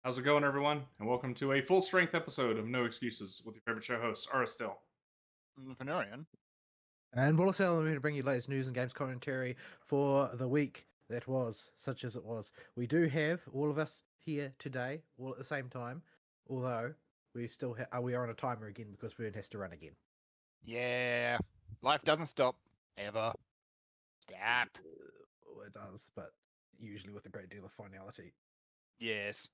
How's it going, everyone? And welcome to a full strength episode of No Excuses with your favorite show hosts, Still. Venerian. And Wallace, I'm here to bring you the latest news and games commentary for the week that was, such as it was. We do have all of us here today, all at the same time, although we still we are on a timer again because Vern has to run again. Yeah, life doesn't stop ever. Stop. It does, but usually with a great deal of finality. Yes.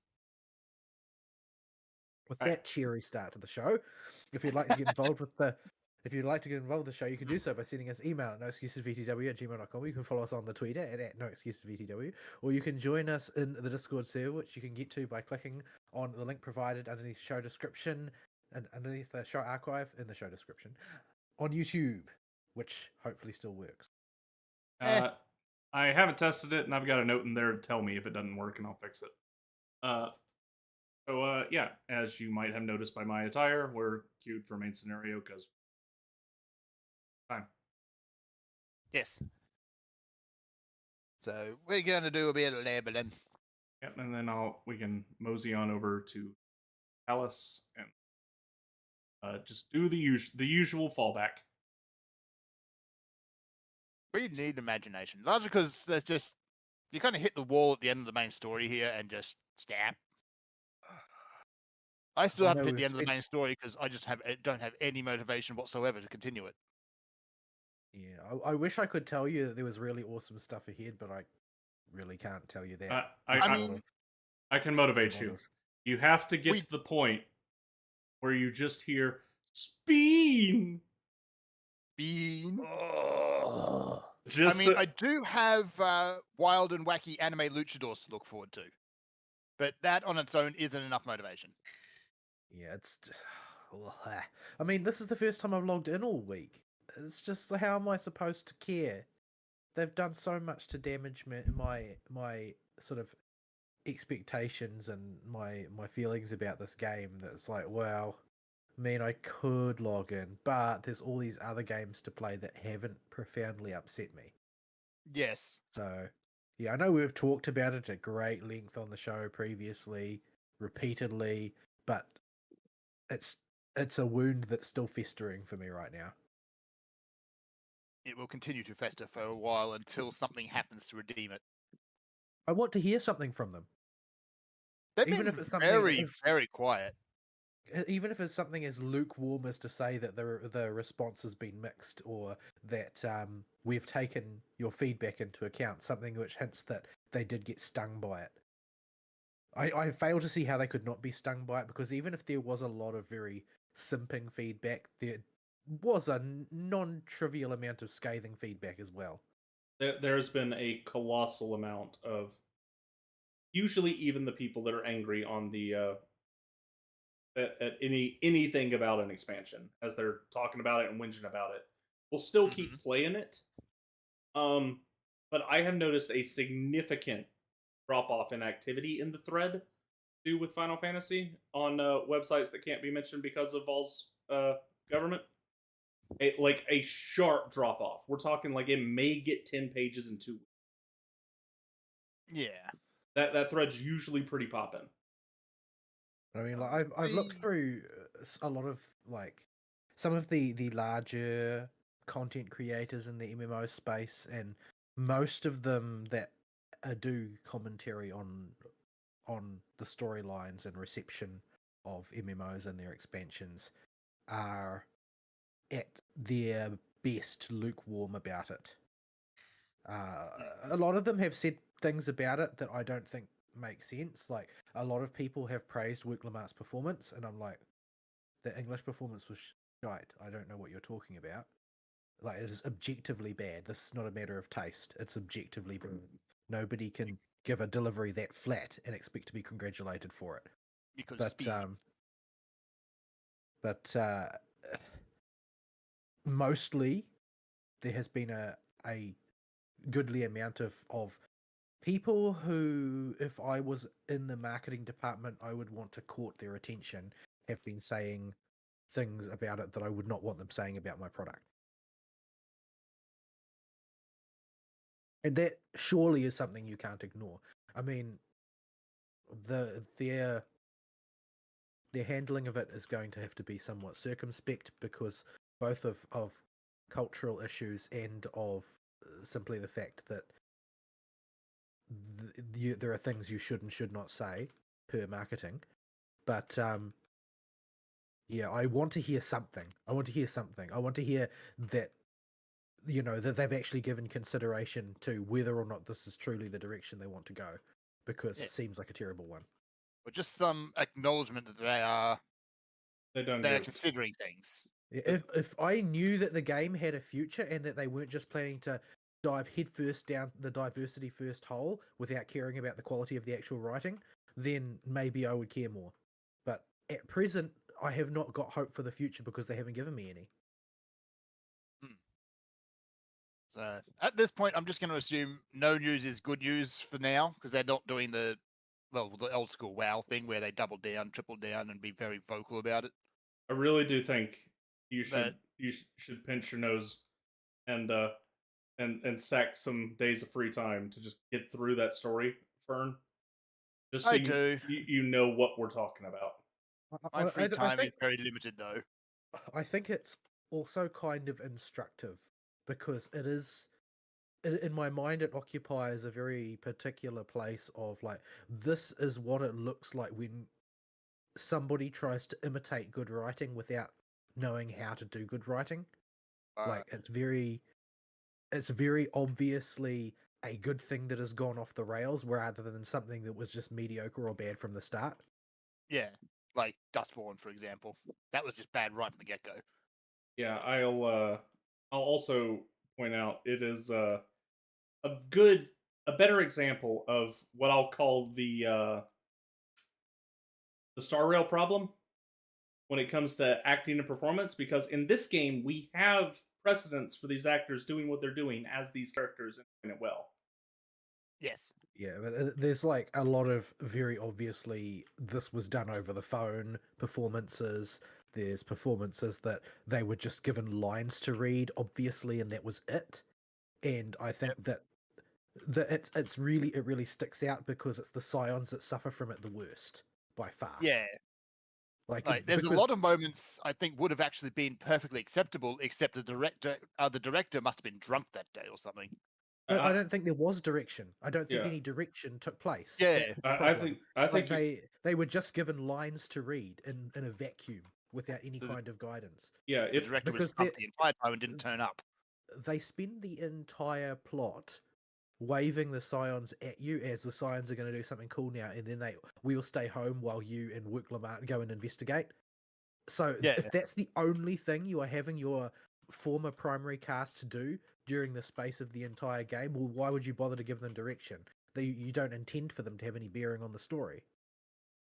With that cheery start to the show, if you'd like to get involved with the show, you can do so by sending us email at noexcusesvtw@gmail.com. You can follow us on the Twitter at noexcusesvtw, or you can join us in the Discord server, which you can get to by clicking on the link provided underneath the show description and underneath the show archive in the show description on YouTube, which hopefully still works. I haven't tested it, and I've got a note in there to tell me if it doesn't work, and I'll fix it. So yeah, as you might have noticed by my attire, we're queued for main scenario because time. Yes. So we're going to do a bit of labeling. Yep, and then we can mosey on over to Alice and just do the usual fallback. We need imagination, largely because there's just you kind of hit the wall at the end of the main story here and just stamp. I still haven't hit the end of the main story because I just don't have any motivation whatsoever to continue it. Yeah, I wish I could tell you that there was really awesome stuff ahead, but I really can't tell you that. I can motivate you. You have to get to the point where you just hear Speen. Oh. I do have wild and wacky anime luchadors to look forward to, but that on its own isn't enough motivation. Yeah, it's just. I mean, this is the first time I've logged in all week. It's just, how am I supposed to care? They've done so much to damage my sort of expectations and my feelings about this game that it's like, well, I mean, I could log in, but there's all these other games to play that haven't profoundly upset me. Yes. So, yeah, I know we've talked about it at great length on the show previously, repeatedly, but it's a wound that's still festering for me right now. It will continue to fester for a while until something happens to redeem it. I want to hear something from them. They've been very, very quiet. Even if it's something as lukewarm as to say that the response has been mixed, or that we've taken your feedback into account, something which hints that they did get stung by it. I fail to see how they could not be stung by it, because even if there was a lot of very simping feedback, there was a non-trivial amount of scathing feedback as well. There's been a colossal amount of, usually even the people that are angry on the at anything about an expansion, as they're talking about it and whinging about it, will still keep playing it. But I have noticed a significant drop-off in activity in the thread too with Final Fantasy on websites that can't be mentioned because of Val's government. A sharp drop-off. We're talking like it may get 10 pages in 2 weeks. Yeah. That thread's usually pretty poppin'. I mean, like, I've looked through a lot of, like, some of the larger content creators in the MMO space, and most of them that do commentary on the storylines and reception of MMOs and their expansions are at their best lukewarm about it. A lot of them have said things about it that I don't think make sense. Like, a lot of people have praised Luke Lamart's performance, and I'm like, the English performance was shite. I don't know what you're talking about. Like, it is objectively bad. This is not a matter of taste. It's objectively bad. Nobody can give a delivery that flat and expect to be congratulated for it. But mostly there has been a goodly amount of people who, if I was in the marketing department, I would want to court their attention, have been saying things about it that I would not want them saying about my product. And that surely is something you can't ignore. I mean, their handling of it is going to have to be somewhat circumspect because both of cultural issues and of simply the fact that there are things you should and should not say per marketing. But yeah, I want to hear something. I want to hear that that they've actually given consideration to whether or not this is truly the direction they want to go, because Yeah. it seems like a terrible one. Or just some acknowledgement that they're considering things. If I knew that the game had a future and that they weren't just planning to dive headfirst down the diversity first hole without caring about the quality of the actual writing, then maybe I would care more. But at present, I have not got hope for the future because they haven't given me any. So at this point, I'm just going to assume no news is good news for now because they're not doing the old school WoW thing where they double down, triple down, and be very vocal about it. I really do think you should pinch your nose and sack some days of free time to just get through that story, Fern. Just so you know what we're talking about. My free time is very limited, though. I think it's also kind of instructive because it is, in my mind, it occupies a very particular place of like, this is what it looks like when somebody tries to imitate good writing without knowing how to do good writing. Like it's very obviously a good thing that has gone off the rails rather than something that was just mediocre or bad from the start. Yeah, like Dustborn, for example. That was just bad right from the get-go. Yeah, I'll also point out it is a better example of what I'll call the Star Rail problem when it comes to acting and performance, because in this game we have precedents for these actors doing what they're doing as these characters and doing it well. Yes. Yeah, but there's like a lot of very obviously this was done over the phone performances. There's performances that they were just given lines to read, obviously, and that was it. And I think that it really sticks out because it's the Scions that suffer from it the worst by far. Yeah. Like there's a lot of moments I think would have actually been perfectly acceptable, except the director must have been drunk that day or something. I don't think there was direction. I don't think any direction took place. Yeah, I think like they were just given lines to read in a vacuum without any kind of guidance. Yeah, the director was drunk the entire time and didn't turn up. They spend the entire plot waving the Scions at you as the Scions are going to do something cool now, and then we'll stay home while you and Wook Lamart go and investigate. So if that's the only thing you are having your former primary cast to do during the space of the entire game, well, why would you bother to give them direction? You don't intend for them to have any bearing on the story.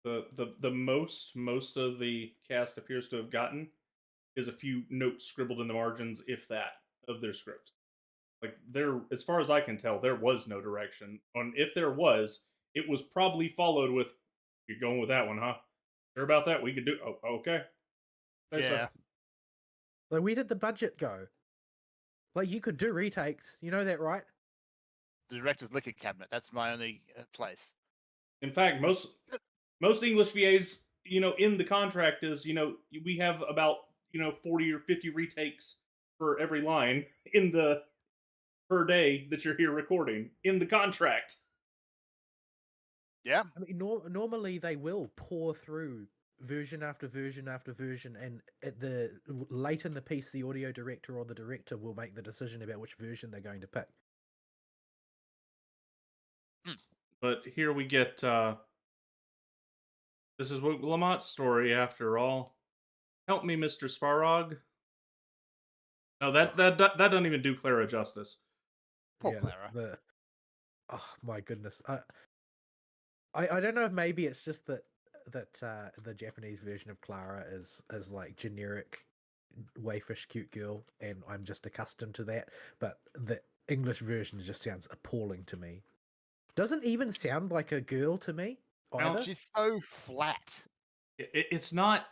The most of the cast appears to have gotten is a few notes scribbled in the margins, if that, of their script. Like as far as I can tell, there was no direction. And if there was, it was probably followed with, "You're going with that one, huh? Sure about that? We could do. Oh, okay." Yeah. Like, where did the budget go? Like, you could do retakes. You know that, right? The director's liquor cabinet. That's my only place. In fact, most English VAs, in the contract is, we have about 40 or 50 retakes for every line in the per day that you're here recording in the contract. Yeah. I mean, normally they will pour through version after version after version, and late in the piece, the audio director or the director will make the decision about which version they're going to pick. But here we get, this is Wook Lamont's story after all. Help me, Mr. Svarog. No, that doesn't even do Clara justice. Poor Clara. Oh my goodness. I don't know if maybe it's just that the Japanese version of Clara is like generic waifish cute girl, and I'm just accustomed to that. But the English version just sounds appalling to me. Doesn't even sound like a girl to me either. She's so flat. It's not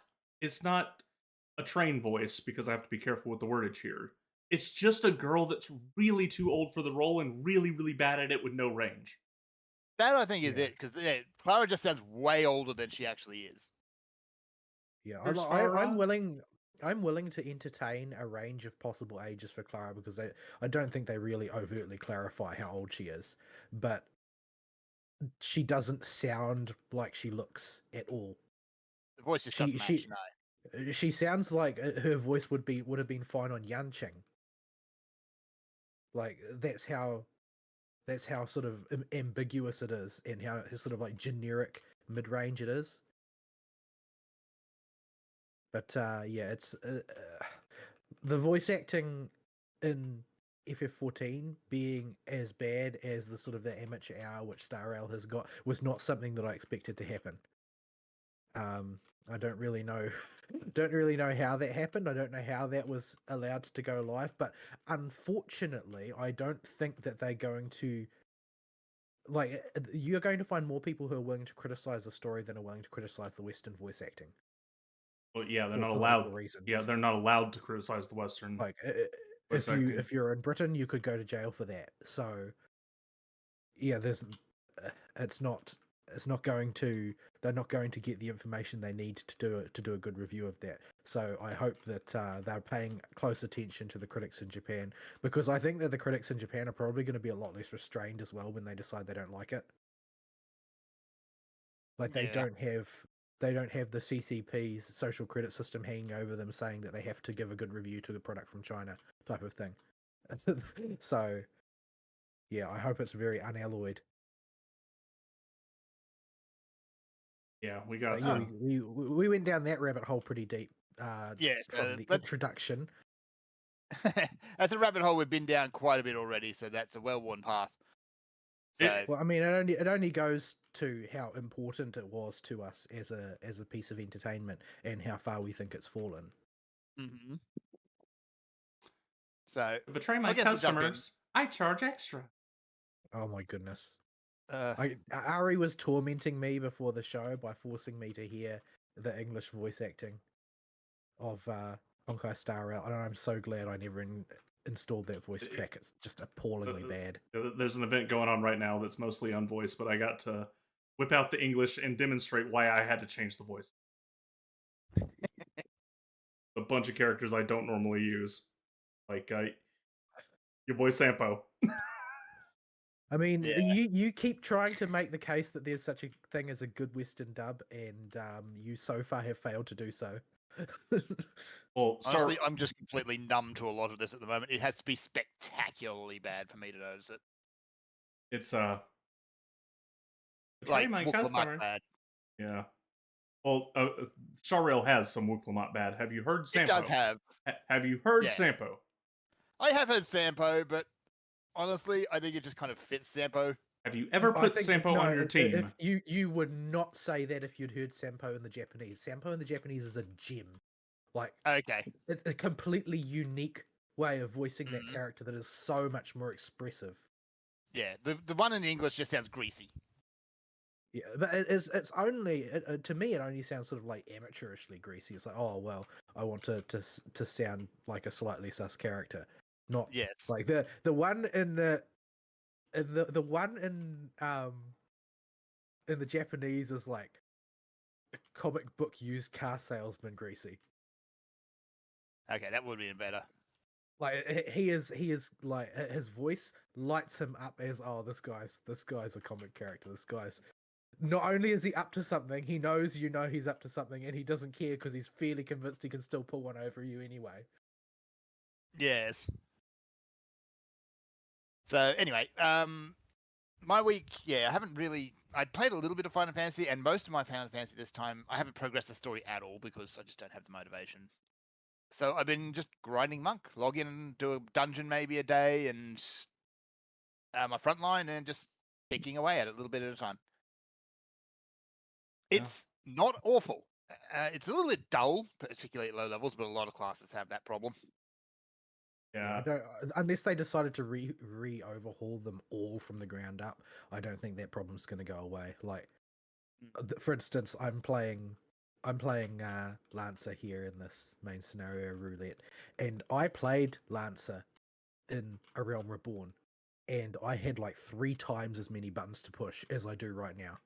a trained voice, because I have to be careful with the wordage here. It's just a girl that's really too old for the role and really, really bad at it with no range. That I think is Yeah. it, because Clara just sounds way older than she actually is. Yeah, There's I'm Farah. willing. I'm willing to entertain a range of possible ages for Clara because I don't think they really overtly clarify how old she is, but she doesn't sound like she looks at all. The voice just She doesn't match. No. she sounds like her voice would have been fine on Yanqing. Like that's how sort of ambiguous it is and how sort of like generic mid range it is. But yeah, it's the voice acting in FF14 being as bad as the sort of the amateur hour which Star Rail has got was not something that I expected to happen. I don't really know how that happened. I don't know how that was allowed to go live, but unfortunately, I don't think that they're going to like you're going to find more people who are willing to criticize the story than are willing to criticize the Western voice acting. Well, yeah, they're For not political allowed. reasons. Yeah, they're not allowed to criticize the Western. Like voice acting. if you're in Britain, you could go to jail for that. So yeah, there's it's not going to they're not going to get the information they need to do a good review of that. So I hope that they're paying close attention to the critics in Japan, because I think that the critics in Japan are probably going to be a lot less restrained as well when they decide they don't like it. Like they Yeah. don't have the CCP's social credit system hanging over them saying that they have to give a good review to the product from China type of thing. So yeah, I hope it's very unalloyed. Yeah, we got. But yeah, we went down that rabbit hole pretty deep. Yes, From the let's- introduction. That's a rabbit hole we've been down quite a bit already, so that's a well-worn path. So Well, I mean, it only goes to how important it was to us as a piece of entertainment and how far we think it's fallen. mhm. So To betray my I guess we'll jump in. customers, I charge extra. Oh my goodness. uh, Ari was tormenting me before the show by forcing me to hear the English voice acting of Honkai Star Rail, and I'm so glad I never installed that voice track. It's just appallingly bad. There's an event going on right now that's mostly unvoiced, but I got to whip out the English and demonstrate why I had to change the voice. A bunch of characters I don't normally use, like your boy Sampo. I mean, Yeah. you keep trying to make the case that there's such a thing as a good Western dub, and you so far have failed to do so. Well, honestly, I'm just completely numb to a lot of this at the moment. It has to be spectacularly bad for me to notice it. it's betray Like my Wuklamuk customer. bad. Yeah. Well, Star Rail has some Wuklamuk bad. Have you heard Sampo? It does have. Have you heard Yeah. Sampo? I have heard Sampo, but honestly, I think it just kind of fits Sampo. Have you ever put Sampo on your team? If you would not say that if you'd heard Sampo in the Japanese. Sampo in the Japanese is a gem. Like, Okay. it's a completely unique way of voicing that Mhm. character that is so much more expressive. Yeah, the one in English just sounds greasy. Yeah, but it's only to me it only sounds sort of like amateurishly greasy. It's like, oh well, I want to sound like a slightly sus character, not Yes. like the one in the one in the Japanese is like a comic book used car salesman greasy. Okay, that would be better. Like he is like his voice lights him up as, oh, this guy's a comic character. This guy's not only is he up to something, he knows he's up to something, and he doesn't care because he's fairly convinced he can still pull one over you anyway. Yes. So anyway, my week, yeah, I played a little bit of Final Fantasy, and most of my Final Fantasy this time, I haven't progressed the story at all because I just don't have the motivation. So I've been just grinding monk, log in and do a dungeon maybe a day, and my front line, and just picking away at it a little bit at a time. It's not awful. It's a little bit dull, particularly at low levels, but a lot of classes have that problem. Yeah. I don't, unless they decided to re overhaul them all from the ground up. I don't think that problem's going to go away. Like, for instance, I'm playing Lancer here in this main scenario roulette, and I played Lancer in A Realm Reborn, and I had like 3 times as many buttons to push as I do right now.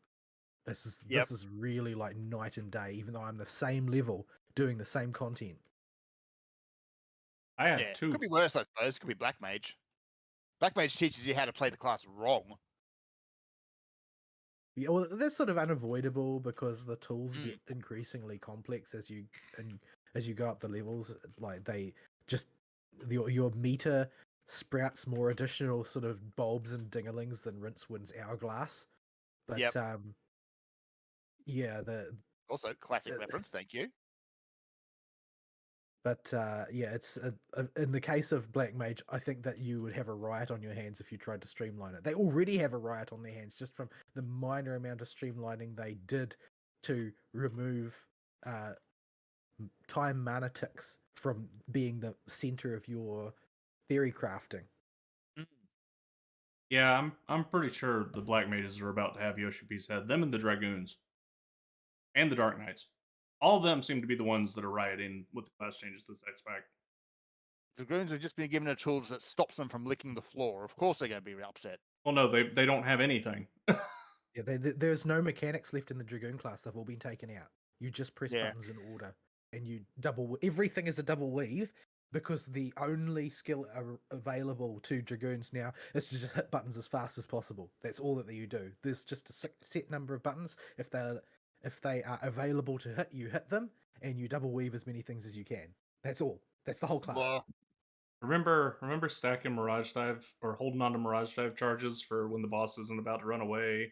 This Yep. is really like night and day, even though I'm the same level doing the same content. I had Yeah, two. could be worse, I suppose. Could be Black Mage. Black Mage teaches you how to play the class wrong. Yeah, well, that's sort of unavoidable because the tools Mm. get increasingly complex as you go up the levels. Like they just your meter sprouts more additional sort of bulbs and dinglings than Rincewind's hourglass. But Yep. yeah, the Also, classic reference. Thank you. but yeah, it's in the case of Black Mage, I think that you would have a riot on your hands if you tried to streamline it. They already have a riot on their hands just from the minor amount of streamlining they did to remove time mana ticks from being the center of your theory crafting. Mm. Yeah, I'm pretty sure the Black Mages are about to have Yoshi P's head. Them and the Dragoons. And the Dark Knights. All of them seem to be the ones that are rioting with the class changes to this X pack. Dragoons have just been given a tool that stops them from licking the floor. Of course they're going to be upset. Well, no, they don't have anything. Yeah, there's no mechanics left in the Dragoon class. They've all been taken out. You just press Yeah. buttons in order, and you everything is a double weave because the only skill available to Dragoons now is to just hit buttons as fast as possible. That's all that you do. There's just a set number of buttons. If they are available to hit, you hit them, and you double weave as many things as you can. That's all. That's the whole class. Well, Remember stacking Mirage Dive or holding on to Mirage Dive charges for when the boss isn't about to run away?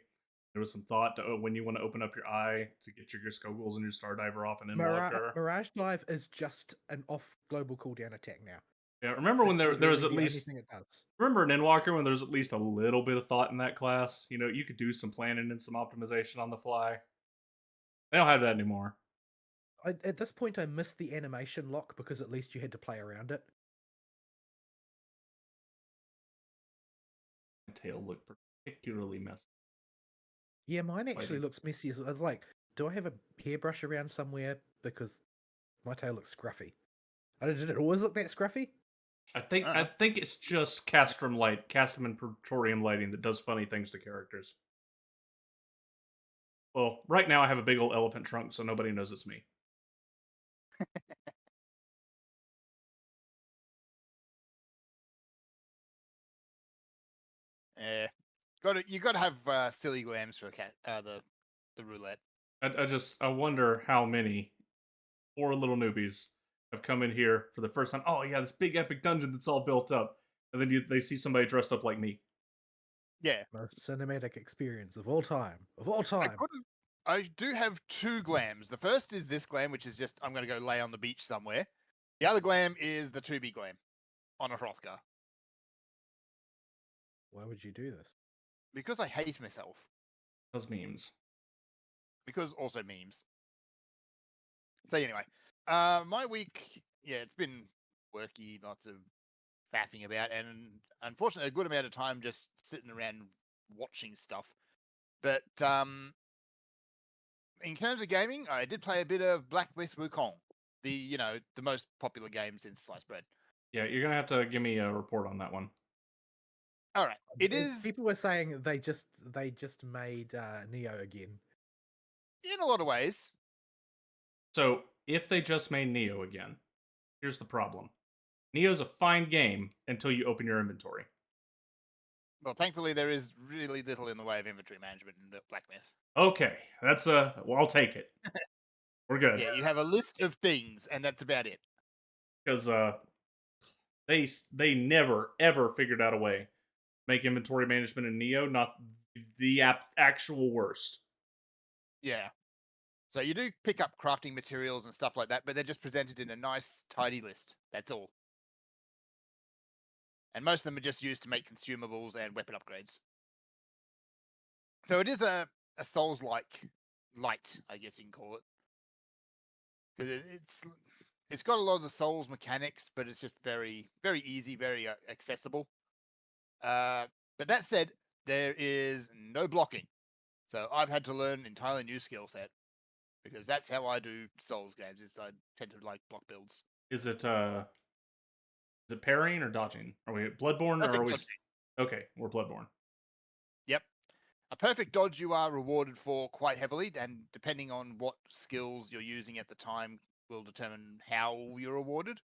There was some thought to when you want to open up your eye to get your Skoggles and your Star Diver off an Endwalker. Mirage Dive is just an off global cooldown attack now. Yeah, remember when there was at least it does. Remember in Endwalker when there's at least a little bit of thought in that class? You know, you could do some planning and some optimization on the fly. They don't have that anymore. At this point, I missed the animation lock because at least you had to play around it. Tail looked particularly messy. Yeah, mine actually looks messy. I was like, do I have a hairbrush around somewhere? Because my tail looks scruffy. Did it always look that scruffy? I think it's just Castrum and Praetorium lighting that does funny things to characters. Well, right now I have a big old elephant trunk, so nobody knows it's me. Yeah, you got to have silly glams for the roulette. I wonder how many poor little newbies have come in here for the first time. Oh yeah, this big epic dungeon that's all built up, and then they see somebody dressed up like me. Yeah, most cinematic experience of all time. Of all time. I do have 2 glams. The first is this glam, which is just I'm going to go lay on the beach somewhere. The other glam is the 2B glam on a Hrothgar. Why would you do this? Because I hate myself. Those memes. Because also memes. So anyway, my week, yeah, it's been worky, lots of faffing about, and unfortunately a good amount of time just sitting around watching stuff. But in terms of gaming, I did play a bit of Black Myth Wukong, the most popular game since Sliced Bread. Yeah, you're gonna have to give me a report on that one. All right, it is. People were saying they just made Neo again. In a lot of ways. So if they just made Neo again, here's the problem. Neo's a fine game until you open your inventory. Well, thankfully there is really little in the way of inventory management in Black Myth. Okay, that's well, I'll take it. We're good. Yeah, you have a list of things, and that's about it. Because they never ever figured out a way to make inventory management in Neo not the actual worst. Yeah. So you do pick up crafting materials and stuff like that, but they're just presented in a nice, tidy list. That's all. And most of them are just used to make consumables and weapon upgrades. So it is a Souls-like light, I guess you can call it. Because it's got a lot of the Souls mechanics, but it's just very, very easy, very accessible. But that said, there is no blocking. So I've had to learn an entirely new skill set. Because that's how I do Souls games, is I tend to like block builds. Is it parrying or dodging? Are we at Bloodborne or are we? Okay, we're Bloodborne. Yep. A perfect dodge you are rewarded for quite heavily, and depending on what skills you're using at the time will determine how you're rewarded.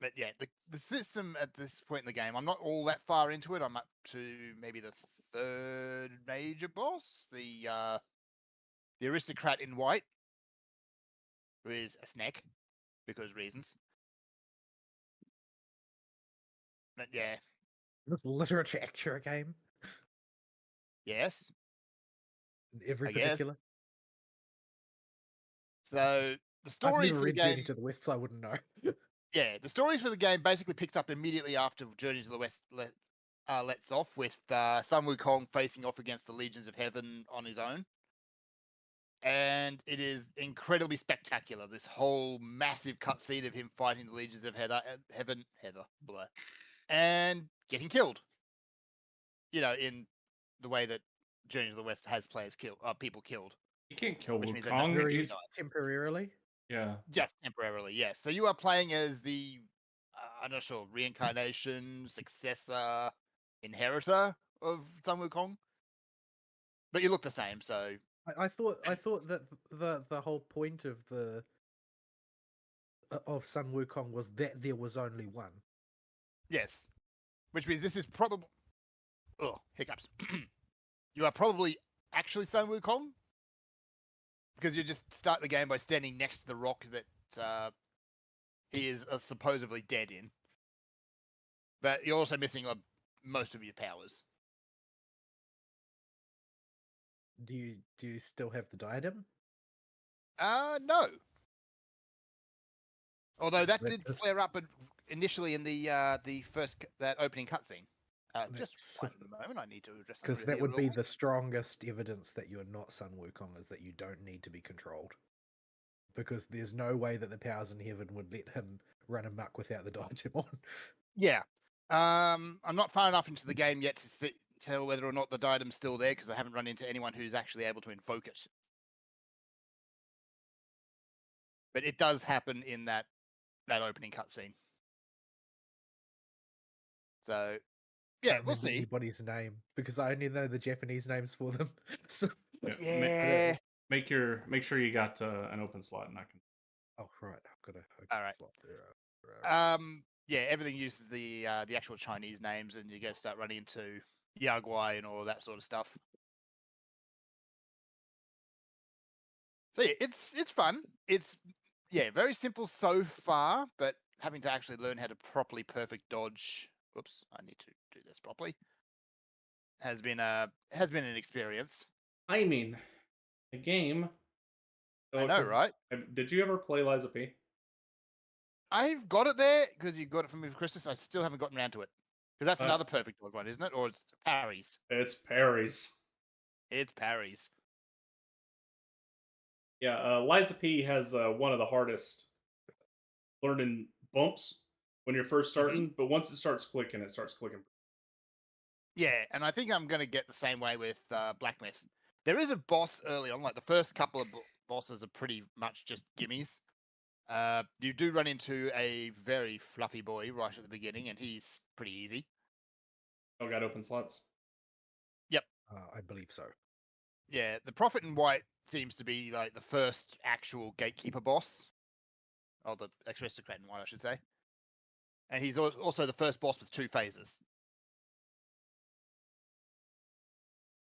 But yeah, the system at this point in the game, I'm not all that far into it. I'm up to maybe the third major boss, the aristocrat in white, who is a snack because reasons. But yeah, Literature game yes, in every I guess. particular. So the I've story never for the read Journey game, to the West, so I wouldn't know. yeah, the story for the game basically picks up immediately after Journey to the West lets off with Sun Wukong facing off against the Legions of Heaven on his own. And it is incredibly spectacular. This whole massive cutscene of him fighting the Legions of Heaven, blah, and getting killed. You know, in the way that Journey to the West has people killed. You can't kill Which means that nothing Wukong. actually He's, died. Temporarily. yeah. Just temporarily, yes. So you are playing as the, I'm not sure, reincarnation, successor, inheritor of Sun Wukong. But you look the same, so I thought that the whole point of Sun Wukong was that there was only one. yes. Which means this is probably, hiccups. You are probably actually Sun Wukong, because you just start the game by standing next to the rock that he is supposedly dead in. But you're also missing most of your powers. Do you still have the diadem? No. Although that That did just- flare up initially in the first that opening cutscene. Just That's- one moment, I need to address Because something that would real be quick. the strongest evidence that you're not Sun Wukong, is that you don't need to be controlled. Because there's no way that the powers in heaven would let him run amok without the diadem on. Yeah. I'm not far enough into the game yet to tell whether or not the diadem's still there, because I haven't run into anyone who's actually able to invoke it. But it does happen in that opening cutscene. So yeah, Can't we'll remember see. anybody's name because I only know the Japanese names for them. So Yeah. Make sure you got an open slot, and I can. oh right, I've got a All right. slot there. Yeah, everything uses the actual Chinese names, and you go start running into Yaguai and all that sort of stuff. So yeah, it's fun. It's very simple so far, but having to actually learn how to properly perfect dodge. Whoops, I need to do this properly. Has been an experience. I mean, a game. I know, right? Did you ever play Liza P? I've got it there because you got it from me for Christmas. I still haven't gotten around to it because that's another perfect dodge one, isn't it? Or it's parries. It's parries. It's parries. Yeah, Liza P has one of the hardest learning bumps when you're first starting, but once it starts clicking, it starts clicking. Yeah, and I think I'm going to get the same way with Black Myth. There is a boss early on, like the first couple of bosses are pretty much just gimmies. You do run into a very fluffy boy right at the beginning, and he's pretty easy. Oh, got open slots? Yep. I believe so. Yeah, the Prophet in White seems to be like the first actual gatekeeper boss. Or the aristocrat in White, I should say. And he's also the first boss with 2 phases.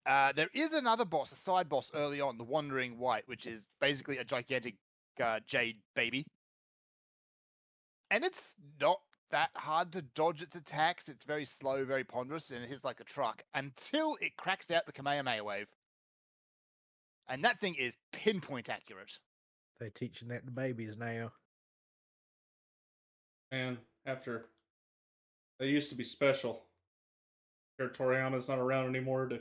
There is another boss, a side boss early on, the Wandering White, which is basically a gigantic jade baby. And it's not that hard to dodge its attacks. It's very slow, very ponderous, and it hits like a truck until it cracks out the Kamehameha wave. And that thing is pinpoint accurate. They're teaching that to babies now. Man, after they used to be special. Toriana's not around anymore to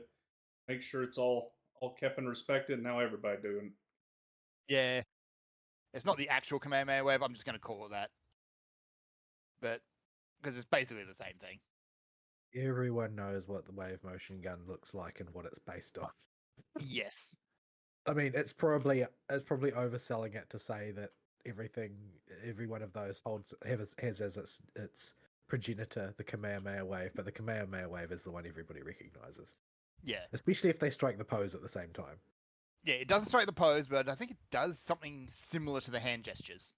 make sure it's all kept and respected. Now everybody doing. Yeah. It's not the actual Kamehameha wave, I'm just going to call it that. But, because it's basically the same thing. Everyone knows what the wave motion gun looks like and what it's based off. Yes. I mean, it's probably overselling it to say that every one of those has as its progenitor, the Kamehameha wave, but the Kamehameha wave is the one everybody recognizes, Yeah. especially if they strike the pose at the same time. Yeah, it doesn't strike the pose, but I think it does something similar to the hand gestures.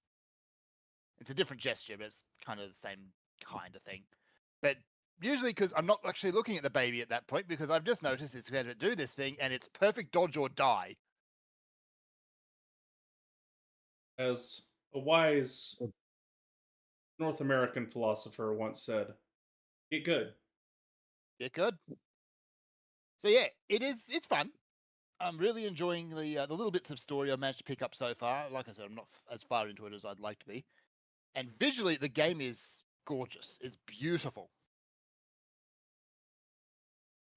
It's a different gesture, but it's kind of the same kind of thing. But usually, because I'm not actually looking at the baby at that point, because I've just noticed it's going to do this thing, and it's perfect dodge or die. As a wise North American philosopher once said, "Get good." Get good. So yeah, it's fun. I'm really enjoying the little bits of story I've managed to pick up so far. Like I said, I'm not as far into it as I'd like to be. And visually, the game is gorgeous. It's beautiful.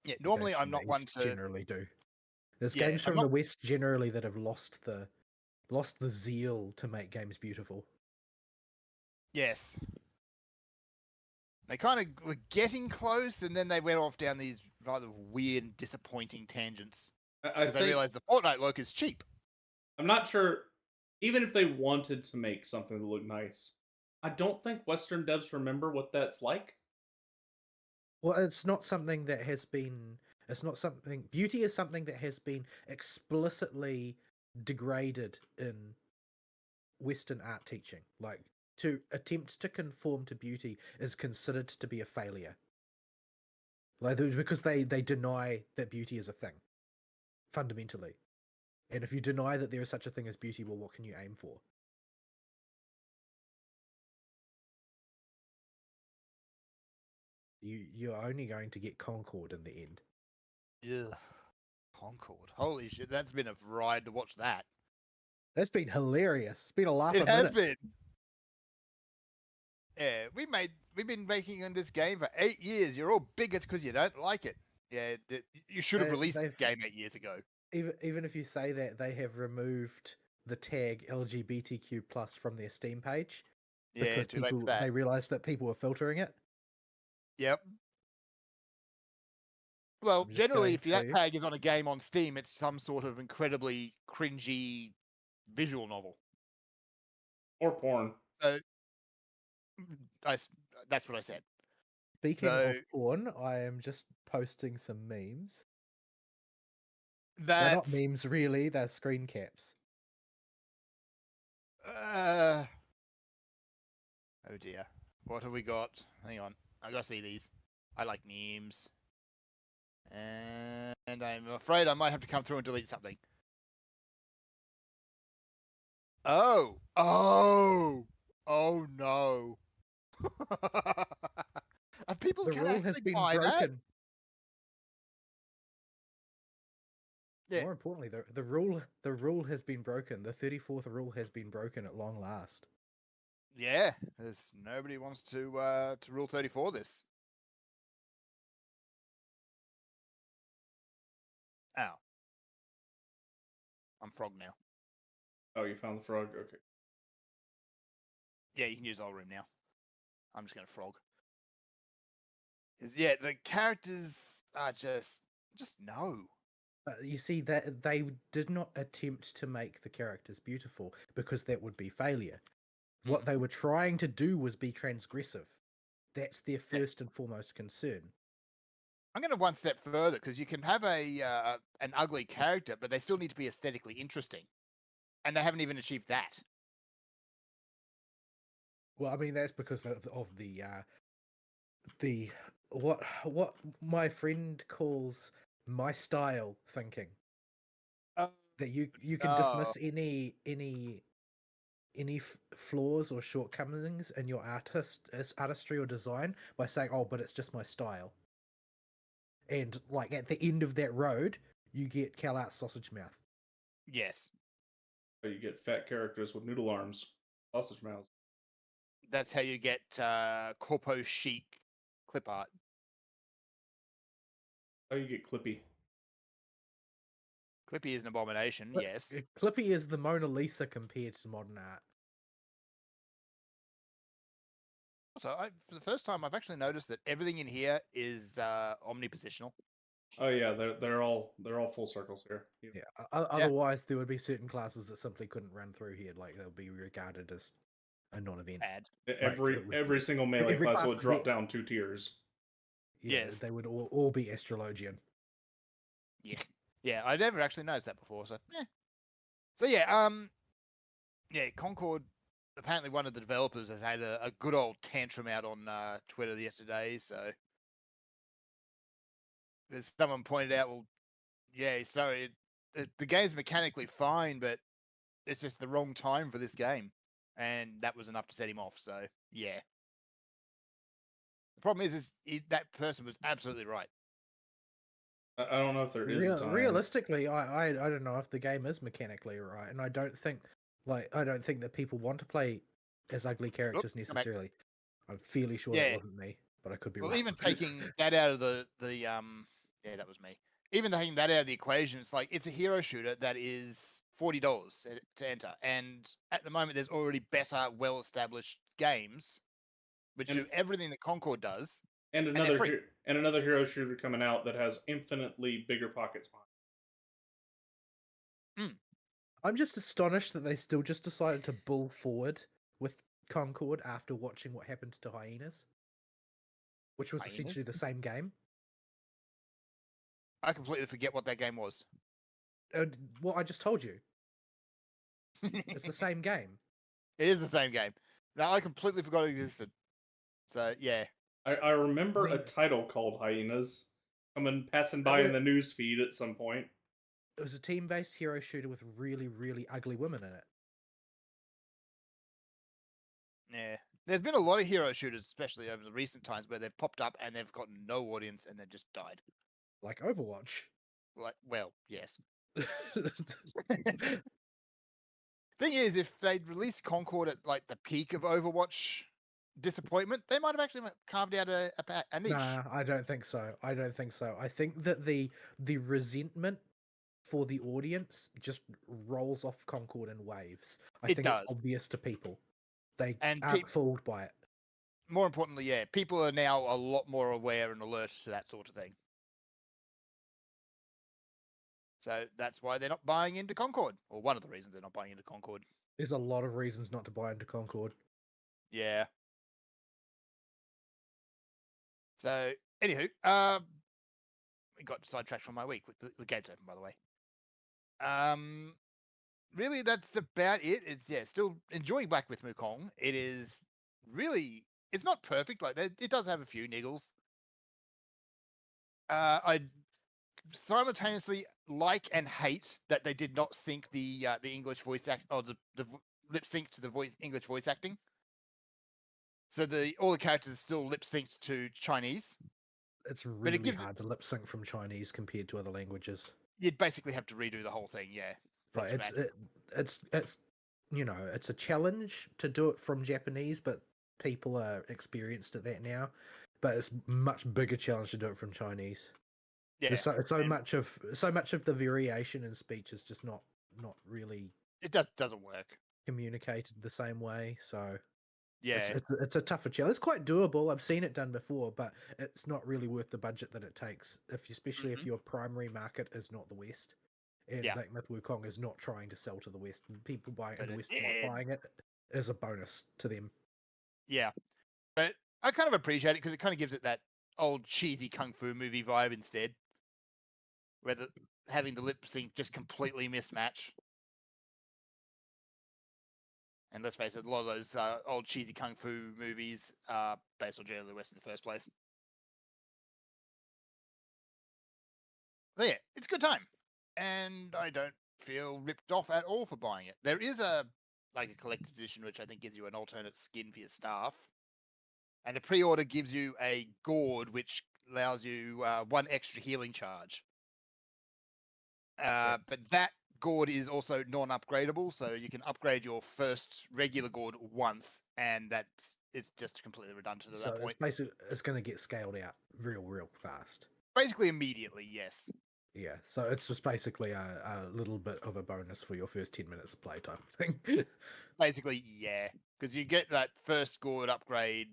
Yeah, normally I'm not one to generally do. There's Yeah, games I'm from not- the West generally that have lost the zeal to make games beautiful. Yes. They kind of were getting close, and then they went off down these rather weird and disappointing tangents I because they think realized the Fortnite look is cheap. I'm not sure. Even if they wanted to make something that looked nice, I don't think Western devs remember what that's like. Well, it's not something that has been. It's not something. Beauty is something that has been explicitly degraded in Western art teaching. Like, to attempt to conform to beauty is considered to be a failure. Like, because they deny that beauty is a thing, fundamentally. And if you deny that there is such a thing as beauty, well, what can you aim for? You're only going to get Concord in the end. Yeah. Concord. Holy shit, that's been a ride to watch that. That's been hilarious. It's been a laugh It a has minute. been. Yeah, we've been making in this game for 8 years. You're all bigots because you don't like it. Yeah, you should have released the game 8 years ago. Even if you say that, they have removed the tag LGBTQ+ from their Steam page. Yeah, Because too late for that. they realized that people were filtering it. Yep. Well, I'm just generally, going if that to- tag is on a game on Steam, it's some sort of incredibly cringy visual novel. Or porn. So, that's what I said. Speaking So- of porn, I am just posting some memes. They're not That's memes, really. They're screen caps. oh dear. What have we got? Hang on. I gotta see these. I like memes. And I'm afraid I might have to come through and delete something. Oh no. And people The can rule has actually been buy that? broken. Yeah. More importantly, the rule has been broken. The 34th rule has been broken at long last. Yeah, there's nobody wants to rule 34 this. Ow. I'm frog now. Oh, you found the frog? Okay. Yeah, you can use the whole room now. I'm just gonna frog. 'Cause, yeah, the characters are just no. You see, that they did not attempt to make the characters beautiful because that would be failure. What they were trying to do was be transgressive. That's their first and foremost concern. I'm going to one step further because you can have an ugly character, but they still need to be aesthetically interesting, and they haven't even achieved that. Well, I mean, that's because of the what my friend calls my style thinking. That you can dismiss any flaws or shortcomings in your artistry or design by saying, "Oh, but it's just my style." And like at the end of that road, you get Cal Out Sausage Mouth. Yes, So you get fat characters with noodle arms, sausage mouths. that's how you get corpo chic clip art. How you get Clippy. Clippy is an abomination. Yes. Clippy is the Mona Lisa compared to modern art. Also, for the first time, I've actually noticed that everything in here is omnipositional. Oh yeah, they're all full circles here. Yeah. Otherwise, there would be certain classes that simply couldn't run through here. Like they'll be regarded as a non-event. Bad. Every single melee every class class will would drop be- down 2 tiers. Yeah, Yes. they would all be astrologian. Yeah, I never actually noticed that before. So, So yeah, Concord. Apparently, one of the developers has had a good old tantrum out on Twitter yesterday. So, there's someone pointed out, well, yeah, sorry, the game's mechanically fine, but it's just the wrong time for this game, and that was enough to set him off. So, yeah. The problem is that person was absolutely right. I don't know if there is a time. Realistically, I don't know if the game is mechanically right, and I don't think that people want to play as ugly characters necessarily. I'm fairly sure that wasn't me, but I could be Well, wrong. even taking that out of the yeah, that was me. Even taking that out of the equation, it's like it's a hero shooter that is $40 to enter, and at the moment there's already better, well-established games which do everything that Concord does. And they're another free. another hero shooter coming out that has infinitely bigger pockets behind. I'm just astonished that they still just decided to bull forward with Concord after watching what happened to Hyenas, which was essentially the same game. I completely forget what that game was. Well, I just told you. It's the same game. It is the same game. No, I completely forgot it existed. So, yeah. I remember a title called Hyenas passing by in the news feed at some point. It was a team-based hero shooter with really, really ugly women in it. Yeah. There's been a lot of hero shooters, especially over the recent times, where they've popped up and they've gotten no audience and they've just died. Like Overwatch. Like, well, yes. Thing is, if they'd released Concord at like the peak of Overwatch disappointment, they might have actually carved out a niche. Nah, I don't think so. I think that the resentment for the audience just rolls off Concord in waves. I think it's obvious to people. They aren't fooled by it. More importantly, yeah, people are now a lot more aware and alert to that sort of thing. So that's why they're not buying into Concord, or one of the reasons they're not buying into Concord. There's a lot of reasons not to buy into Concord. Yeah. So, anywho, we got sidetracked from my week. The gate's open, by the way. Really, that's about it. It's still enjoying Black Myth Wukong. It is really, it's not perfect. Like it does have a few niggles. I simultaneously like and hate that they did not sync the English voice act or the lip sync to the English voice acting. So all the characters are still lip synced to Chinese. It's really hard to lip sync from Chinese compared to other languages. You'd basically have to redo the whole thing, yeah. Like it's it's a challenge to do it from Japanese, but people are experienced at that now. But it's much bigger challenge to do it from Chinese. Yeah, so much of the variation in speech is just not really. It doesn't work. Communicated the same way, so yeah, it's a tougher challenge. It's quite doable. I've seen it done before, but it's not really worth the budget that it takes. Especially if your primary market is not the West, and Black Myth Wukong is not trying to sell to the West. People buying in the West not buying it is a bonus to them. Yeah, but I kind of appreciate it because it kind of gives it that old cheesy kung fu movie vibe instead, where having the lip sync just completely mismatch. And let's face it, a lot of those old cheesy kung fu movies are based on generally West in the first place. So yeah, it's a good time, and I don't feel ripped off at all for buying it. There is a collector's edition, which I think gives you an alternate skin for your staff, and the pre-order gives you a gourd, which allows you 1 extra healing charge. But that gourd is also non-upgradable, so you can upgrade your first regular gourd once, and it's just completely redundant at that point. It's going to get scaled out real fast. Basically immediately, yes. Yeah, so it's just basically a little bit of a bonus for your first 10 minutes of play type of thing. Basically, yeah, because you get that first gourd upgrade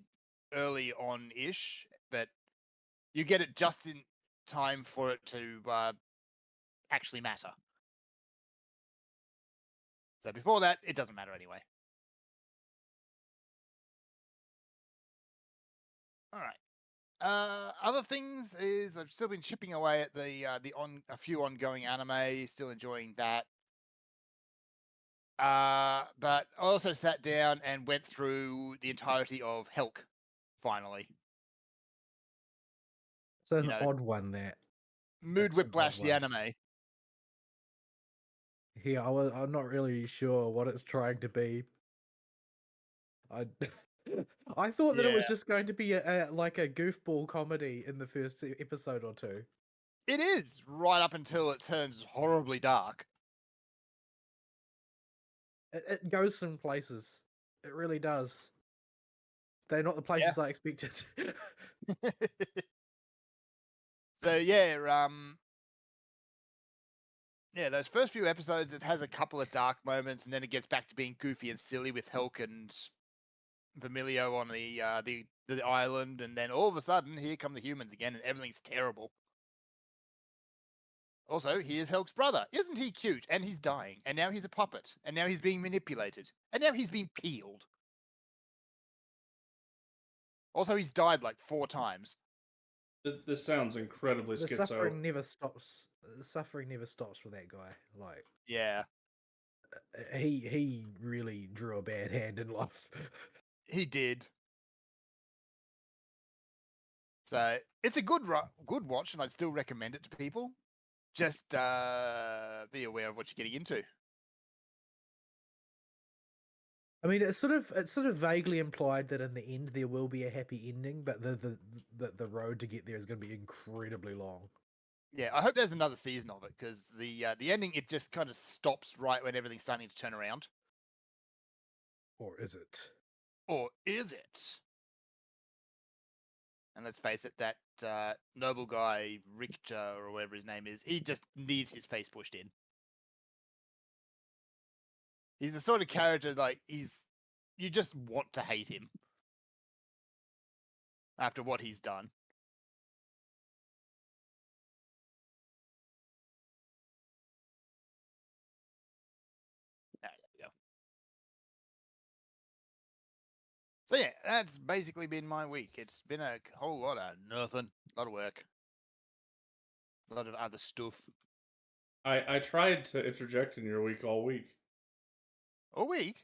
early on-ish, but you get it just in time for it to actually matter. So before that, it doesn't matter anyway. All right. Other things is I've still been chipping away at a few ongoing anime. Still enjoying that. But I also sat down and went through the entirety of Helk. Finally, It's an you know, odd one that. Mood It's an odd Whiplash, the one. anime. Yeah, I'm not really sure what it's trying to be. I I thought that it was Yeah. just going to be like a goofball comedy in the first episode or two. It is right up until it turns horribly dark. It goes some places. It really does. They're not the places I expected. So yeah, yeah, those first few episodes, it has a couple of dark moments, and then it gets back to being goofy and silly with Helk and Vermilio on the island, and then all of a sudden, here come the humans again, and everything's terrible. Also, here's Helk's brother. Isn't he cute? And he's dying, and now he's a puppet, and now he's being manipulated, and now he's been peeled. Also, he's died like 4 times. This sounds incredibly The schizo. suffering never stops. The suffering never stops for that guy. Like, Yeah, he really drew a bad hand in life. he did. So it's a good watch, and I'd still recommend it to people. Just be aware of what you're getting into. I mean, it's sort of vaguely implied that in the end there will be a happy ending, but the road to get there is going to be incredibly long. Yeah, I hope there's another season of it, because the ending, it just kind of stops right when everything's starting to turn around. Or is it? Or is it? And let's face it, that noble guy, Richter, or whatever his name is, he just needs his face pushed in. He's the sort of character, like, you just want to hate him after what he's done. There we go. So yeah, that's basically been my week. It's been a whole lot of nothing, a lot of work, a lot of other stuff. I tried to interject in your week all week. A week?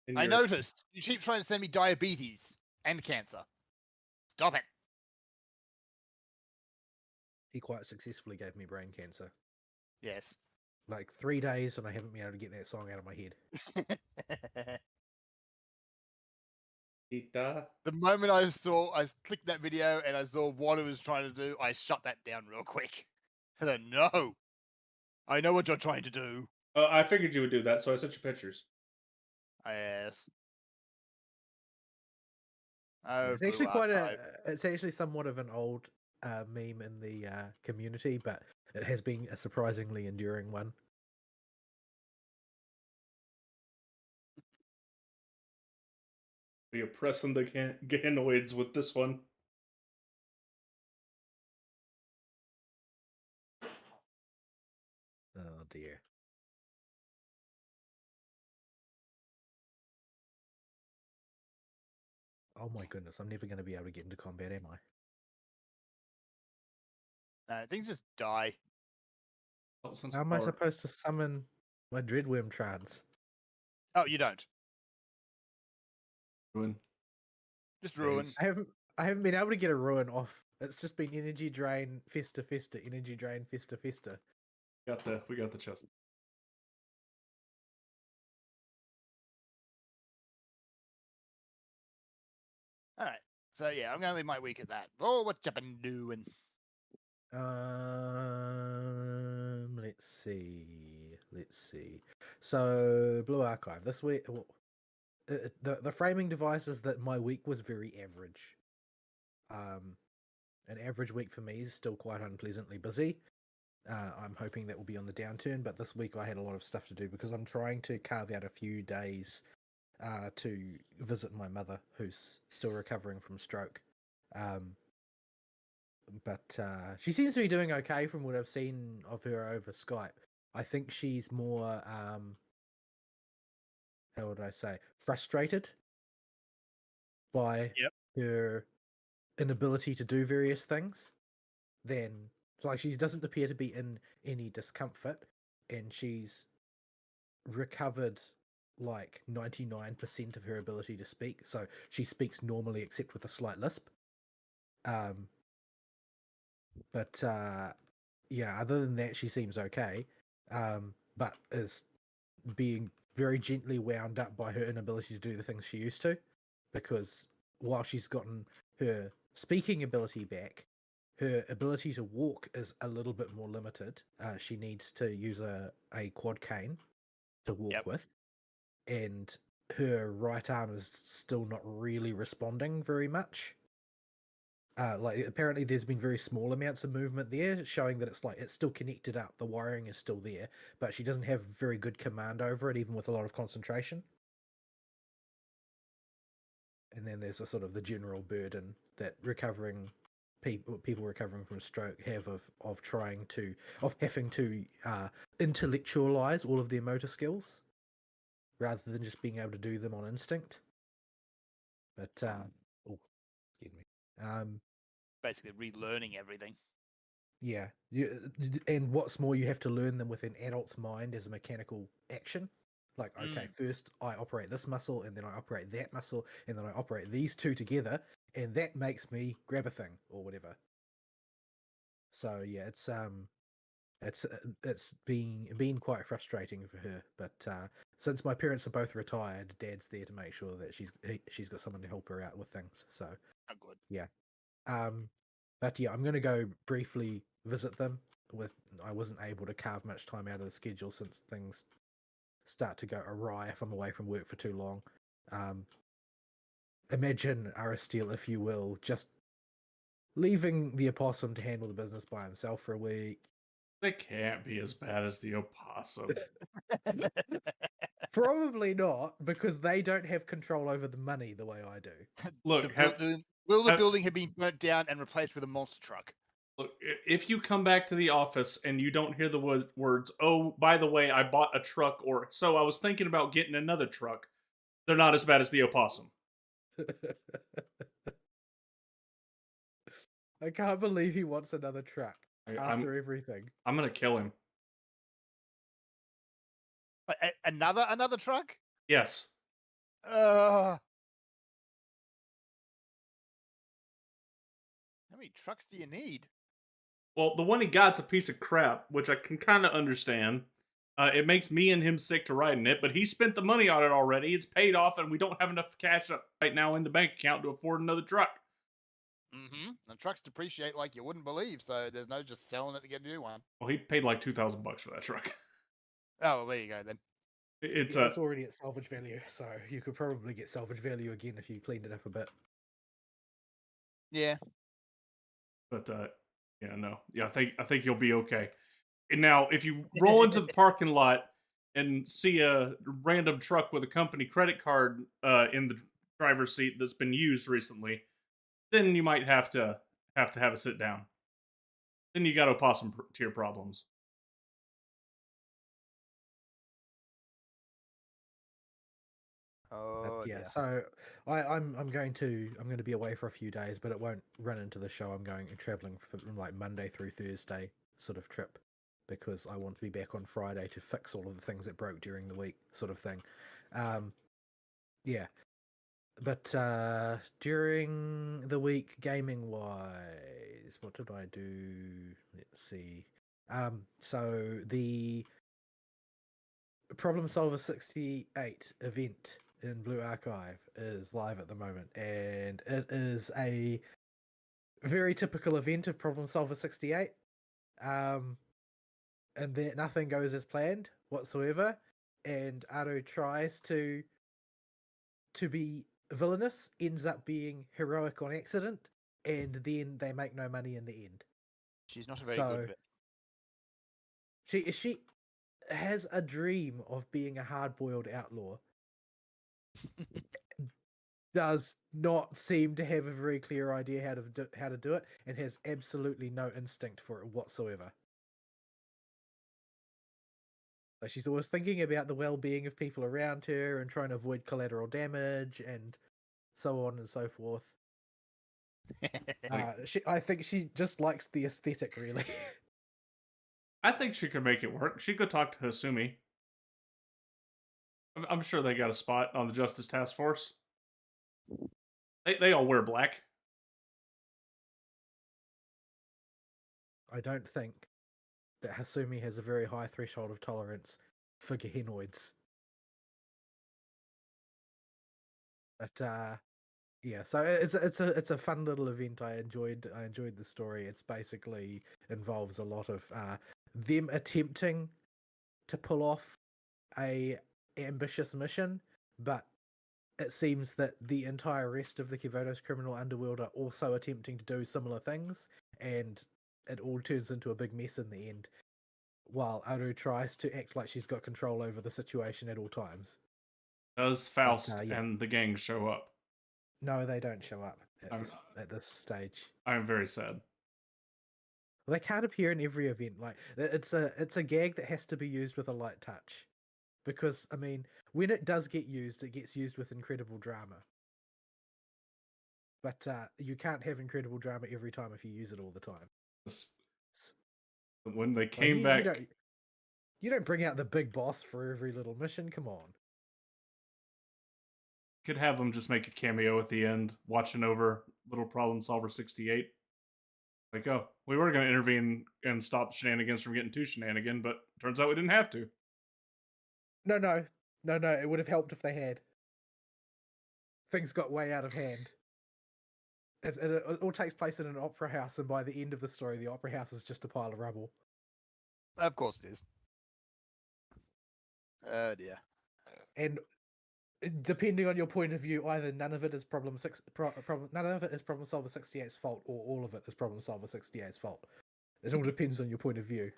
In I your- noticed you keep trying to send me diabetes and cancer. Stop it. He quite successfully gave me brain cancer. Yes. Like 3 days, and I haven't been able to get that song out of my head. Tita. The moment I clicked that video and I saw what it was trying to do, I shut that down real quick. I said, no, I know what you're trying to do. I figured you would do that, so I sent you pictures. Yes. Oh, It's actually Blue quite Archive. it's actually somewhat of an old meme in the community, but it has been a surprisingly enduring one. Be oppressing the Ganoids with this one. Oh dear. Oh my goodness, I'm never going to be able to get into combat, am I? Things just die. How am I supposed to summon my Dreadworm trance? Oh, you don't. Ruin. Just ruin. I haven't been able to get a ruin off. It's just been energy drain, festa, energy drain, festa. We got the chest. All right. So yeah, I'm gonna leave my week at that. Oh, what you been doing? Let's see. So Blue Archive this week. The framing device is that my week was very average. An average week for me is still quite unpleasantly busy. I'm hoping that will be on the downturn, but this week I had a lot of stuff to do because I'm trying to carve out a few days to visit my mother, who's still recovering from stroke. But she seems to be doing okay from what I've seen of her over Skype. I think she's more, how would I say, frustrated by her inability to do various things, then like she doesn't appear to be in any discomfort, and she's recovered like 99% of her ability to speak, so she speaks normally except with a slight lisp. But yeah, other than that, she seems okay. But is being very gently wound up by her inability to do the things she used to, because while she's gotten her speaking ability back, her ability to walk is a little bit more limited. She needs to use a quad cane to walk with, and her right arm is still not really responding very much. Like apparently there's been very small amounts of movement there, showing that it's still connected up. The wiring is still there, but she doesn't have very good command over it, even with a lot of concentration. And then there's a sort of the general burden that people recovering from stroke have of having to intellectualize all of their motor skills rather than just being able to do them on instinct. But excuse me. Basically relearning everything. Yeah, and what's more, you have to learn them with an adult's mind as a mechanical action. Like, okay, first I operate this muscle, and then I operate that muscle, and then I operate these two together, and that makes me grab a thing or whatever. So yeah, it's been quite frustrating for her. But since my parents are both retired, Dad's there to make sure that she's got someone to help her out with things. So good. Yeah. But yeah, I'm going to go briefly visit them. I wasn't able to carve much time out of the schedule since things start to go awry if I'm away from work for too long. Imagine Aristeal, if you will, just leaving the opossum to handle the business by himself for a week. They can't be as bad as the opossum. Probably not, because they don't have control over the money the way I do. Look, will the building have been burnt down and replaced with a monster truck? Look, if you come back to the office and you don't hear the words, "Oh, by the way, I bought a truck," or "So I was thinking about getting another truck," they're not as bad as the opossum. I can't believe he wants another truck after everything. I'm gonna kill him. Another truck? Yes. How many trucks do you need? Well, the one he got's a piece of crap, which I can kind of understand. It makes me and him sick to ride in it, but he spent the money on it already. It's paid off, and we don't have enough cash right now in the bank account to afford another truck. Mm-hmm. And trucks depreciate like you wouldn't believe, so there's no just selling it to get a new one. Well, he paid like $2,000 for that truck. Oh, well, there you go then. It's already at salvage value, so you could probably get salvage value again if you cleaned it up a bit. Yeah. But yeah, no, yeah, I think you'll be okay. And now, if you roll into the parking lot and see a random truck with a company credit card in the driver's seat that's been used recently, then you might have to have a sit down. Then you got opossum tier problems. Oh yeah, dear. so I'm going to be away for a few days, but it won't run into the show. I'm going traveling from like Monday through Thursday sort of trip, because I want to be back on Friday to fix all of the things that broke during the week, sort of thing. Yeah, but during the week, gaming wise, what did I do? Let's see. So the Problem Solver 68 event in Blue Archive is live at the moment, and it is a very typical event of Problem Solver 68. And that nothing goes as planned whatsoever, and Aru tries to be villainous, ends up being heroic on accident, and then they make no money in the end. She's not a very good bit. She has a dream of being a hard-boiled outlaw. Does not seem to have a very clear idea how to do it, and has absolutely no instinct for it whatsoever. Like, she's always thinking about the well-being of people around her and trying to avoid collateral damage and so on and so forth. I think she just likes the aesthetic, really. I think she could make it work. She could talk to Hasumi. I'm sure they got a spot on the Justice Task Force. They all wear black. I don't think that Hasumi has a very high threshold of tolerance for Gehenoids. But yeah, so it's a fun little event. I enjoyed the story. It's basically involves a lot of them attempting to pull off a ambitious mission, but it seems that the entire rest of the Kivoto's criminal underworld are also attempting to do similar things, and it all turns into a big mess in the end, while Aru tries to act like she's got control over the situation at all times. Does Faust yeah. and the gang show up? No, they don't show up at this stage. I'm very sad. Well, they can't appear in every event. Like it's a gag that has to be used with a light touch, because I mean, when it does get used, it gets used with incredible drama. But you can't have incredible drama every time if you use it all the time. When they came back, you don't bring out the big boss for every little mission. Come on. Could have them just make a cameo at the end, watching over Little Problem Solver 68. Like, oh, we were going to intervene and stop shenanigans from getting too shenanigan, but turns out we didn't have to. No. It would have helped if they had. Things got way out of hand. It all takes place in an opera house, and by the end of the story, the opera house is just a pile of rubble. Of course it is. Oh dear. And depending on your point of view, either none of it is Problem Solver 68's fault, or all of it is Problem Solver 68's fault. It all depends on your point of view.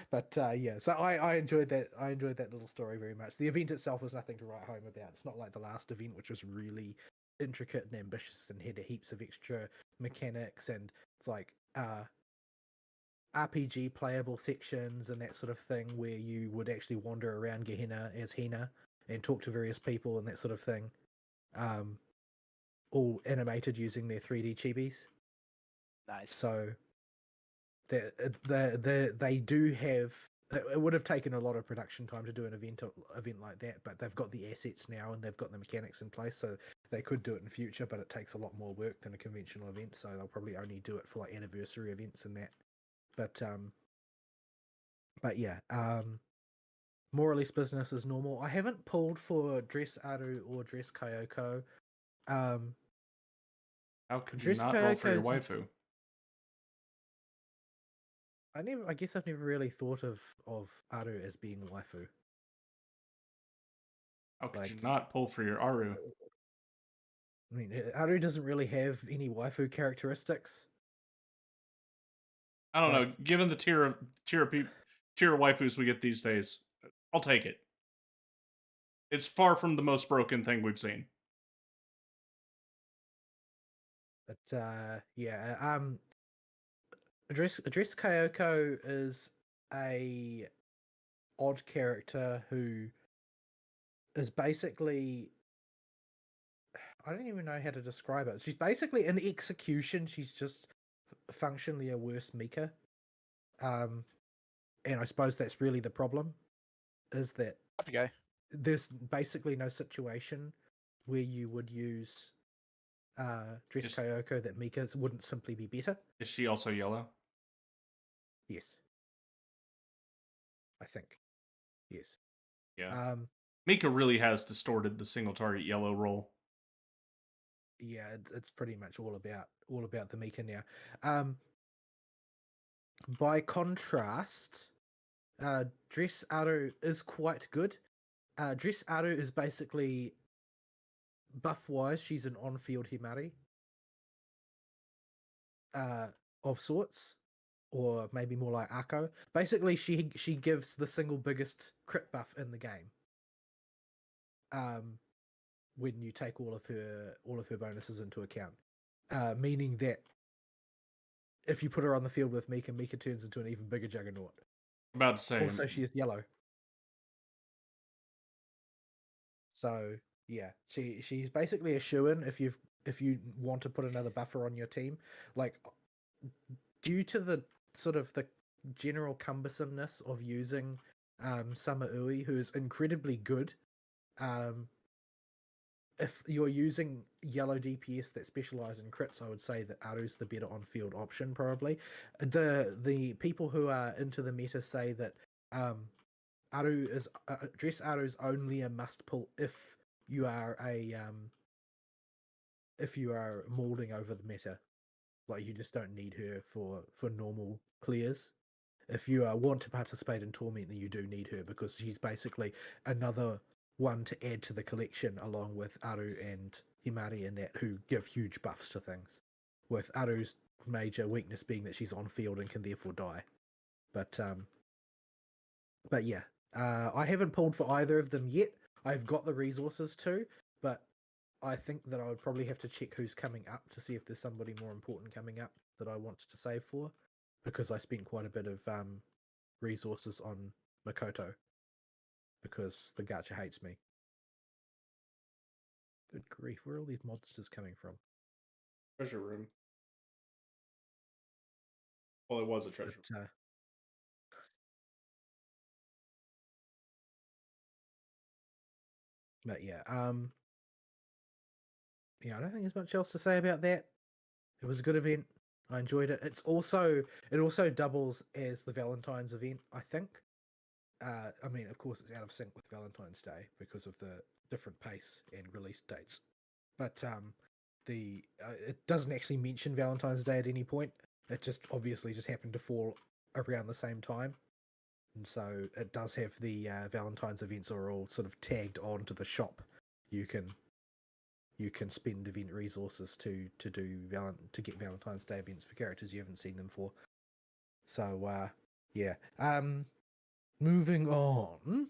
But yeah, so I enjoyed that. I enjoyed that little story very much. The event itself was nothing to write home about. It's not like the last event, which was really intricate and ambitious and had heaps of extra mechanics and like RPG playable sections and that sort of thing, where you would actually wander around Gehenna as Hina and talk to various people and that sort of thing. All animated using their 3D chibis. Nice. So they do have. It would have taken a lot of production time to do an event like that, but they've got the assets now and they've got the mechanics in place, so they could do it in future. But it takes a lot more work than a conventional event, so they'll probably only do it for like anniversary events and that. But yeah, more or less business as normal. I haven't pulled for Dress Aru or Dress Kyoko. How could you Dress not roll for your Kyoko's- waifu? I guess I've never really thought of Aru as being waifu. How could you like- not pull for your Aru? I mean, Aru doesn't really have any waifu characteristics. I don't know. Like- Given the tier of waifus we get these days, I'll take it. It's far from the most broken thing we've seen. But yeah, Dress Kyoko is a odd character who is basically, I don't even know how to describe it. She's basically in execution. She's just functionally a worse Mika. And I suppose that's really the problem, is that Okay. there's basically no situation where you would use Dress Just- Kyoko that Mika wouldn't simply be better. Is she also yellow? Yes. I think. Yes. Yeah. Mika really has distorted the single target yellow role. Yeah, it's pretty much all about the Mika now. By contrast, Dress Aru is quite good. Dress Aru is basically, buff-wise, she's an on-field Himari of sorts, or maybe more like Akko. Basically, she gives the single biggest crit buff in the game. When you take all of her bonuses into account, meaning that if you put her on the field with Mika, Mika turns into an even bigger juggernaut. About to say. Also, she is yellow. So yeah, she's basically a shoo-in if you've if you want to put another buffer on your team, like due to the sort of the general cumbersomeness of using Summer Ui, who is incredibly good. If you're using yellow DPS that specialize in crits, I would say that Aru's the better on-field option, probably. The people who are into the meta say that Aru is Dress Aru's only a must pull if you are mauling over the meta. Like, you just don't need her for normal clears. If you want to participate in Torment, then you do need her, because she's basically another one to add to the collection, along with Aru and Himari, and that, who give huge buffs to things. With Aru's major weakness being that she's on field and can therefore die. But yeah, I haven't pulled for either of them yet. I've got the resources to, but I think that I would probably have to check who's coming up to see if there's somebody more important coming up that I want to save for, because I spent quite a bit of resources on Makoto, because the gacha hates me. Good grief, where are all these monsters coming from? Treasure room. Well, it was a treasure room. But yeah, I don't think there's much else to say about that. It was a good event. I enjoyed it. It also doubles as the Valentine's event, I think. I mean, of course, it's out of sync with Valentine's Day because of the different pace and release dates. But it doesn't actually mention Valentine's Day at any point. It just obviously just happened to fall around the same time, and so it does have the Valentine's events are all sort of tagged onto the shop. You can spend event resources to get Valentine's Day events for characters you haven't seen them for. So yeah. Moving on.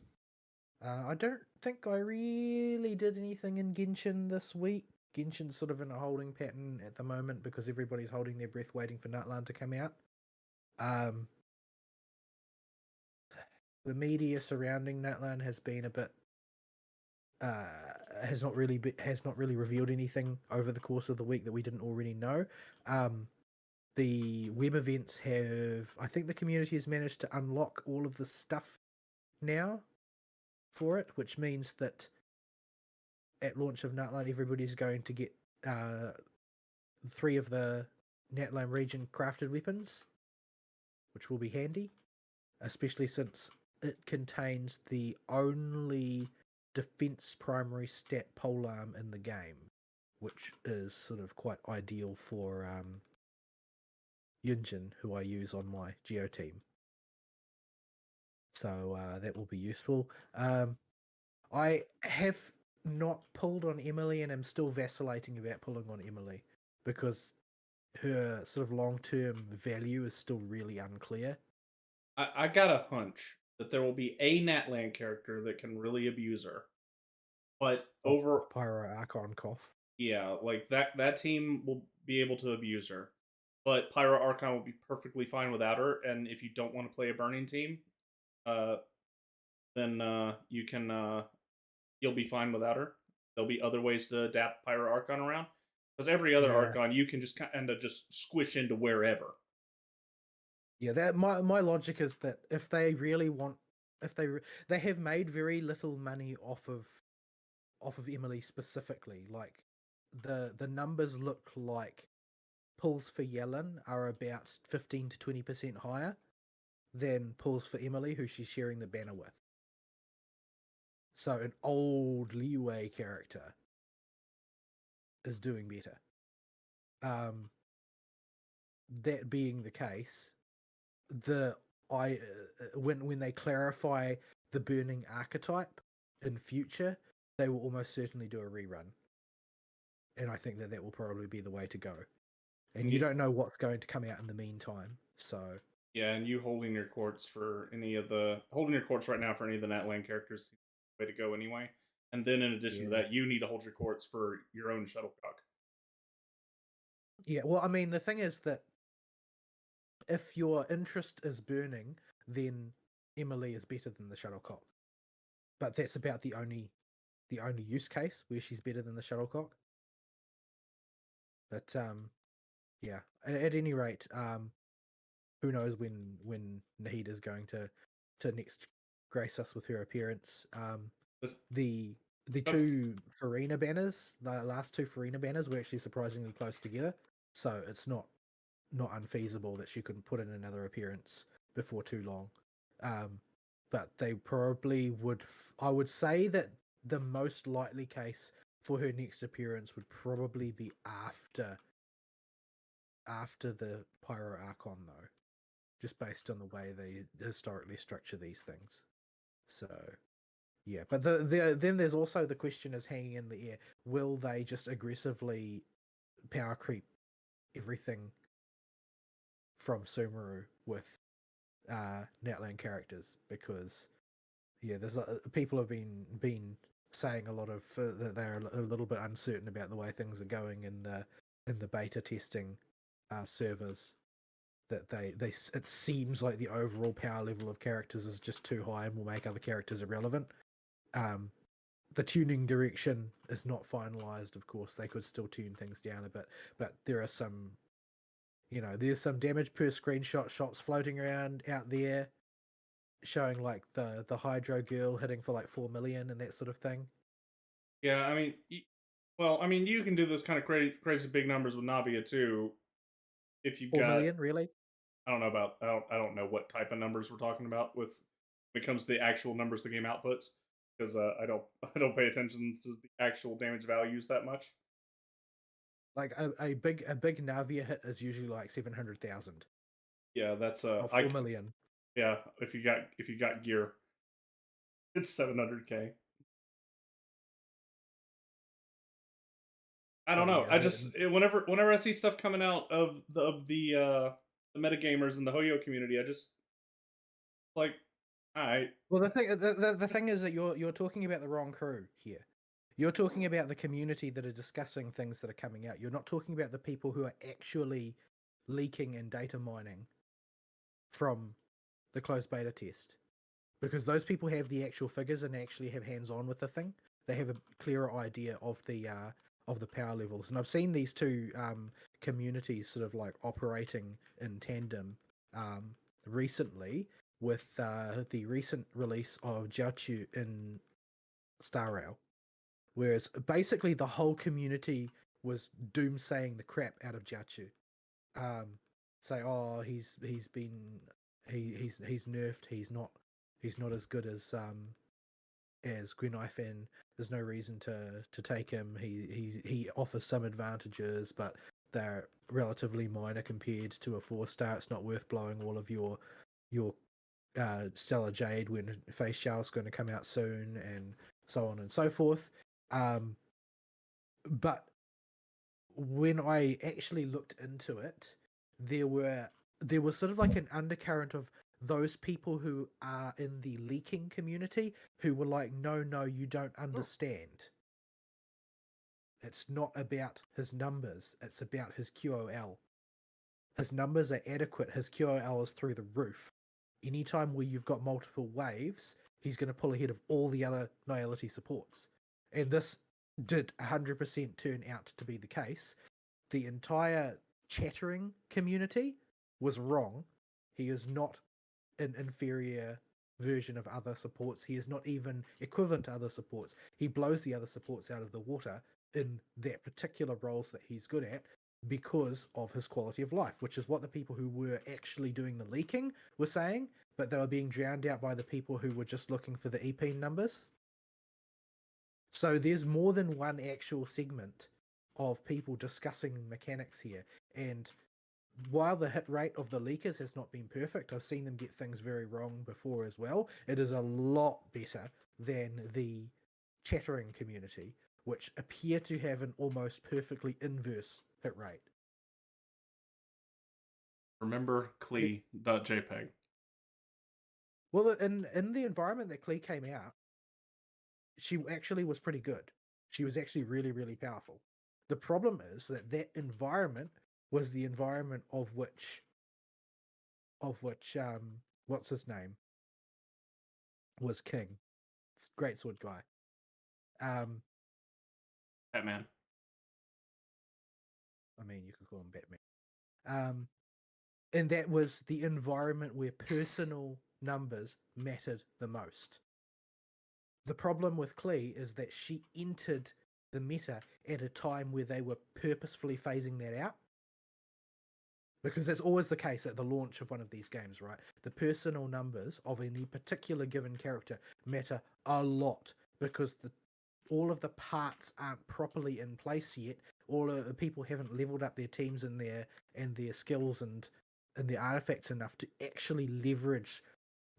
I don't think I really did anything in Genshin this week. Genshin's sort of in a holding pattern at the moment because everybody's holding their breath waiting for Nutland to come out. The media surrounding Nutland has been a bit has not really revealed anything over the course of the week that we didn't already know. The web events I think the community has managed to unlock all of the stuff now for it, which means that at launch of Nutland, everybody's going to get 3 of the Natlan region crafted weapons, which will be handy, especially since it contains the only defense primary stat polearm in the game, which is sort of quite ideal for Yunjin, who I use on my Geo team. So that will be useful. I have not pulled on Emily, and I'm still vacillating about pulling on Emily because her sort of long-term value is still really unclear. I got a hunch that there will be a Natlan character that can really abuse her, but over Pyro Archon Cough. Yeah, like that team will be able to abuse her, but Pyro Archon will be perfectly fine without her. And if you don't want to play a burning team, then you can you'll be fine without her. There'll be other ways to adapt Pyro Archon around, because every other Archon you can just kind of just squish into wherever. Yeah, that my logic is that if they really want, if they have made very little money off of Emily specifically. Like the numbers look like pulls for Yellen are about 15 to 20% higher than pulls for Emily, who she's sharing the banner with. So an old Leeway character is doing better. That being the case, when they clarify the burning archetype in future, they will almost certainly do a rerun, and I think that will probably be the way to go. And you don't know what's going to come out in the meantime, so yeah. And you holding your courts right now for any of the Natlan characters is the way to go anyway. And then in addition to that, you need to hold your courts for your own shuttlecock. Yeah, well, I mean, the thing is that if your interest is burning, then Emily is better than the shuttlecock. But that's about the only use case where she's better than the shuttlecock. But yeah. At any rate, who knows when Nahida's going to next grace us with her appearance. The two Farina banners, the last two Farina banners, were actually surprisingly close together, so it's not unfeasible that she couldn't put in another appearance before too long. But they probably would. I would say that the most likely case for her next appearance would probably be after the Pyro Archon, though, just based on the way they historically structure these things. So, yeah. But then there's also the question is hanging in the air: will they just aggressively power creep everything from Sumeru with Netland characters? Because there's people have been saying a lot of that they're a little bit uncertain about the way things are going in the beta testing servers. That it seems like the overall power level of characters is just too high and will make other characters irrelevant. The tuning direction is not finalized, of course. They could still tune things down a bit, but there are some, there's some damage per screenshot shots floating around out there showing like the Hydro Girl hitting for like 4 million and that sort of thing. Yeah, I mean, you can do those kind of crazy big numbers with Navia too. If you've 4 got, million, really? I don't know what type of numbers we're talking about when it comes to the actual numbers the game outputs, because I don't pay attention to the actual damage values that much. Like a big Navia hit is usually like 700,000. Yeah, that's 4 million. Yeah, if you got gear, it's 700K. I don't know. Yeah, I just whenever I see stuff coming out of the metagamers and the Hoyo community, I just like, all right. Well, the thing is that you're talking about the wrong crew here. You're talking about the community that are discussing things that are coming out. You're not talking about the people who are actually leaking and data mining from the closed beta test, because those people have the actual figures and actually have hands-on with the thing. They have a clearer idea of the power levels, and I've seen these two communities sort of like operating in tandem recently with the recent release of Jiaochu in Star Rail, whereas basically the whole community was doomsaying the crap out of Jiaochu. Say, oh, he's nerfed. He's not as good as Greenifan. There's no reason to take him. He offers some advantages, but they're relatively minor compared to a 4-star. It's not worth blowing all of your Stellar Jade when Face Shell's going to come out soon, and so on and so forth. But when I actually looked into it, there was sort of like an undercurrent of those people who are in the leaking community who were like, no, you don't understand. It's not about his numbers, it's about his QOL. His numbers are adequate, his QOL is through the roof. Anytime where you've got multiple waves, he's going to pull ahead of all the other Nihility supports. And this did 100% turn out to be the case. The entire chattering community was wrong. He is not an inferior version of other supports. He is not even equivalent to other supports. He blows the other supports out of the water in that particular roles that he's good at because of his quality of life, which is what the people who were actually doing the leaking were saying, but they were being drowned out by the people who were just looking for the EP numbers. So there's more than one actual segment of people discussing mechanics here, and while the hit rate of the leakers has not been perfect, I've seen them get things very wrong before as well. It is a lot better than the chattering community, which appear to have an almost perfectly inverse hit rate. Remember Klee.jpg. Well, in the environment that Klee came out, she actually was pretty good. She was actually really, really powerful. The problem is that environment was the environment of which what's his name was king. Great sword guy. Batman. I mean, you could call him Batman. And that was the environment where personal numbers mattered the most. The problem with Klee is that she entered the meta at a time where they were purposefully phasing that out. Because that's always the case at the launch of one of these games, right? The personal numbers of any particular given character matter a lot because all of the parts aren't properly in place yet. All of the people haven't leveled up their teams and their skills and their artifacts enough to actually leverage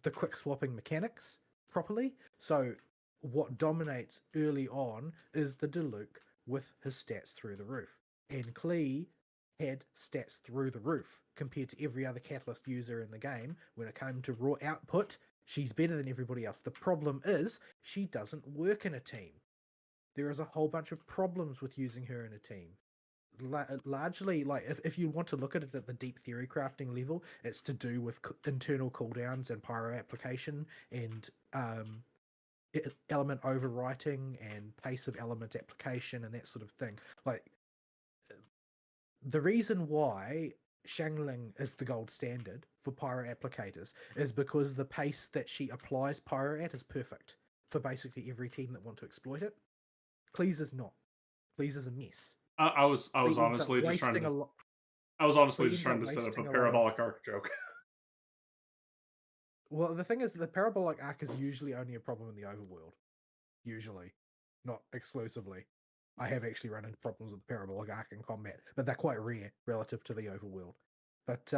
the quick swapping mechanics properly. So what dominates early on is the Diluc with his stats through the roof. And Klee had stats through the roof compared to every other Catalyst user in the game. When it came to raw output, she's better than everybody else. The problem is she doesn't work in a team. There is a whole bunch of problems with using her in a team. Largely, like if you want to look at it at the deep theory crafting level, it's to do with internal cooldowns and pyro application and element overwriting and pace of element application and that sort of thing. Like, the reason why Xiangling is the gold standard for pyro applicators is because the pace that she applies pyro at is perfect for basically every team that want to exploit it. Klee's is not. Klee's is a mess. I was honestly just trying to. I was honestly just trying to set up a parabolic arc joke. Well, the thing is, the parabolic arc is usually only a problem in the overworld. Usually, not exclusively. I have actually run into problems with the parabolic arc in combat, but they're quite rare relative to the overworld. But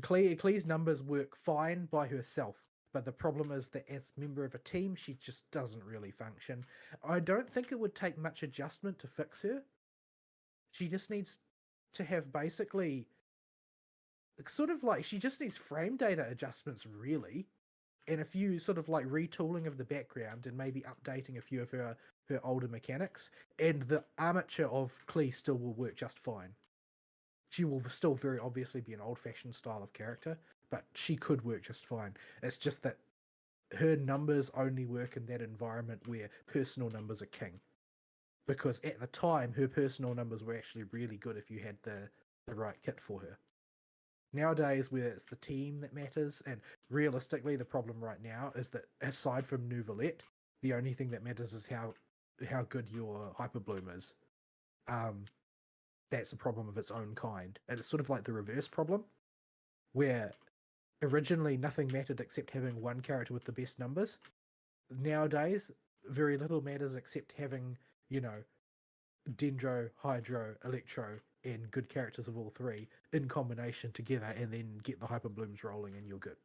Klee's numbers work fine by herself, but the problem is that as a member of a team, she just doesn't really function. I don't think it would take much adjustment to fix her. She just needs to have basically sort of like, she just needs frame data adjustments, really, and a few sort of like retooling of the background and maybe updating a few of her older mechanics, and the armature of Klee still will work just fine. She will still very obviously be an old-fashioned style of character, but she could work just fine. It's just that her numbers only work in that environment where personal numbers are king. Because at the time, her personal numbers were actually really good if you had the right kit for her. Nowadays, where it's the team that matters, and realistically, the problem right now is that aside from Nouvelette, the only thing that matters is how good your Hyperbloom is. That's a problem of its own kind, and it's sort of like the reverse problem, where originally nothing mattered except having one character with the best numbers. Nowadays, very little matters except having, Dendro, Hydro, Electro, and good characters of all three in combination together, and then get the Hyperblooms rolling, and you're good.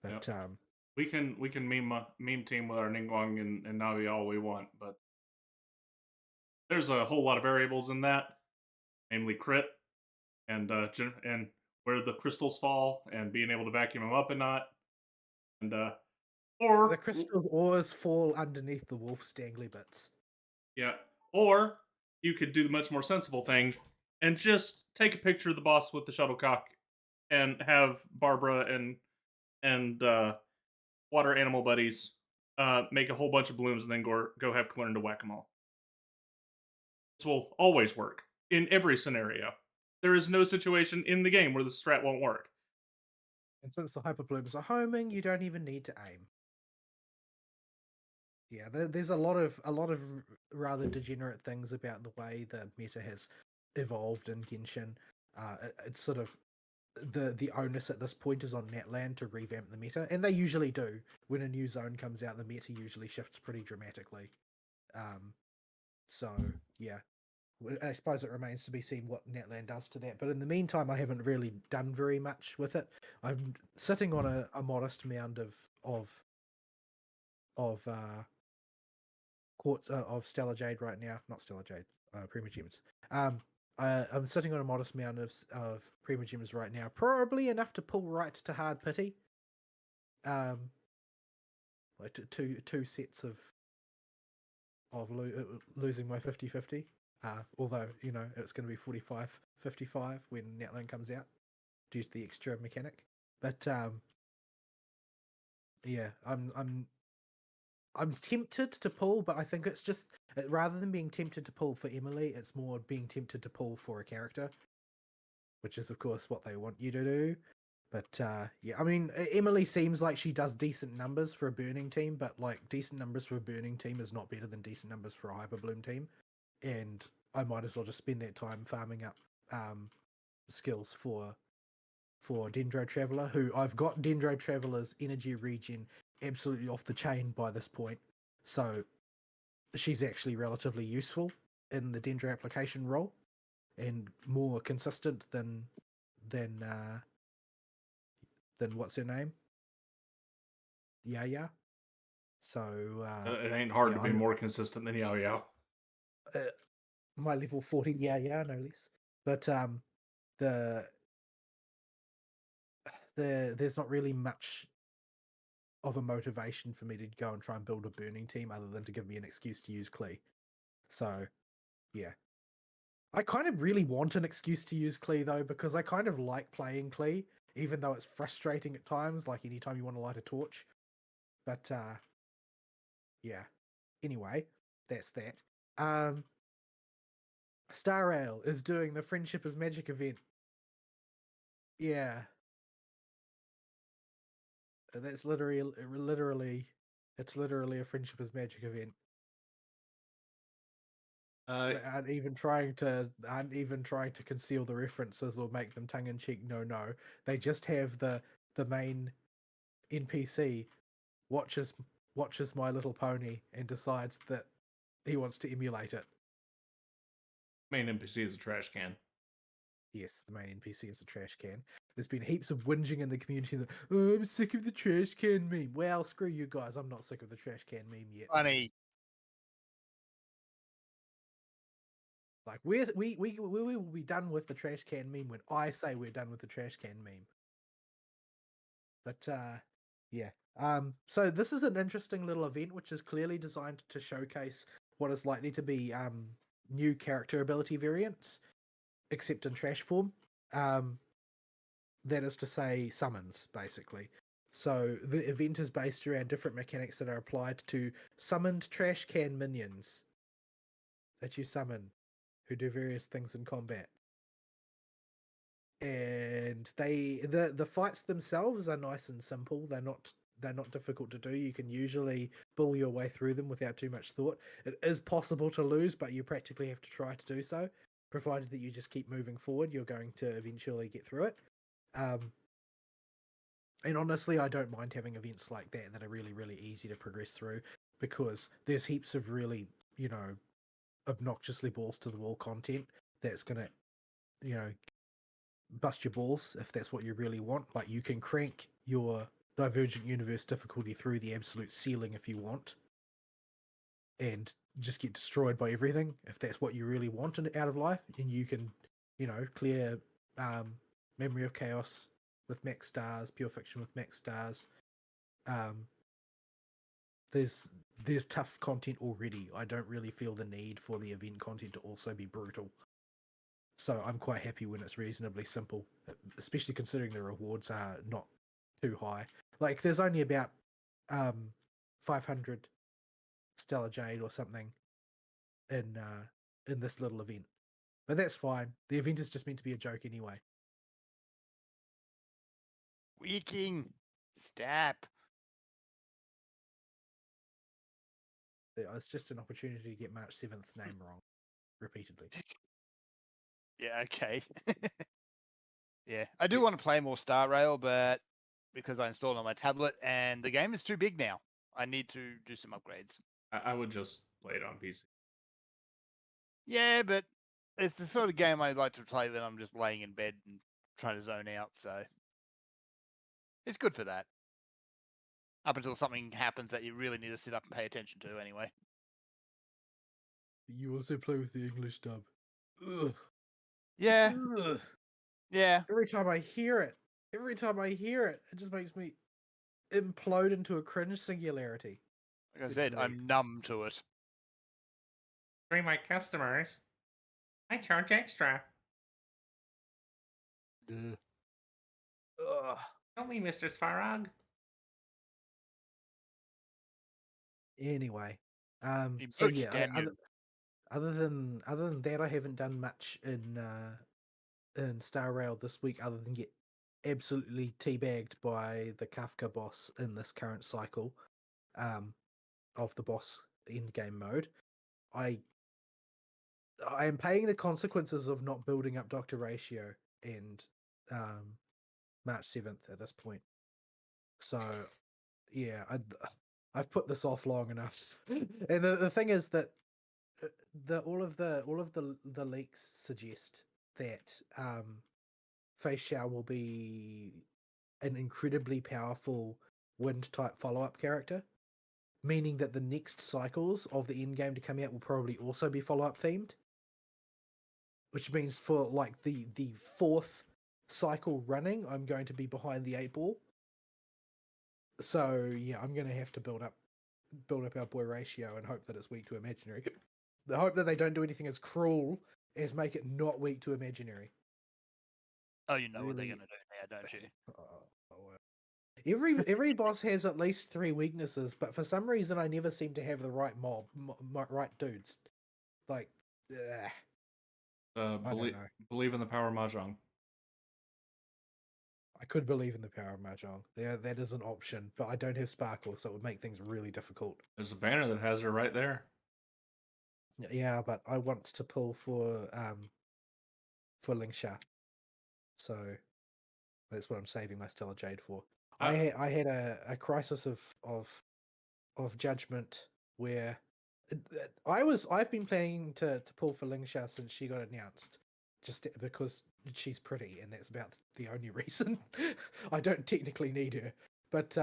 But yep. We can meme team with our Ningguang and Navi all we want, but there's a whole lot of variables in that, namely crit and where the crystals fall and being able to vacuum them up and not, and or the crystals always fall underneath the wolf stangly bits. Yeah, or you could do the much more sensible thing and just take a picture of the boss with the shuttlecock and have Barbara and water animal buddies make a whole bunch of blooms and then go have Kalern to whack them all. This will always work in every scenario. There is no situation in the game where the strat won't work. And since the Hyperblooms are homing, you don't even need to aim. Yeah, there's a lot of rather degenerate things about the way the meta has evolved in Genshin. It's sort of the onus at this point is on Natland to revamp the meta, and they usually do. When a new zone comes out, the meta usually shifts pretty dramatically. So yeah, I suppose it remains to be seen what Natland does to that. But in the meantime, I haven't really done very much with it. I'm sitting on a modest mound of quartz of Stellar Jade right now. Not Stellar Jade, Primogems. I'm sitting on a modest amount of Primogems right now, probably enough to pull right to hard pity. Like two sets of losing my 50-50. Although, it's going to be 45-55 when Natland comes out due to the extra mechanic. But yeah, I'm I'm tempted to pull, but I think it's just rather than being tempted to pull for Emily, it's more being tempted to pull for a character, which is of course what they want you to do. But yeah, I mean, Emily seems like she does decent numbers for a burning team, but like decent numbers for a burning team is not better than decent numbers for a hyperbloom team. And I might as well just spend that time farming up skills for Dendro Traveler, who I've got Dendro Traveler's energy regen absolutely off the chain by this point. So she's actually relatively useful in the Dendro application role and more consistent than what's her name? Yeah. So It ain't hard yeah, to be more consistent than Yao Yao. My level 40 yeah, no less. But there's not really much of a motivation for me to go and try and build a burning team other than to give me an excuse to use Klee. So yeah. I kind of really want an excuse to use Klee though, because I kind of like playing Klee, even though it's frustrating at times, like anytime you want to light a torch. But yeah. Anyway, that's that. Star Rail is doing the Friendship is Magic event. Yeah. That's literally it's literally a Friendship is Magic event. They aren't even trying to conceal the references or make them tongue in cheek. No. They just have the main NPC watches My Little Pony and decides that he wants to emulate it. Main NPC is a trash can. Yes, the main NPC is a trash can. There's been heaps of whinging in the community that, oh, I'm sick of the trash can meme. Well, screw you guys. I'm not sick of the trash can meme yet. Funny. Like we will be done with the trash can meme when I say we're done with the trash can meme. But yeah. So this is an interesting little event which is clearly designed to showcase what is likely to be new character ability variants, except in trash form. That is to say summons, basically. So the event is based around different mechanics that are applied to summoned trash can minions that you summon, who do various things in combat. And the fights themselves are nice and simple. They're not difficult to do. You can usually bull your way through them without too much thought. It is possible to lose, but you practically have to try to do so. Provided that you just keep moving forward, you're going to eventually get through it. And honestly, I don't mind having events like that are really, really easy to progress through, because there's heaps of really, obnoxiously balls to the wall content that's going to, bust your balls if that's what you really want. Like, you can crank your Divergent Universe difficulty through the absolute ceiling if you want, and just get destroyed by everything if that's what you really want out of life. And you can, clear Memory of Chaos with max stars, Pure Fiction with max stars. There's tough content already. I don't really feel the need for the event content to also be brutal. So I'm quite happy when it's reasonably simple, especially considering the rewards are not too high. Like, there's only about 500 Stellar Jade or something in this little event. But that's fine. The event is just meant to be a joke anyway. Weaking. Stap. It's just an opportunity to get March 7th's name wrong repeatedly. Yeah, okay. Yeah, I do want to play more Star Rail, but because I installed it on my tablet and the game is too big now, I need to do some upgrades. I would just play it on PC. Yeah, but it's the sort of game I like to play when I'm just laying in bed and trying to zone out, so it's good for that. Up until something happens that you really need to sit up and pay attention to anyway. You also play with the English dub. Ugh. Yeah. Ugh. Yeah. Every time I hear it, it just makes me implode into a cringe singularity. Like I said, I'm numb to it. For my customers, I charge extra. Ugh. Tell me, Mr. Svarog. Anyway, so Emote, yeah, damn you. other than that, I haven't done much in Star Rail this week, other than get absolutely teabagged by the Kafka boss in this current cycle, of the boss end game mode. I am paying the consequences of not building up Doctor Ratio and March 7th at this point. So yeah, I've put this off long enough. And the thing is that all of the leaks suggest that Face Shao will be an incredibly powerful wind type follow-up character, meaning that the next cycles of the end game to come out will probably also be follow-up themed, which means for like the fourth cycle running, I'm going to be behind the 8 ball. So yeah, I'm going to have to build up our boy Ratio and hope that it's weak to imaginary. I hope that they don't do anything as cruel as make it not weak to imaginary. Oh, you know what they're Really- going to do now, don't you? Every boss has at least 3 weaknesses, but for some reason I never seem to have the right right dudes. Like, I don't know. Believe in the power of mahjong. I could believe in the power of mahjong. That is an option, but I don't have sparkle, so it would make things really difficult. There's a banner that has her right there. Yeah, but I want to pull for Lingsha, so that's what I'm saving my Stellar Jade for. I had a crisis of judgment where I've been planning to pull for Lingsha since she got announced, just because she's pretty, and that's about the only reason. I don't technically need her, but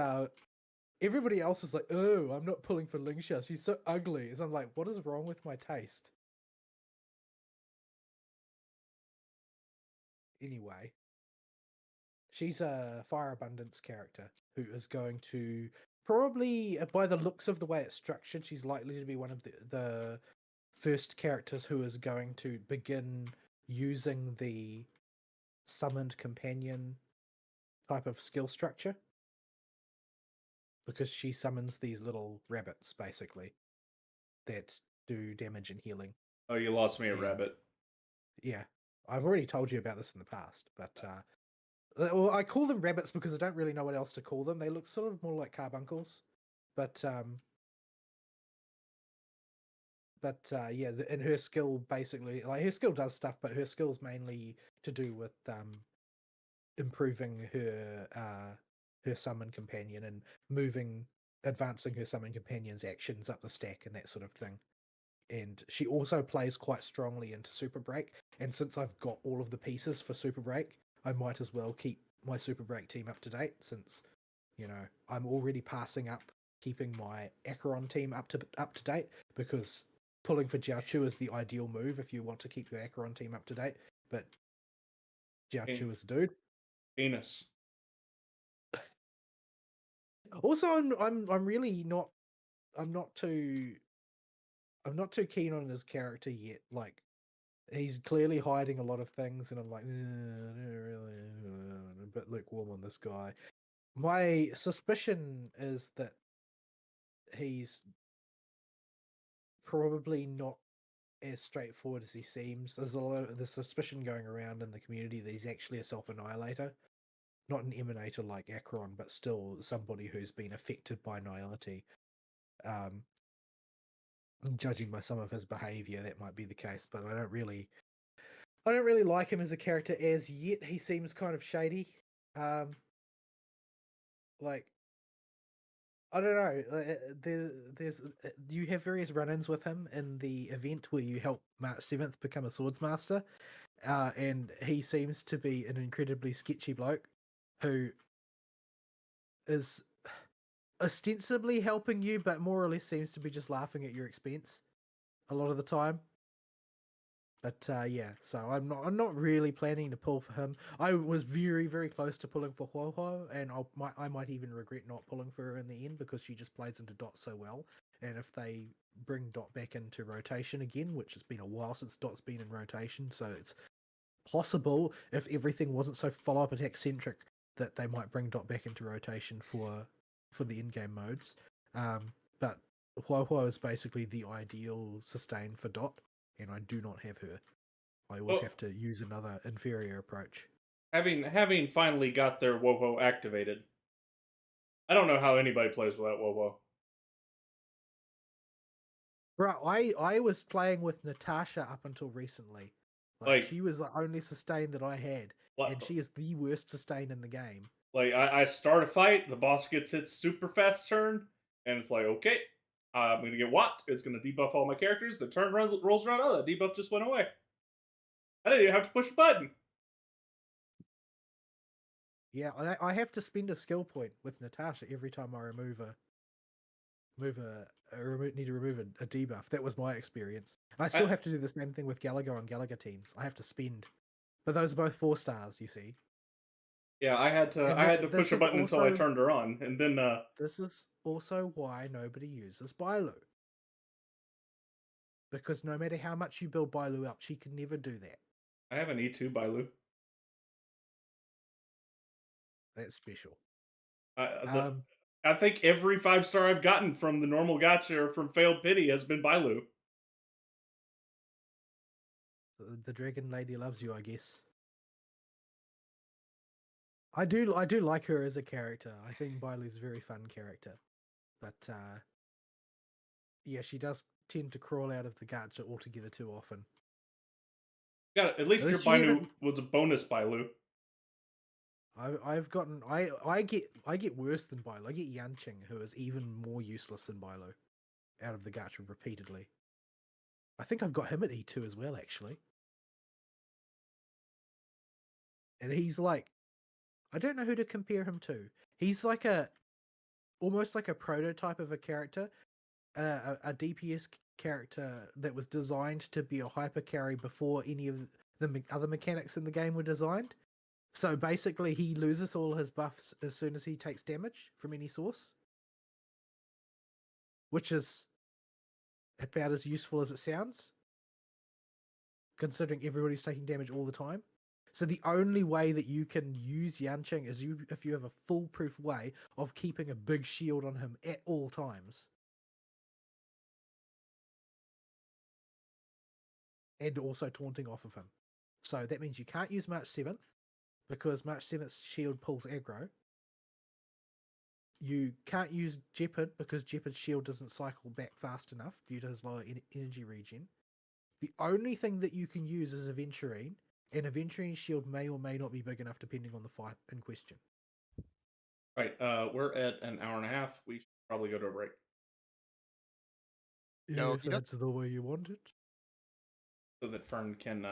everybody else is like, "Oh, I'm not pulling for Lingsha. She's so ugly." And I'm like, "What is wrong with my taste?" Anyway, she's a Fire Abundance character who is going to probably, by the looks of the way it's structured, she's likely to be one of the first characters who is going to begin using the summoned companion type of skill structure, because she summons these little rabbits basically that do damage and healing. Oh, you lost me a rabbit. Yeah, I've already told you about this in the past, but well, I call them rabbits because I don't really know what else to call them. They look sort of more like carbuncles, but yeah, and her skill basically, like, her skill does stuff, but her skill's mainly to do with improving her summon companion and advancing her summon companion's actions up the stack and that sort of thing. And she also plays quite strongly into Super Break, and since I've got all of the pieces for Super Break, I might as well keep my Super Break team up to date, since, you know, I'm already passing up keeping my Acheron team up to date, because pulling for Jiaochu is the ideal move if you want to keep your Acheron team up to date, but Jiaochu is a dude. Penis. Also, I'm really not too keen on his character yet. Like, he's clearly hiding a lot of things, and I'm like, I don't really, a bit lukewarm on this guy. My suspicion is that he's probably not as straightforward as he seems. There's a lot of the suspicion going around in the community that he's actually a self-annihilator. Not an emanator like Acheron, but still somebody who's been affected by nihility. Judging by some of his behavior, that might be the case, but I don't really like him as a character as yet. He seems kind of shady. Like, I don't know. There's you have various run-ins with him in the event where you help March 7th become a swordsmaster, and he seems to be an incredibly sketchy bloke who is ostensibly helping you, but more or less seems to be just laughing at your expense a lot of the time. But yeah, so I'm not really planning to pull for him. I was very, very close to pulling for Huohuo, and I might even regret not pulling for her in the end, because she just plays into Dot so well. And if they bring Dot back into rotation again, which has been a while since Dot's been in rotation, so it's possible, if everything wasn't so follow-up attack centric, that they might bring Dot back into rotation for the in-game modes. But Huahua is basically the ideal sustain for Dot, and I do not have her. I always Well- have to use another inferior approach. Having finally got their Woho activated, I don't know how anybody plays without Woho. Bro, I was playing with Natasha up until recently. Like- She was the only sustain that I had, Like, and she is the worst sustain in the game. I start a fight, the boss gets its super fast turn, and it's like, okay, I'm gonna get whopped. It's gonna debuff all my characters. The turn rolls around. Oh, that debuff just went away. I didn't even have to push a button. Yeah, I have to spend a skill point with Natasha every time I need to remove a debuff. That was my experience. And I still have to do the same thing with Gallagher on Gallagher teams. I have to spend, but those are both 4 stars. You see. Yeah, I had to this push a is button until I also- turned her on, and then This is also why nobody uses Bailu. Because no matter how much you build Bailu up, she can never do that. I have an E2 Bailu. That's special. I think every 5-star I've gotten from the normal gacha or from failed pity has been Bailu. The Dragon Lady loves you, I guess. I do like her as a character. I think Bailu's a very fun character. But yeah, she does tend to crawl out of the gacha altogether too often. Yeah, at least At your least you Bailu haven't- was a bonus Bailu. I've gotten I get worse than Bailu. I get Yanqing, who is even more useless than Bailu, out of the gacha repeatedly. I think I've got him at E2 as well, actually. And he's like, I don't know who to compare him to. He's like almost like a prototype of a character, a DPS character that was designed to be a hyper carry before any of the other mechanics in the game were designed. So basically, he loses all his buffs as soon as he takes damage from any source, which is about as useful as it sounds, considering everybody's taking damage all the time. So the only way that you can use Yanqing is if you have a foolproof way of keeping a big shield on him at all times. And also taunting off of him. So that means you can't use March 7th, because March 7th's shield pulls aggro. You can't use Jeopard, because Jeopard's shield doesn't cycle back fast enough due to his lower energy regen. The only thing that you can use is Aventurine, and Aventurine's shield may or may not be big enough depending on the fight in question. Right, we're at an hour and a half. We should probably go to a break. No, If you don't- that's the way you want it. So that Fern can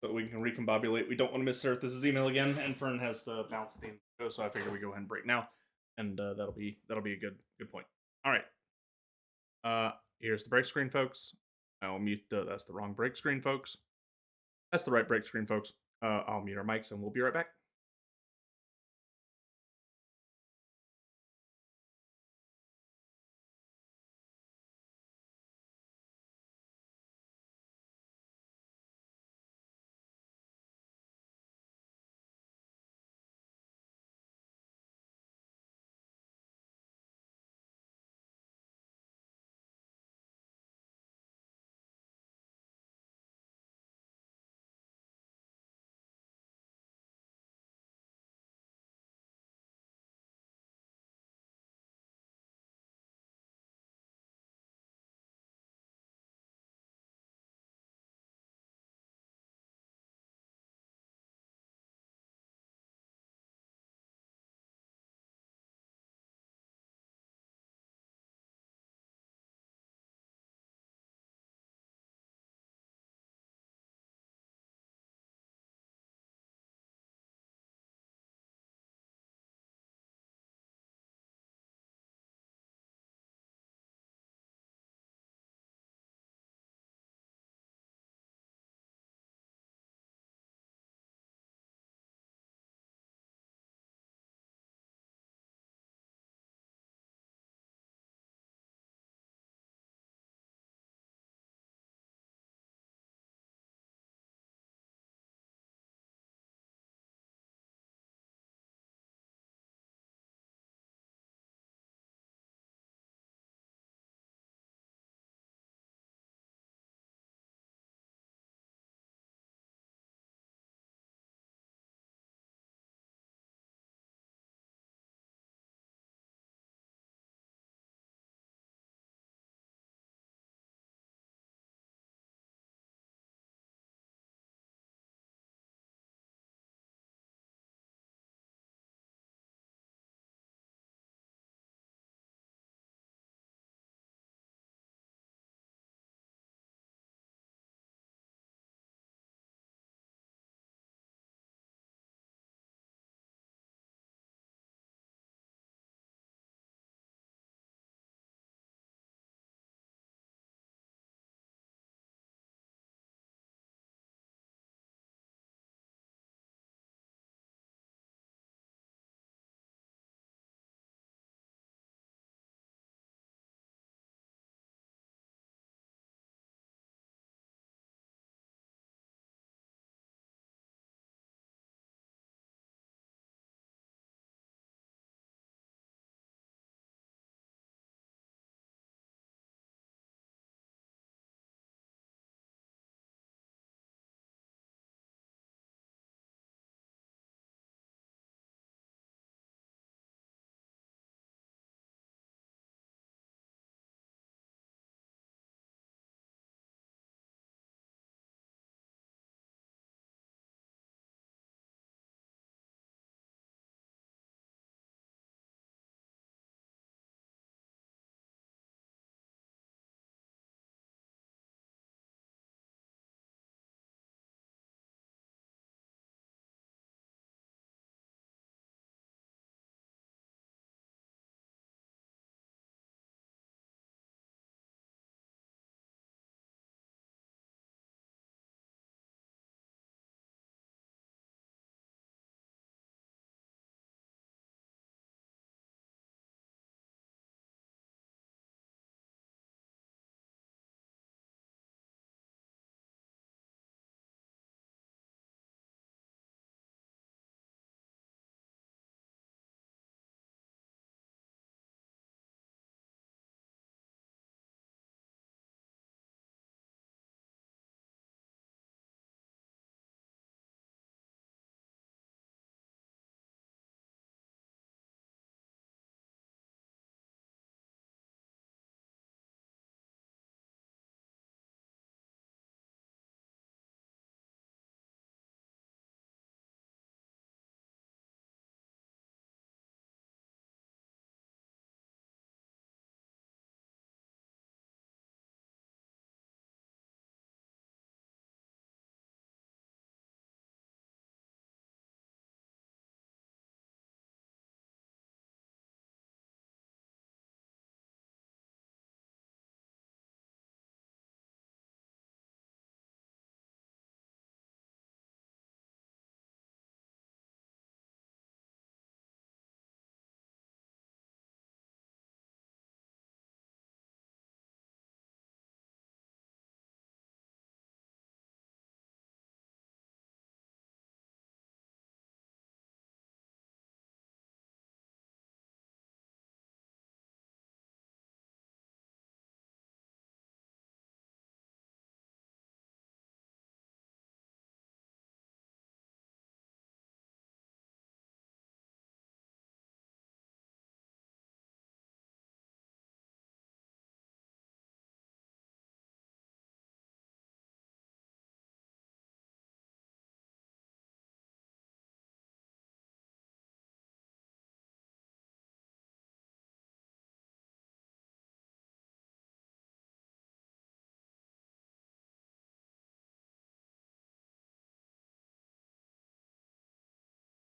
so we can recombobulate. We don't want to miss Earth's email again, and Fern has to bounce at the end of the show, so I figure we go ahead and break now, and that'll be a good point. All right, here's the break screen, folks. I'll mute that's the wrong break screen, folks. That's the right break screen, folks. I'll mute our mics, and we'll be right back.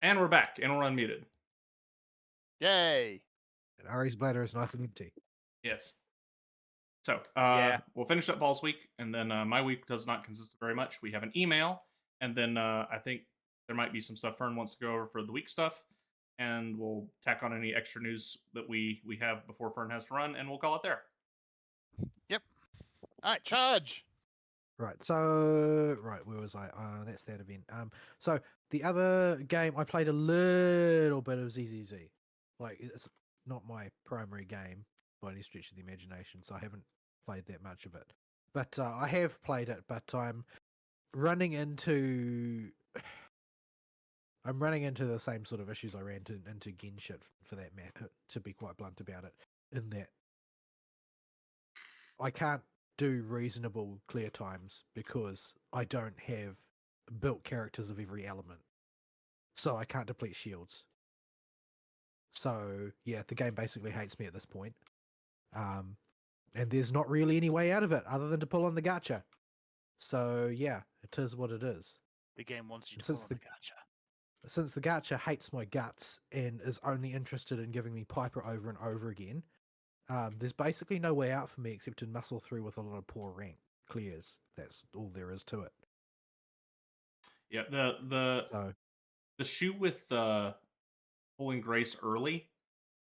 And we're back, and we're unmuted. Yay! And Ari's bladder is nice and empty. Yes. So, Yeah. we'll finish up Paul's week, and then my week does not consist of very much. We have an email, and then I think there might be some stuff Fern wants to go over for the week stuff, and we'll tack on any extra news that we have before Fern has to run, and we'll call it there. Yep. All right, charge. Right, so where was I? That's that event. So the other game I played a little bit of ZZZ. Like it's not my primary game by any stretch of the imagination, so I haven't played that much of it. But I have played it. But I'm running into the same sort of issues I ran into Genshin for that matter. To be quite blunt about it, in that I can't do reasonable clear times because I don't have built characters of every element. So I can't deplete shields. So yeah, the game basically hates me at this point. And there's not really any way out of it other than to pull on the gacha. So yeah, it is what it is. The game wants you to Since pull on the gacha. Since the gacha hates my guts and is only interested in giving me Piper over and over again, there's basically no way out for me except to muscle through with a lot of poor rank clears. That's all there is to it. Yeah, the shoe with pulling Grace early.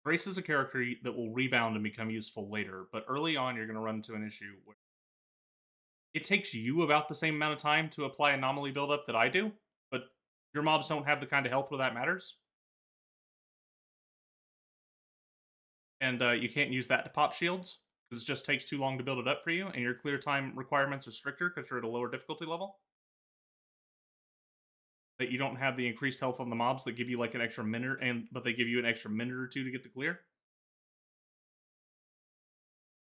Grace is a character that will rebound and become useful later, but early on you're going to run into an issue where it takes you about the same amount of time to apply anomaly buildup that I do, but your mobs don't have the kind of health where that matters. And you can't use that to pop shields, because it just takes too long to build it up for you, and your clear time requirements are stricter because you're at a lower difficulty level. That you don't have the increased health on the mobs that give you like an extra minute, but they give you an extra minute or two to get the clear.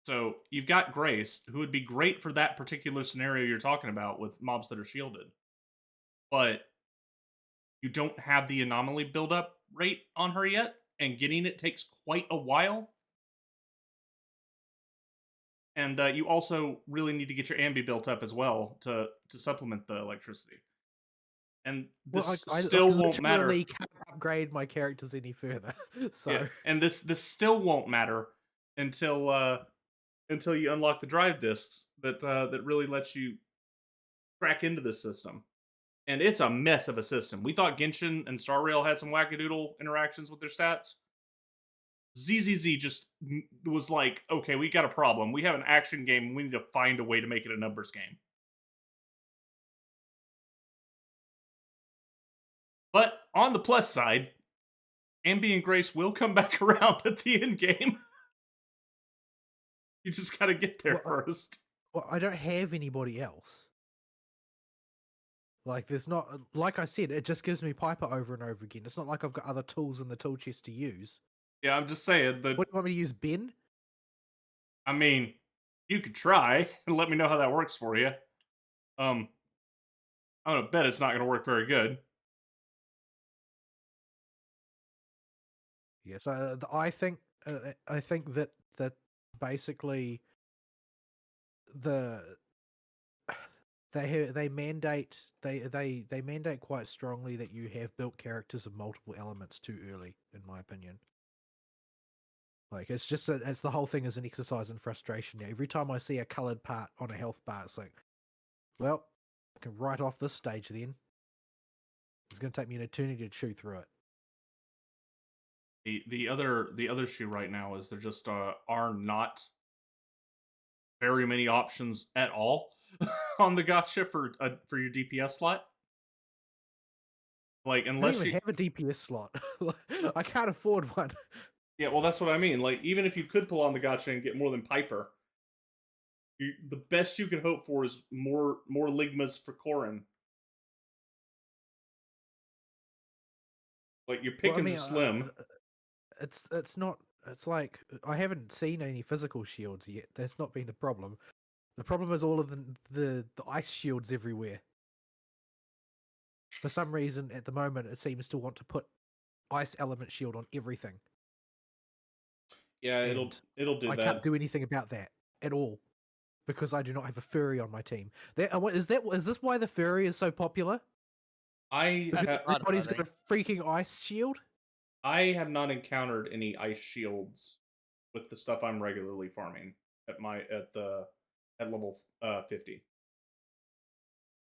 So you've got Grace, who would be great for that particular scenario you're talking about with mobs that are shielded. But you don't have the anomaly buildup rate on her yet, and getting it takes quite a while. And you also really need to get your ambi built up as well to supplement the electricity. And this still won't matter. I can't upgrade my characters any further. So yeah, and this still won't matter until you unlock the drive discs that really lets you crack into this system. And it's a mess of a system. We thought Genshin and Star Rail had some wackadoodle interactions with their stats. ZZZ just was like, okay, we got a problem. We have an action game, and we need to find a way to make it a numbers game. But on the plus side, Ambi and Grace will come back around at the end game. You just gotta get there first. Well, I don't have anybody else. Like, there's not, like I said, it just gives me Piper over and over again. It's not like I've got other tools in the tool chest to use. Yeah, I'm just saying that. What do you want me to use, Ben? I mean, you could try and let me know how that works for you. I'm gonna bet it's not gonna work very good. Yeah, so I think that basically they mandate quite strongly that you have built characters of multiple elements too early, in my opinion. Like, it's just it's the whole thing is an exercise in frustration. Now, every time I see a coloured part on a health bar, it's like, well, I can write off this stage then. It's going to take me an eternity to chew through it. The other issue right now is there just are not very many options at all on the gacha for your DPS slot. Like, unless I don't even have a DPS slot. I can't afford one. Yeah, well, that's what I mean. Like, even if you could pull on the gacha and get more than Piper, the best you can hope for is more Ligmas for Corrin. Like, your pickings are slim. It's not. It's like I haven't seen any physical shields yet. That's not been the problem. The problem is all of the ice shields everywhere. For some reason, at the moment, it seems to want to put ice element shield on everything. Yeah, it'll do that. I can't do anything about that at all because I do not have a furry on my team. Is this why the furry is so popular? I Because ha- harder, everybody's I got a freaking ice shield. I have not encountered any ice shields with the stuff I'm regularly farming at level 50.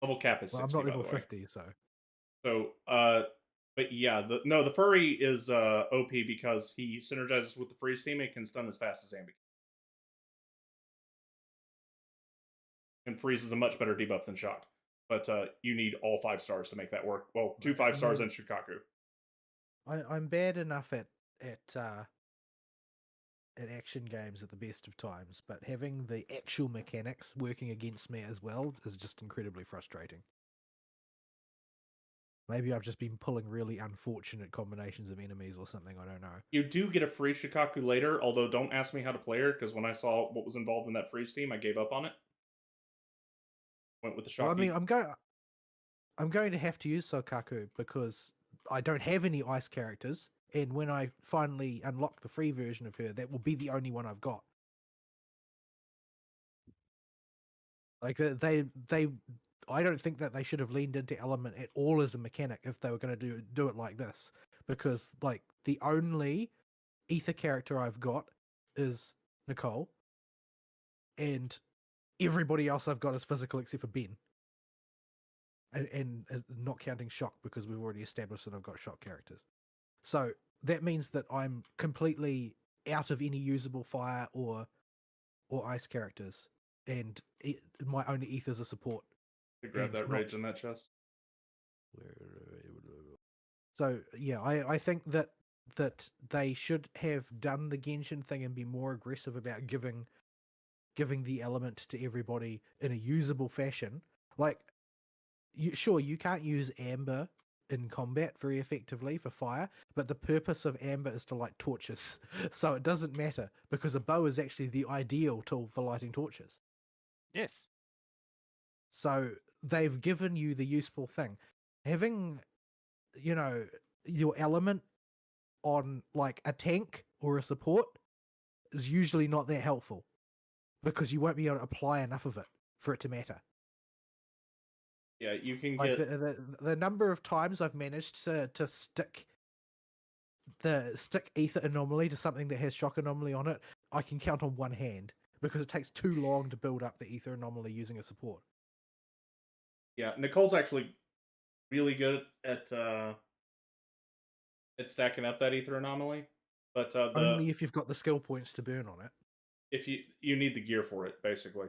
Level cap is Well, I'm 60, not by level the way. 50, so So, but yeah, the furry is OP because he synergizes with the freeze team and can stun as fast as Ambi. And freeze is a much better debuff than shock, but you need all 5 stars to make that work. Well, 2 5 stars and Shukaku. I'm bad enough at action games at the best of times, but having the actual mechanics working against me as well is just incredibly frustrating. Maybe I've just been pulling really unfortunate combinations of enemies or something, I don't know. You do get a free Shukaku later, although don't ask me how to play her, because when I saw what was involved in that freeze team, I gave up on it. Went with the shock. Well, I mean, I'm going to have to use Sokaku because I don't have any ice characters, and when I finally unlock the free version of her, that will be the only one I've got. Like I don't think that they should have leaned into element at all as a mechanic if they were going to do it like this, because like the only ether character I've got is Nicole, and everybody else I've got is physical except for Ben. And not counting shock because we've already established that I've got shock characters. So that means that I'm completely out of any usable fire or ice characters, and my only ether's a support. Grab that rage in that chest. So yeah, I think that they should have done the Genshin thing and be more aggressive about giving the element to everybody in a usable fashion. Like, you can't use amber in combat very effectively for fire, but the purpose of amber is to light torches, so it doesn't matter because a bow is actually the ideal tool for lighting torches. Yes. So they've given you the useful thing. Having, your element on like a tank or a support is usually not that helpful because you won't be able to apply enough of it for it to matter. Yeah, you can Like get the number of times I've managed to stick ether anomaly to something that has shock anomaly on it, I can count on one hand because it takes too long to build up the ether anomaly using a support. Yeah, Nicole's actually really good at stacking up that ether anomaly, but Only if you've got the skill points to burn on it. if you need the gear for it basically,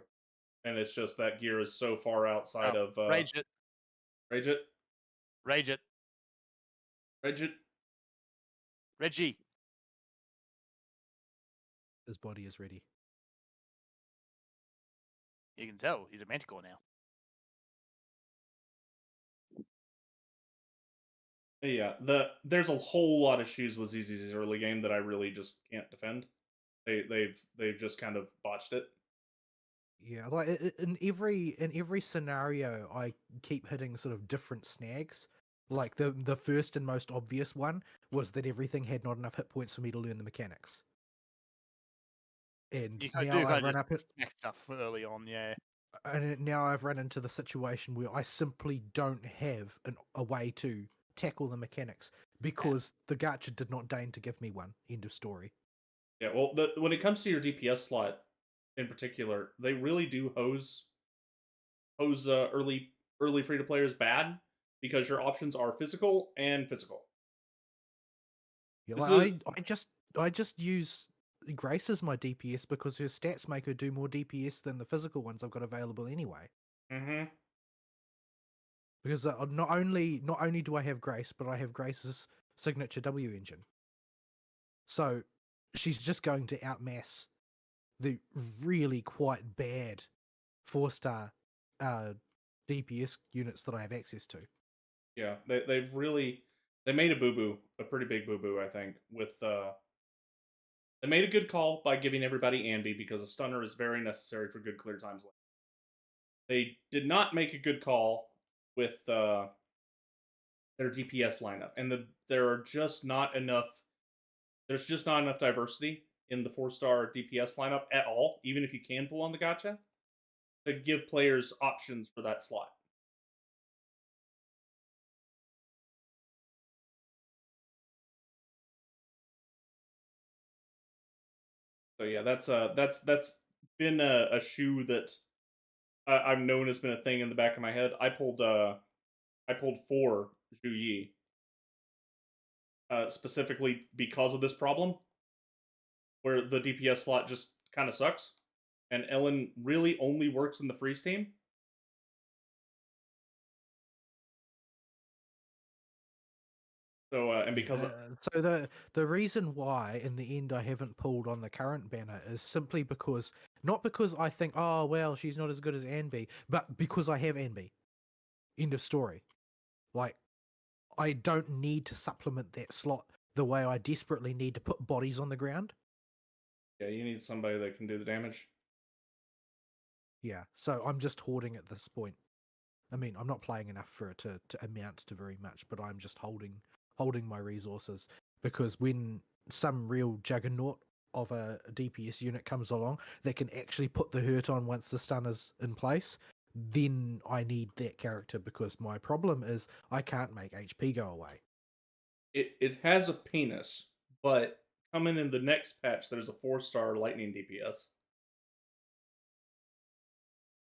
and it's just that gear is so far outside of Rage it. Rage it. Rage it. Rage it. Reggie. His body is ready. You can tell he's a Manticore now. Yeah, there's a whole lot of shoes with ZZ's early game that I really just can't defend. They've just kind of botched it. Yeah, like in every scenario, I keep hitting sort of different snags. Like the first and most obvious one was that everything had not enough hit points for me to learn the mechanics. And You now do I've kind run of up just smack stuff early on, yeah. and now I've run into the situation where I simply don't have a way to tackle the mechanics because the gacha did not deign to give me one. End of story. Yeah, well, when it comes to your DPS slot in particular, they really do hose early free to players bad because your options are physical and physical. Yeah, like I just use Grace as my DPS because her stats make her do more DPS than the physical ones I've got available anyway. Mm-hmm. Because not only do I have Grace, but I have Grace's signature W engine. So she's just going to outmass the really quite bad 4-star DPS units that I have access to. Yeah, they made a pretty big boo boo. I think with they made a good call by giving everybody Ambi because a stunner is very necessary for good clear times. They did not make a good call with their DPS lineup, and there are just not enough. There's just not enough diversity in the 4-star DPS lineup at all, even if you can pull on the gacha, to give players options for that slot. So yeah, that's been a shoe that I've known has been a thing in the back of my head. I pulled 4 Zhu Yi specifically because of this problem, where the DPS slot just kind of sucks, and Ellen really only works in the freeze team. So and because so the reason why in the end I haven't pulled on the current banner is simply because not because I think, oh well, she's not as good as Anby, but because I have Anby. End of story. Like, I don't need to supplement that slot the way I desperately need to put bodies on the ground. yeah, you need somebody that can do the damage. Yeah, so I'm just hoarding at this point. I mean, I'm not playing enough for it to amount to very much, but I'm just holding my resources, because when some real juggernaut of a DPS unit comes along that can actually put the hurt on once the stun is in place, then I need that character, because my problem is I can't make HP go away. It has a penis, but coming in the next patch, there's a 4-star lightning DPS.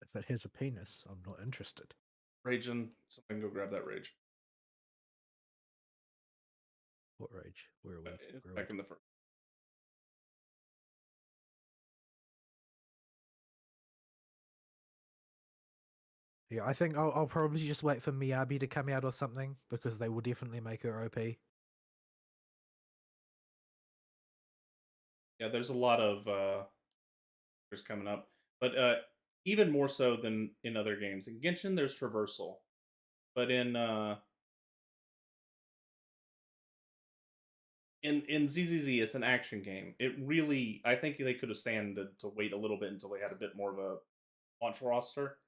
If it has a penis, I'm not interested. Raging, something go grab that rage. What rage? Where are we? It's Where are back we? in the first. Yeah, I think I'll probably just wait for Miyabi to come out or something, because they will definitely make her OP. Yeah, there's a lot of there's coming up, but even more so than in other games. In Genshin, there's traversal, but in ZZZ, it's an action game. It really, I think they could have stand to wait a little bit until they had a bit more of a launch roster.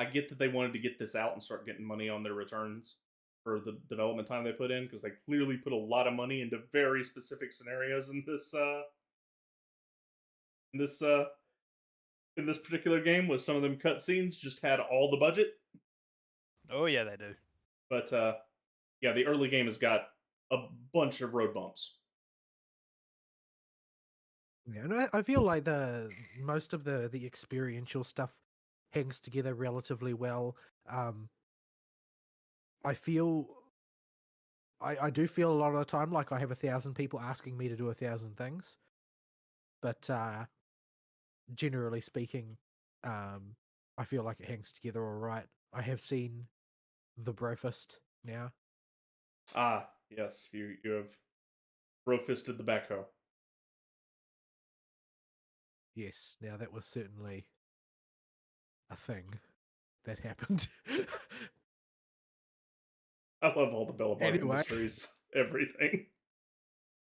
I get that they wanted to get this out and start getting money on their returns for the development time they put in, because they clearly put a lot of money into very specific scenarios in this in this particular game, with some of them cutscenes just had all the budget. Oh yeah, they do. But yeah, the early game has got a bunch of road bumps. Yeah, and I feel like most of the experiential stuff hangs together relatively well. I feel I do feel a lot of the time like I have 1,000 people asking me to do 1,000 things, but generally speaking, I feel like it hangs together all right. I have seen the Brofist now. Ah, yes, you have bro-fisted the backhoe. Yes, now that was certainly a thing that happened. I love all the Billabong Anyway. Industries, everything.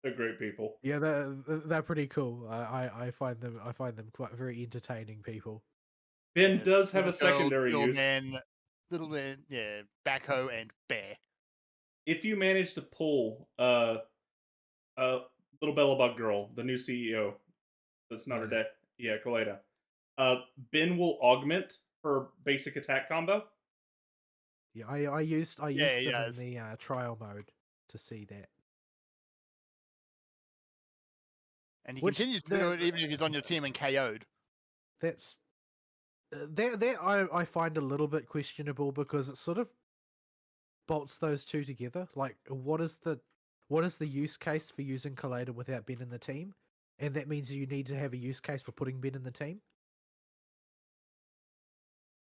They're great people. Yeah, they're pretty cool. I find them quite very entertaining people. Ben Yes, does have a Little Girl, secondary Little use. Man, Little Man, yeah, Backhoe and Bear. If you manage to pull little Bellabug girl, the new CEO, that's not her Coletta. dad. Yeah, Coletta. Ben will augment her basic attack combo. Yeah, I used he them in does. the trial mode to see that. And he Which continues to do it even if he's on your team and KO'd. That's that I find a little bit questionable, because it sort of bolts those two together. Like, what is the use case for using Collider without Ben in the team? And that means you need to have a use case for putting Ben in the team.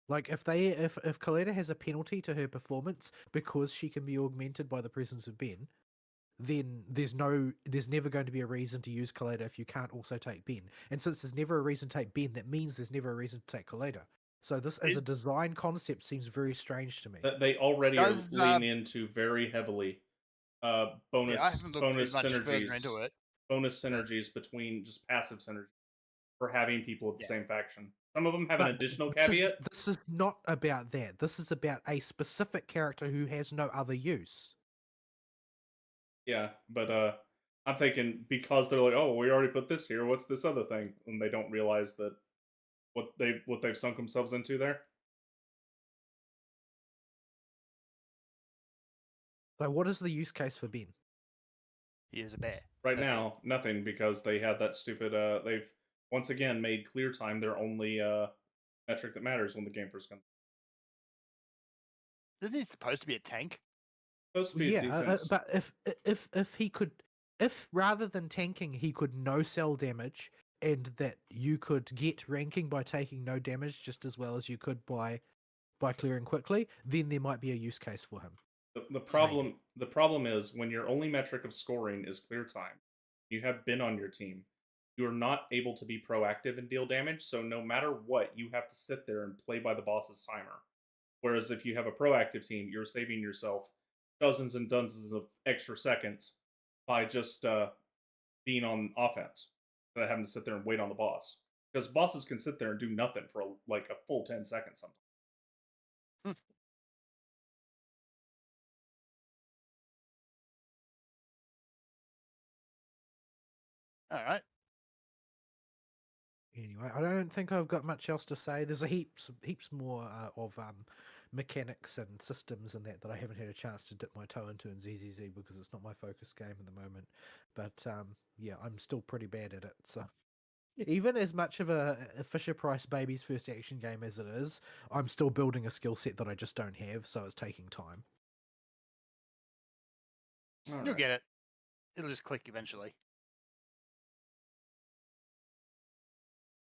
Like, if Collider has a penalty to her performance because she can be augmented by the presence of Ben, then there's never going to be a reason to use Collider if you can't also take Ben. And since there's never a reason to take Ben, that means there's never a reason to take Collider. So this, as a design concept, seems very strange to me. They already are leaning into very heavily bonus I haven't looked bonus much further synergies into it. bonus synergies between just passive synergies for having people of the Yeah. same faction. Some of them have But an additional this caveat. This is not about that. This is about a specific character who has no other use. Yeah, but I'm thinking, because they're like, oh, we already put this here, what's this other thing? And they don't realize that what they've sunk themselves into there. So what is the use case for Ben? He is a bear. Right That's now, nothing, because they have that stupid once again made clear time their only metric that matters when the game first comes. Isn't he supposed to be a tank? Supposed to be a defense. but if he could, if rather than tanking, he could no sell damage, and that you could get ranking by taking no damage just as well as you could by clearing quickly, then there might be a use case for him. The problem is when your only metric of scoring is clear time, you have Ben on your team, you are not able to be proactive and deal damage, so no matter what, you have to sit there and play by the boss's timer. Whereas if you have a proactive team, you're saving yourself dozens and dozens of extra seconds by just being on offense instead of having to sit there and wait on the boss. Because bosses can sit there and do nothing for like a full 10 seconds sometimes. All right. Anyway, I don't think I've got much else to say. There's a heaps more of mechanics and systems and that I haven't had a chance to dip my toe into in ZZZ because it's not my focus game at the moment. But yeah, I'm still pretty bad at it. So even as much of a Fisher Price baby's first action game as it is, I'm still building a skill set that I just don't have. So it's taking time. You'll get it. It'll just click eventually.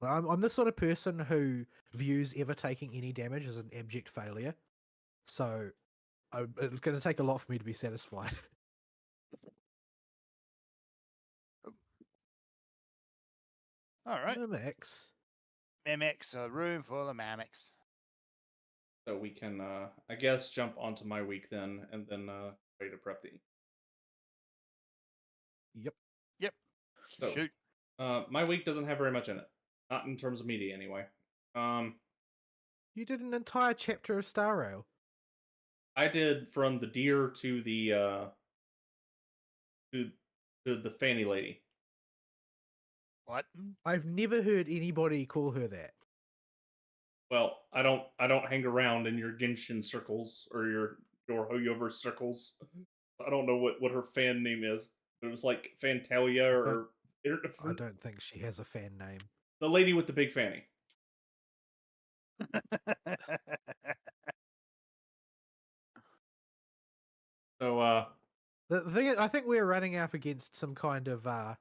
I'm the sort of person who views ever taking any damage as an abject failure. So it's going to take a lot for me to be satisfied. All right. MX. Mimics, a room full of mimics. So we can, I guess, jump onto my week then, and then ready to prep the. Yep. So, Shoot. My week doesn't have very much in it. Not in terms of media, anyway. You did an entire chapter of Star Rail. I did from the deer to the to the fanny lady. What? I've never heard anybody call her that. Well, I don't hang around in your Genshin circles or your Hoyoverse circles. I don't know what her fan name is. It was like Fantalia or I don't think she has a fan name. The lady with the big fanny. So the thing is, I think we're running up against some kind of I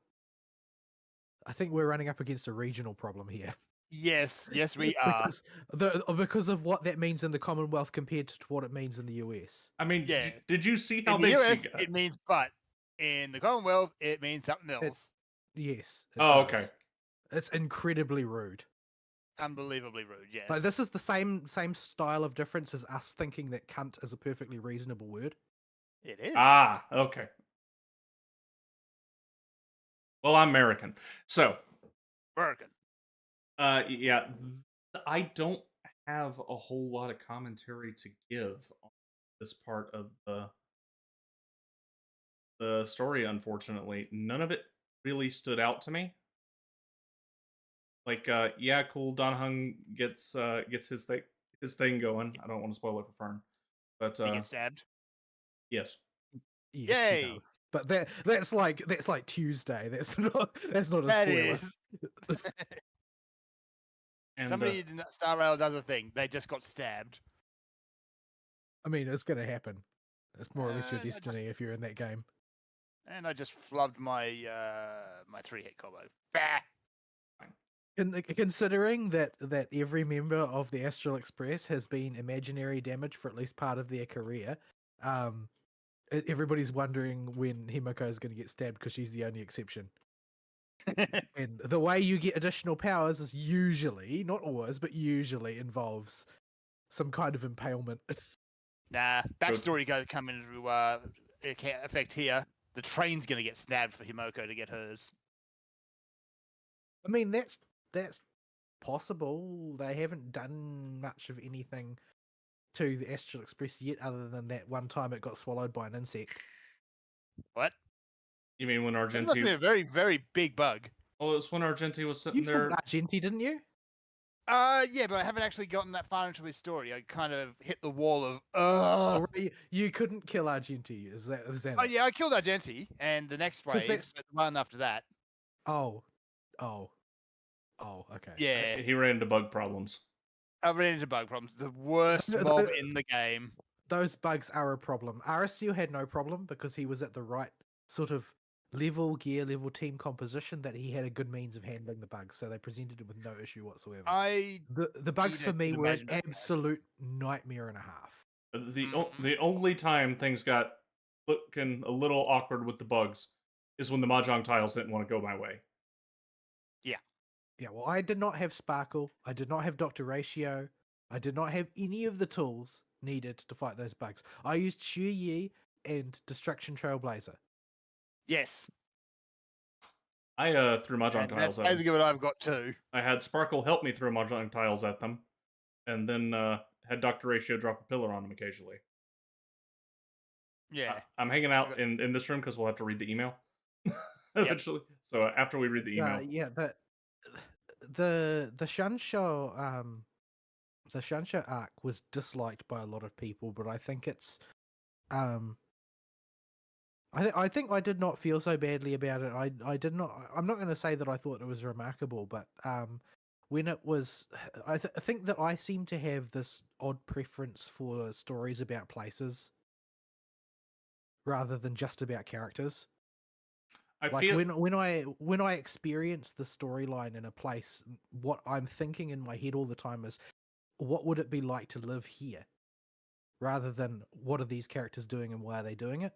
think we're running up against a regional problem here. Yes, we are. Because of what that means in the Commonwealth compared to what it means in the US. I mean, Yeah. did you see how in the big US, she got? it means but. In the Commonwealth, it means something else. Yes. Oh, does. okay. It's incredibly rude. Unbelievably rude, yes. Like this is the same style of difference as us thinking that cunt is a perfectly reasonable word. It is. Ah, okay. Well, I'm American. So American. Yeah, I don't have a whole lot of commentary to give on this part of the story, unfortunately. None of it really stood out to me. Like, yeah, cool, Don Hung gets his thing going. I don't want to spoil it for Fern. But Did he get stabbed? Yes. Yes, Yay! But that's like Tuesday. That's not a spoiler. That is. And Somebody in Star Rail does a thing. They just got stabbed. I mean, it's going to happen. It's more or less your And I destiny if you're in that game. And I just flubbed my my 3-hit combo. Bah! Considering that every member of the Astral Express has been imaginary damage for at least part of their career, everybody's wondering when Himiko is going to get stabbed because she's the only exception. And the way you get additional powers is usually, not always, but usually involves some kind of impalement. Nah, backstory going to come into effect here. The train's going to get stabbed for Himoko to get hers. I mean, that's possible. They haven't done much of anything to the Astral Express yet, other than that one time it got swallowed by an insect. What? You mean when This must be Argenti? a very, very big bug. Oh, it was when Argenti was sitting You there. fought Argenti, didn't you? Yeah, but I haven't actually gotten that far into his story. I kind of hit the wall of, Oh, you couldn't kill Argenti. Is that Oh it? yeah, I killed Argenti, and the next wave, that's- the one after that. Oh. Oh, okay. Yeah, He ran into bug problems. I ran into bug problems. The worst mob in the game. Those bugs are a problem. RSU had no problem because he was at the right sort of level, gear level, team composition that he had a good means of handling the bugs, so they presented him with no issue whatsoever. The bugs for me were an absolute nightmare and a half. The only time things got looking a little awkward with the bugs is when the Mahjong tiles didn't want to go my way. Yeah, well, I did not have Sparkle. I did not have Dr. Ratio. I did not have any of the tools needed to fight those bugs. I used Shu Yi and Destruction Trailblazer. Yes. I threw Mahjong tiles that's at them. basically what I've got too. I had Sparkle help me throw Mahjong tiles at them, and then had Dr. Ratio drop a pillar on them occasionally. Yeah. I'm hanging out in this room because we'll have to read the email eventually. Yep. So after we read the email. Yeah, but the Shansho the Shansho arc was disliked by a lot of people, but I think it's I think I did not feel so badly about it. I did not. I'm not going to say that I thought it was remarkable, but when it was, I think that I seem to have this odd preference for stories about places rather than just about characters. When I experience the storyline in a place, what I'm thinking in my head all the time is, what would it be like to live here, rather than what are these characters doing and why are they doing it.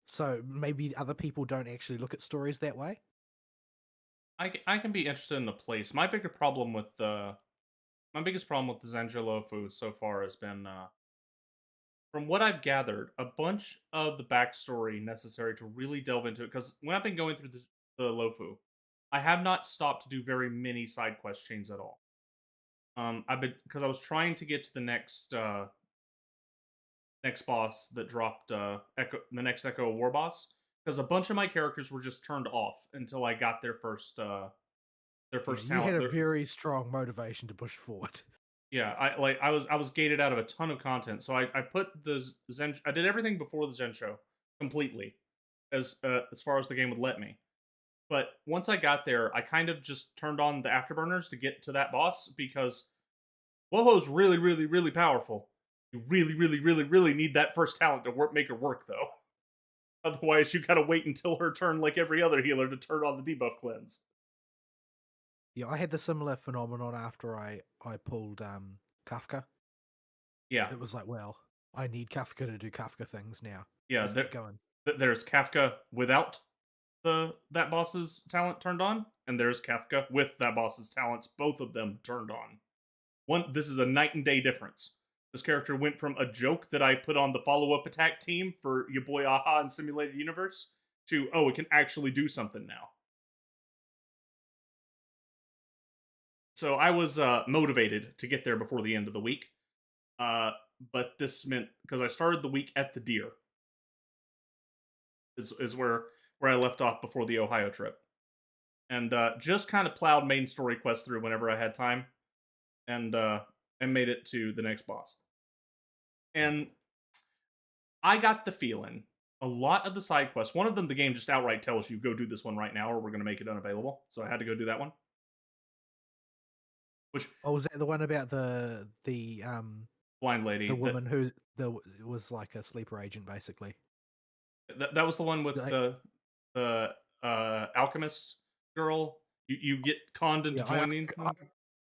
So maybe other people don't actually look at stories that way. I can be interested in the place. My biggest problem with the Zanjalofu so far has been, from what I've gathered, a bunch of the backstory necessary to really delve into it. Because when I've been going through the Lofu, I have not stopped to do very many side quest chains at all. Because I was trying to get to the next boss that dropped the next Echo War boss, because a bunch of my characters were just turned off until I got their first talent. You had a very strong motivation to push forward. Yeah, I was gated out of a ton of content, so I put the Zen. I did everything before the Zen show completely, as far as the game would let me. But once I got there, I kind of just turned on the afterburners to get to that boss, because Woho's really, really, really powerful. You really, really, really, really need that first talent to make her work, though. Otherwise, you gotta wait until her turn, like every other healer, to turn on the debuff cleanse. Yeah, I had the similar phenomenon after I pulled Kafka. Yeah. It was like, well, I need Kafka to do Kafka things now. Yeah, let's get going. There's Kafka without that boss's talent turned on, and there's Kafka with that boss's talents, both of them turned on. This is a night and day difference. This character went from a joke that I put on the follow-up attack team for your boy Aha in Simulated Universe to, oh, it can actually do something now. So I was motivated to get there before the end of the week. But this meant, because I started the week at the Deer, is where I left off before the Ohio trip. And just kind of plowed main story quests through whenever I had time, and made it to the next boss. And I got the feeling a lot of the side quests, one of them the game just outright tells you, go do this one right now or we're going to make it unavailable. So I had to go do that one. Was that the one about the blind lady, the woman who was like a sleeper agent, basically? That was the one with the alchemist girl. You get conned into joining.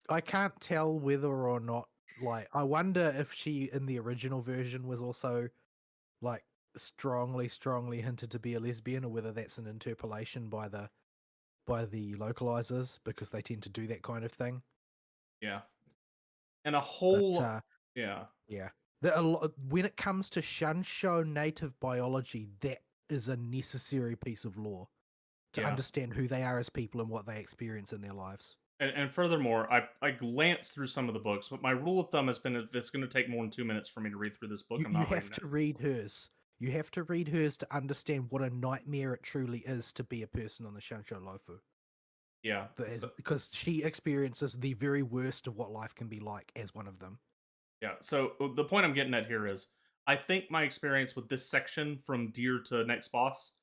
I can't tell whether or not, like, I wonder if she in the original version was also like strongly hinted to be a lesbian, or whether that's an interpolation by the localizers, because they tend to do that kind of thing. Yeah. And a whole yeah. When it comes to Shansho native biology, that is a necessary piece of lore to understand who they are as people and what they experience in their lives. And furthermore, I glanced through some of the books, but my rule of thumb has been, if it's going to take more than 2 minutes for me to read through this book, I'm not reading it. You have to read hers. You have to read hers to understand what a nightmare it truly is to be a person on the Shansho Lofu. Yeah. Because she experiences the very worst of what life can be like as one of them. Yeah, so the point I'm getting at here is, I think my experience with this section from Deer to next boss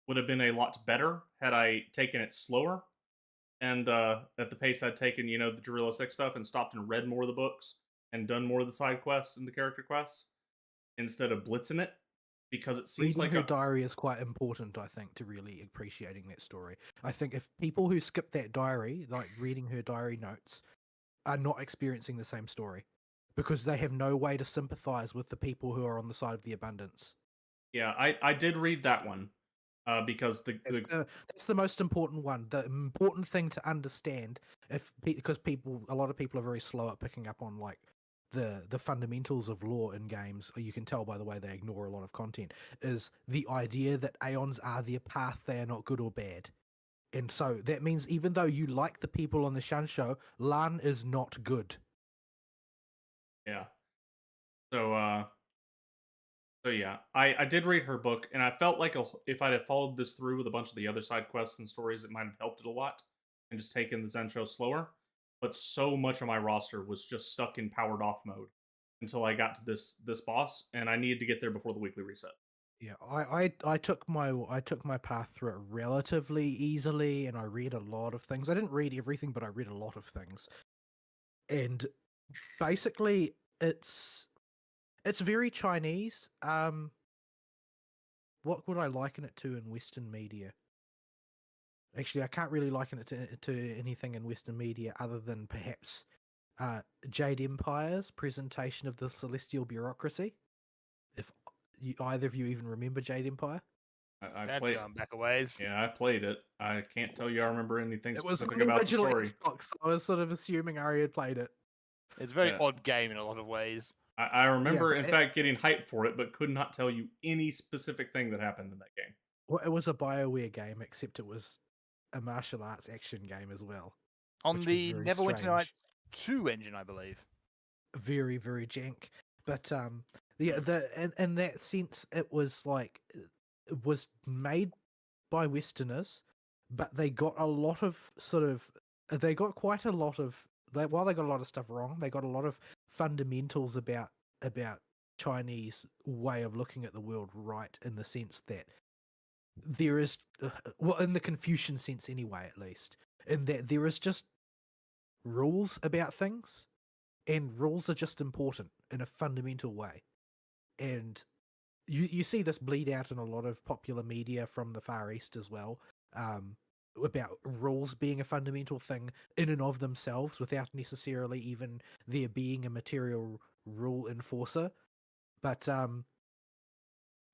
would have been a lot better had I taken it slower. and at the pace I'd taken, the Gorilla 6 stuff, and stopped and read more of the books and done more of the side quests and the character quests instead of blitzing it, because it seems Reading like her diary is quite important, I think, to really appreciating that story. I think if people who skip that diary, like reading her diary notes, are not experiencing the same story because they have no way to sympathize with the people who are on the side of the abundance. yeah, I did read that one because That's the most important one. The important thing to understand, because a lot of people are very slow at picking up on like the fundamentals of lore in games, or you can tell by the way they ignore a lot of content, is the idea that Aeons are their path, they are not good or bad. And so that means even though you like the people on the Shansho, Lan is not good. yeah. So yeah, I did read her book, and I felt like if I'd have followed this through with a bunch of the other side quests and stories, it might have helped it a lot, and just taken the Zen show slower. But so much of my roster was just stuck in powered off mode until I got to this boss, and I needed to get there before the weekly reset. Yeah, I took my path through it relatively easily, and I read a lot of things. I didn't read everything, but I read a lot of things. And basically, it's very Chinese. What would I liken it to in Western media? Actually, I can't really liken it to anything in Western media other than perhaps Jade Empire's presentation of the celestial bureaucracy. If either of you even remember Jade Empire? That's played, going back a ways. Yeah, I played it. I can't tell you I remember anything It was on specific the about the original story. Xbox, so I was sort of assuming Ari had played it. It's a very Yeah. odd game in a lot of ways. I remember, Yeah, in fact, getting hyped for it, but could not tell you any specific thing that happened in that game. Well, it was a BioWare game, except it was a martial arts action game as well. On which was the very Neverwinter Nights strange. 2 engine, I believe. Very, very jank. But in that sense, it was like it was made by Westerners, but they got a lot of while they got a lot of stuff wrong, they got a lot of fundamentals about Chinese way of looking at the world right, in the sense that there is well, in the Confucian sense anyway, at least, in that there is just rules about things, and rules are just important in a fundamental way. And you see this bleed out in a lot of popular media from the Far East as well, about rules being a fundamental thing in and of themselves, without necessarily even there being a material rule enforcer. But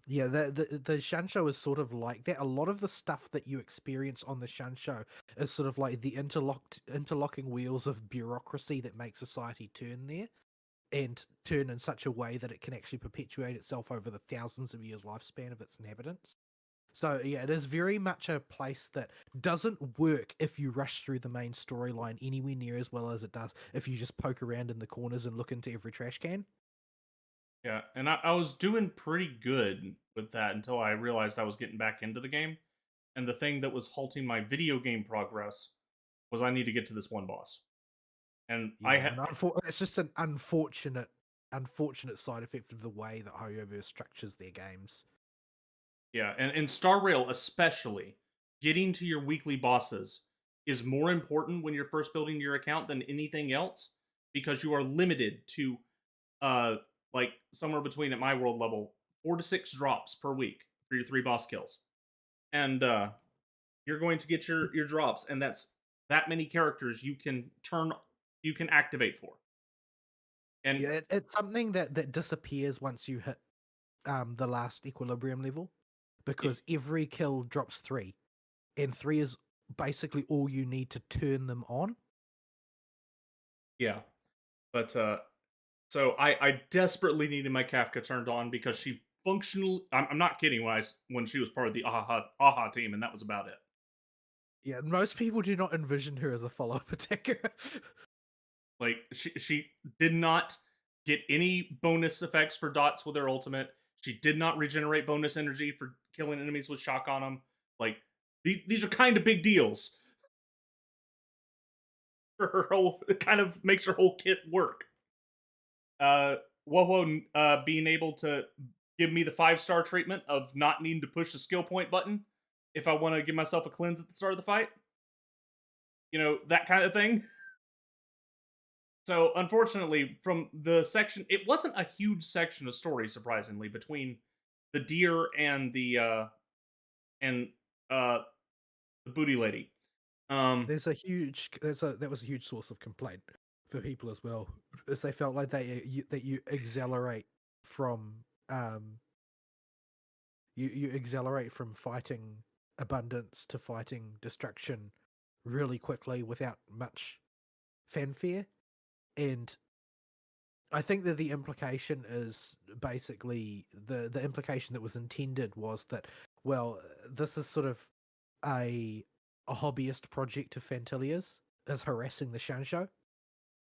yeah, the Shansho is sort of like that. A lot of the stuff that you experience on the Shansho is sort of like the interlocking wheels of bureaucracy that make society turn there, and turn in such a way that it can actually perpetuate itself over the thousands of years lifespan of its inhabitants. So yeah, it is very much a place that doesn't work if you rush through the main storyline anywhere near as well as it does if you just poke around in the corners and look into every trash can. Yeah, and I was doing pretty good with that until I realized I was getting back into the game. And the thing that was halting my video game progress was I need to get to this one boss. And it's just an unfortunate side effect of the way that HoYoverse structures their games. Yeah, and in Star Rail especially, getting to your weekly bosses is more important when you're first building your account than anything else, because you are limited to like somewhere between, at my world level, 4 to 6 drops per week for your 3 boss kills. And you're going to get your drops, and that's that many characters you can activate for. And yeah, it's something that disappears once you hit the last equilibrium level, because every kill drops 3, and 3 is basically all you need to turn them on. Yeah, but so I desperately needed my Kafka turned on, because she functionally, I'm not kidding, when she was part of the AHA team, and that was about it. Yeah, most people do not envision her as a follow-up attacker. Like, she did not get any bonus effects for dots with her ultimate. She did not regenerate bonus energy for killing enemies with shock on them. Like, these are kind of big deals. For her whole, it kind of makes her whole kit work. Wowo being able to give me the 5-star treatment of not needing to push the skill point button if I want to give myself a cleanse at the start of the fight. that kind of thing. So unfortunately, from the section, it wasn't a huge section of story, surprisingly, between the deer and uh the booty lady. That was a huge source of complaint for people as well, as they felt like that you accelerate from you accelerate from fighting abundance to fighting destruction really quickly without much fanfare. And I think that the implication is basically the implication that was intended was that, well, this is sort of a hobbyist project of Fantilia's is harassing the Shansho.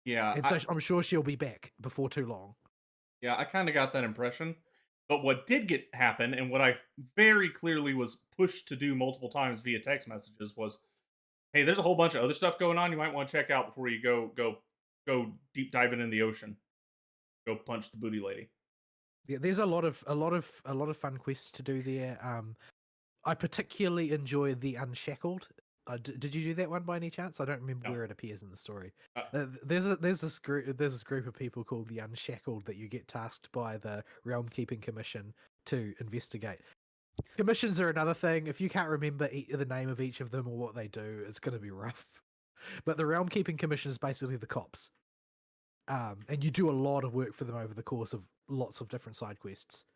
Yeah, And so I'm sure she'll be back before too long. Yeah, I kind of got that impression. But what did happen, and what I very clearly was pushed to do multiple times via text messages, was, hey, there's a whole bunch of other stuff going on you might want to check out before you go deep diving in the ocean. Go punch the booty lady. Yeah, there's a lot of fun quests to do there. I particularly enjoy the Unshackled. Did you do that one by any chance? I don't remember where it appears in the story. There's this group of people called the Unshackled that you get tasked by the Realm Keeping Commission to investigate. Commissions are another thing. If you can't remember the name of each of them or what they do, it's going to be rough. But the Realm Keeping Commission is basically the cops. And you do a lot of work for them over the course of lots of different side quests.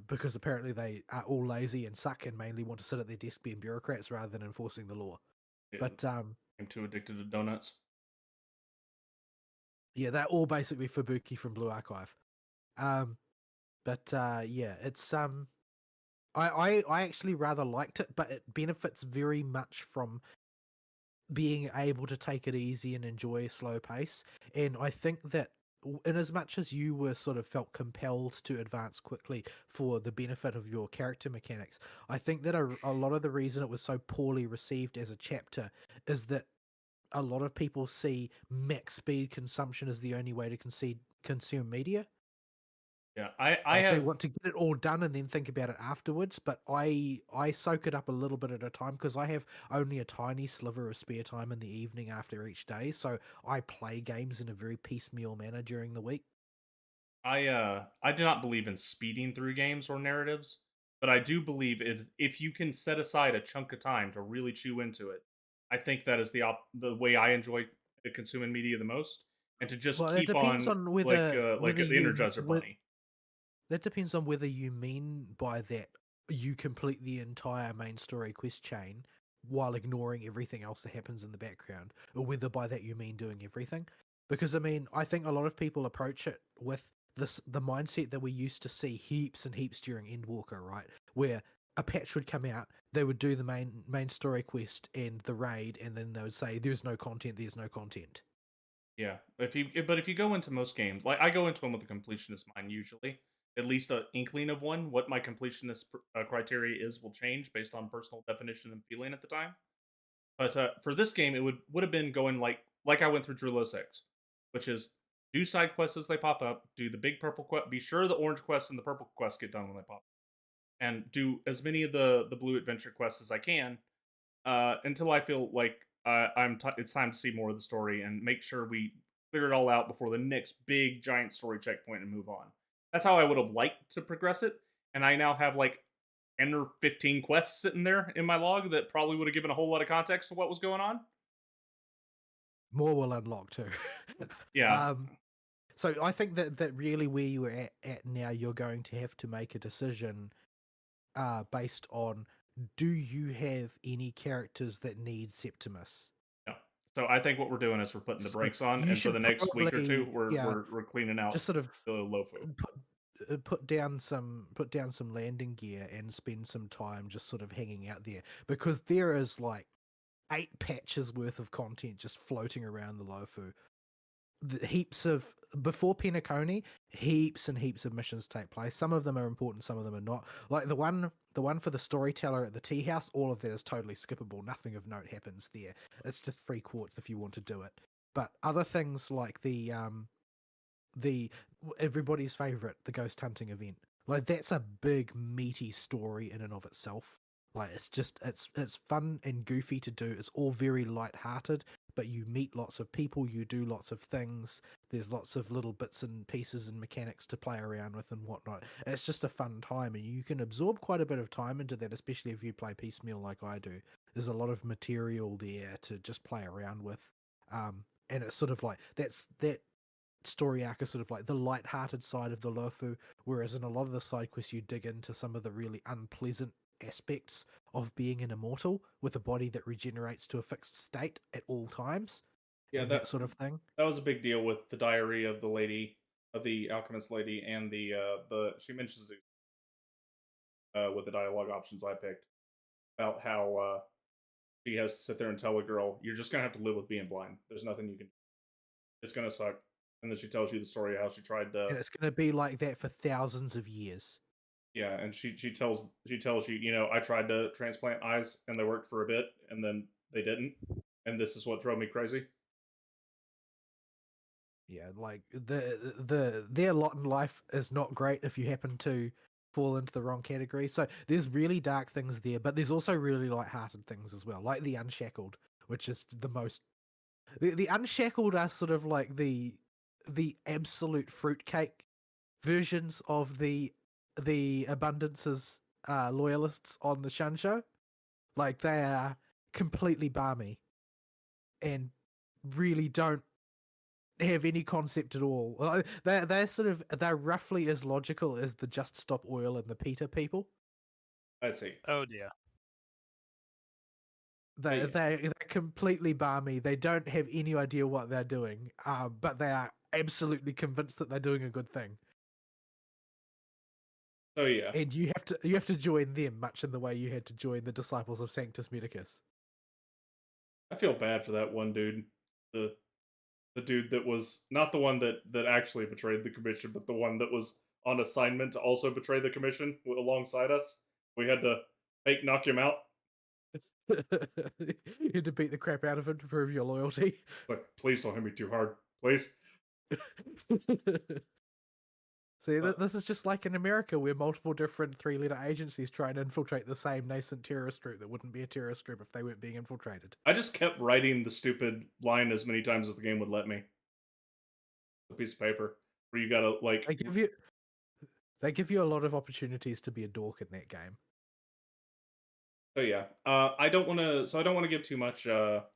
Because apparently they are all lazy and suck and mainly want to sit at their desk being bureaucrats rather than enforcing the law. Yeah, but I'm too addicted to donuts. Yeah, they're all basically Fubuki from Blue Archive. Yeah, it's I actually rather liked it, but it benefits very much from being able to take it easy and enjoy a slow pace. And I think that in as much as you were sort of felt compelled to advance quickly for the benefit of your character mechanics, I think that a lot of the reason it was so poorly received as a chapter is that a lot of people see max speed consumption as the only way to consume media. Yeah, they want to get it all done and then think about it afterwards, but I soak it up a little bit at a time because I have only a tiny sliver of spare time in the evening after each day, so I play games in a very piecemeal manner during the week. I do not believe in speeding through games or narratives, but I do believe if you can set aside a chunk of time to really chew into it, I think that is the way I enjoy consuming media the most, and to just keep on like the Energizer Bunny. That depends on whether you mean by that you complete the entire main story quest chain while ignoring everything else that happens in the background, or whether by that you mean doing everything. Because I mean, I think a lot of people approach it with the mindset that we used to see heaps and heaps during Endwalker, right? Where a patch would come out, they would do the main story quest and the raid, and then they would say, "There's no content. There's no content." Yeah, but if you go into most games, like I go into them with a completionist mind usually, at least an inkling of one. What my completionist criteria is will change based on personal definition and feeling at the time. But for this game, it would have been going like I went through Drullo 6, which is do side quests as they pop up, do the big purple quest, be sure the orange quests and the purple quests get done when they pop up, and do as many of the blue adventure quests as I can until I feel like it's time to see more of the story and make sure we clear it all out before the next big giant story checkpoint and move on. That's how I would have liked to progress it, and I now have like 10 or 15 quests sitting there in my log that probably would have given a whole lot of context to what was going on. More will unlock too. Yeah. So I think that really where you are at now, you're going to have to make a decision based on, do you have any characters that need Septimus? No. So I think what we're doing is we're putting the brakes on, and for the next week or two, we're cleaning out just sort of the LoFu. Put down some landing gear and spend some time just sort of hanging out there, because there is like 8 patches worth of content just floating around the LoFu. Heaps of before Penacony, heaps and heaps of missions take place. Some of them are important, some of them are not. Like the one for the storyteller at the tea house, all of that is totally skippable. Nothing of note happens there. It's just free quartz if you want to do it. But other things like the everybody's favorite, the ghost hunting event, like that's a big meaty story in and of itself. Like it's fun and goofy to do. It's all very light-hearted, but you meet lots of people, you do lots of things. There's lots of little bits and pieces and mechanics to play around with and whatnot. It's just a fun time, and you can absorb quite a bit of time into that, especially if you play piecemeal like I do. There's a lot of material there to just play around with, and it's sort of like that story arc is sort of like the light-hearted side of the Lofu, whereas in a lot of the side quests you dig into some of the really unpleasant aspects of being an immortal with a body that regenerates to a fixed state at all times, Yeah, and that sort of thing. that was a big deal with the diary of the lady, of the alchemist lady, and the she mentions it with the dialogue options I picked about how she has to sit there and tell a girl, "You're just gonna have to live with being blind. There's nothing you can do. It's gonna suck." And then she tells you the story of how she tried to. And it's going to be like that for thousands of years. Yeah, and she tells you, you know, I tried to transplant eyes and they worked for a bit, and then they didn't, and this is what drove me crazy. Yeah, like their lot in life is not great if you happen to fall into the wrong category. So there's really dark things there, but there's also really light-hearted things as well, like the Unshackled, which is the most. The Unshackled are sort of like the absolute fruitcake versions of the Abundance's loyalists on the Shun Show. Like they are completely balmy and really don't have any concept at all. They're roughly as logical as the Just Stop Oil and the PETA people. I'd say. Oh dear. They're completely balmy. They don't have any idea what they're doing, but they are absolutely convinced that they're doing a good thing. So yeah, And you have to join them, much in the way you had to join the disciples of Sanctus Medicus. I feel bad for that one dude. The dude that was not the one that actually betrayed the commission, but the one that was on assignment to also betray the commission alongside us. We had to fake knock him out. You had to beat the crap out of him to prove your loyalty. But please don't hit me too hard, please. See, this is just like in America, where multiple different three-letter agencies try and infiltrate the same nascent terrorist group that wouldn't be a terrorist group if they weren't being infiltrated. I just kept writing the stupid line as many times as the game would let me. A piece of paper where you gotta like. They give you a lot of opportunities to be a dork in that game. So yeah, I don't want to give too much stuff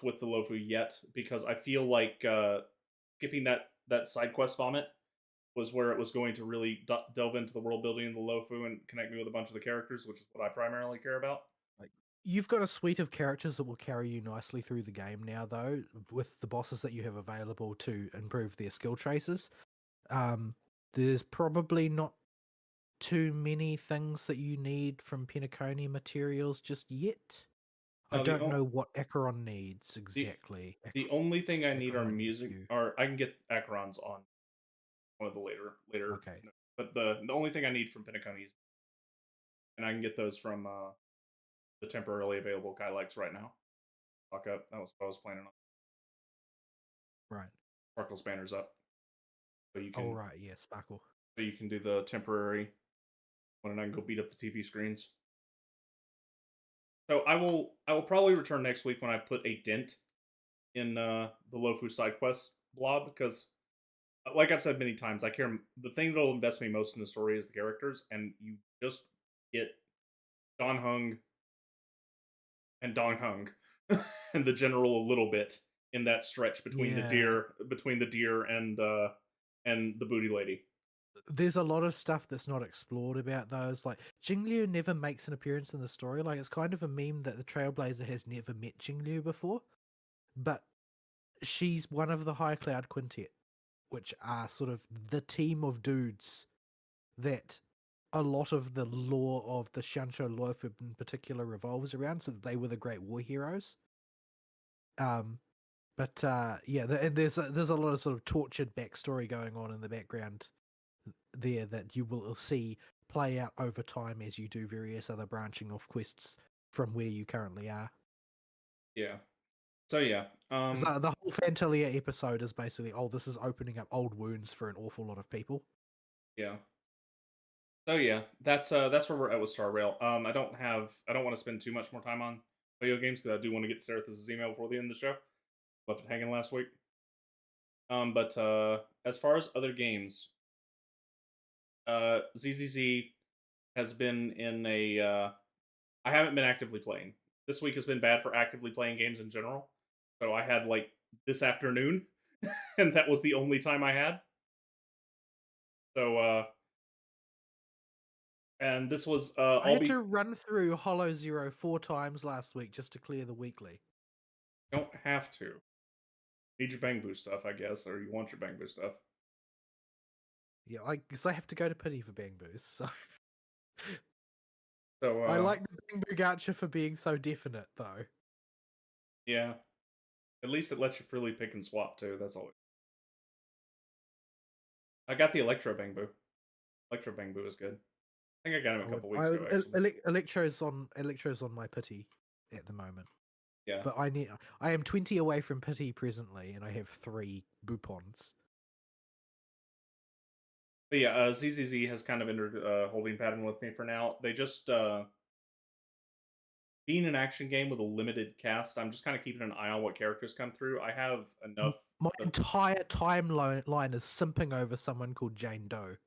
with the Lofu yet, because I feel like skipping that side quest vomit was where it was going to really delve into the world building in the Lofu and connect me with a bunch of the characters, which is what I primarily care about. Like, you've got a suite of characters that will carry you nicely through the game now, though, with the bosses that you have available to improve their skill traces. There's probably not too many things that you need from Penacony materials just yet. I don't know what Acheron needs exactly. The only thing I need are Acheron music, HQ. or I can get Acherons on one of the later. Okay. But the only thing I need from Penacony is, and I can get those from the temporarily available Guy Likes right now. Fuck up. That was what I was planning on. Right. Sparkle's banner's up. So you can. Oh right, yeah, Sparkle. So you can do the temporary one, and I can go beat up the TV screens. So I will probably return next week when I put a dent in the Lofu side quest blob, because like I've said many times, I care. The thing that'll invest me most in the story is the characters, and you just get Don Hung and and the general a little bit in that stretch between the deer and the booty lady. There's a lot of stuff that's not explored about those. Like Jingliu never makes an appearance in the story. Like it's kind of a meme that the Trailblazer has never met Jingliu before, but she's one of the High Cloud Quintet, which are sort of the team of dudes that a lot of the lore of the Shansho Lofu in particular revolves around. So they were the great war heroes. And there's a lot of sort of tortured backstory going on in the background there that you will see play out over time as you do various other branching off quests from where you currently are. Yeah. So yeah. So the whole Fantalia episode is basically, this is opening up old wounds for an awful lot of people. Yeah. So yeah, that's where we're at with Star Rail. I don't want to spend too much more time on video games because I do want to get Sarah's email before the end of the show. Left it hanging last week. But as far as other games, ZZZ has been in a. I haven't been actively playing. This week has been bad for actively playing games in general. So I had like this afternoon, and that was the only time I had. So and this was I had to run through Hollow Zero 4 times last week just to clear the weekly. Don't have to. Need your Bang Boo stuff, I guess, or you want your Bang Boo stuff. Yeah, I guess I have to go to Pity for Bang Boos, so... So I like the Bang Boo gacha for being so definite, though. Yeah. At least it lets you freely pick and swap, too. That's all. I got the Electro Bang Boo. Electro Bang Boo is good. I think I got him a couple weeks ago, actually. Electro's on my Pity at the moment. Yeah. But I am 20 away from Pity presently, and I have 3 Boopons. But yeah, ZZZ has kind of entered a holding pattern with me for now. They just being an action game with a limited cast, I'm just kind of keeping an eye on what characters come through. I have enough. My entire timeline is simping over someone called Jane Doe.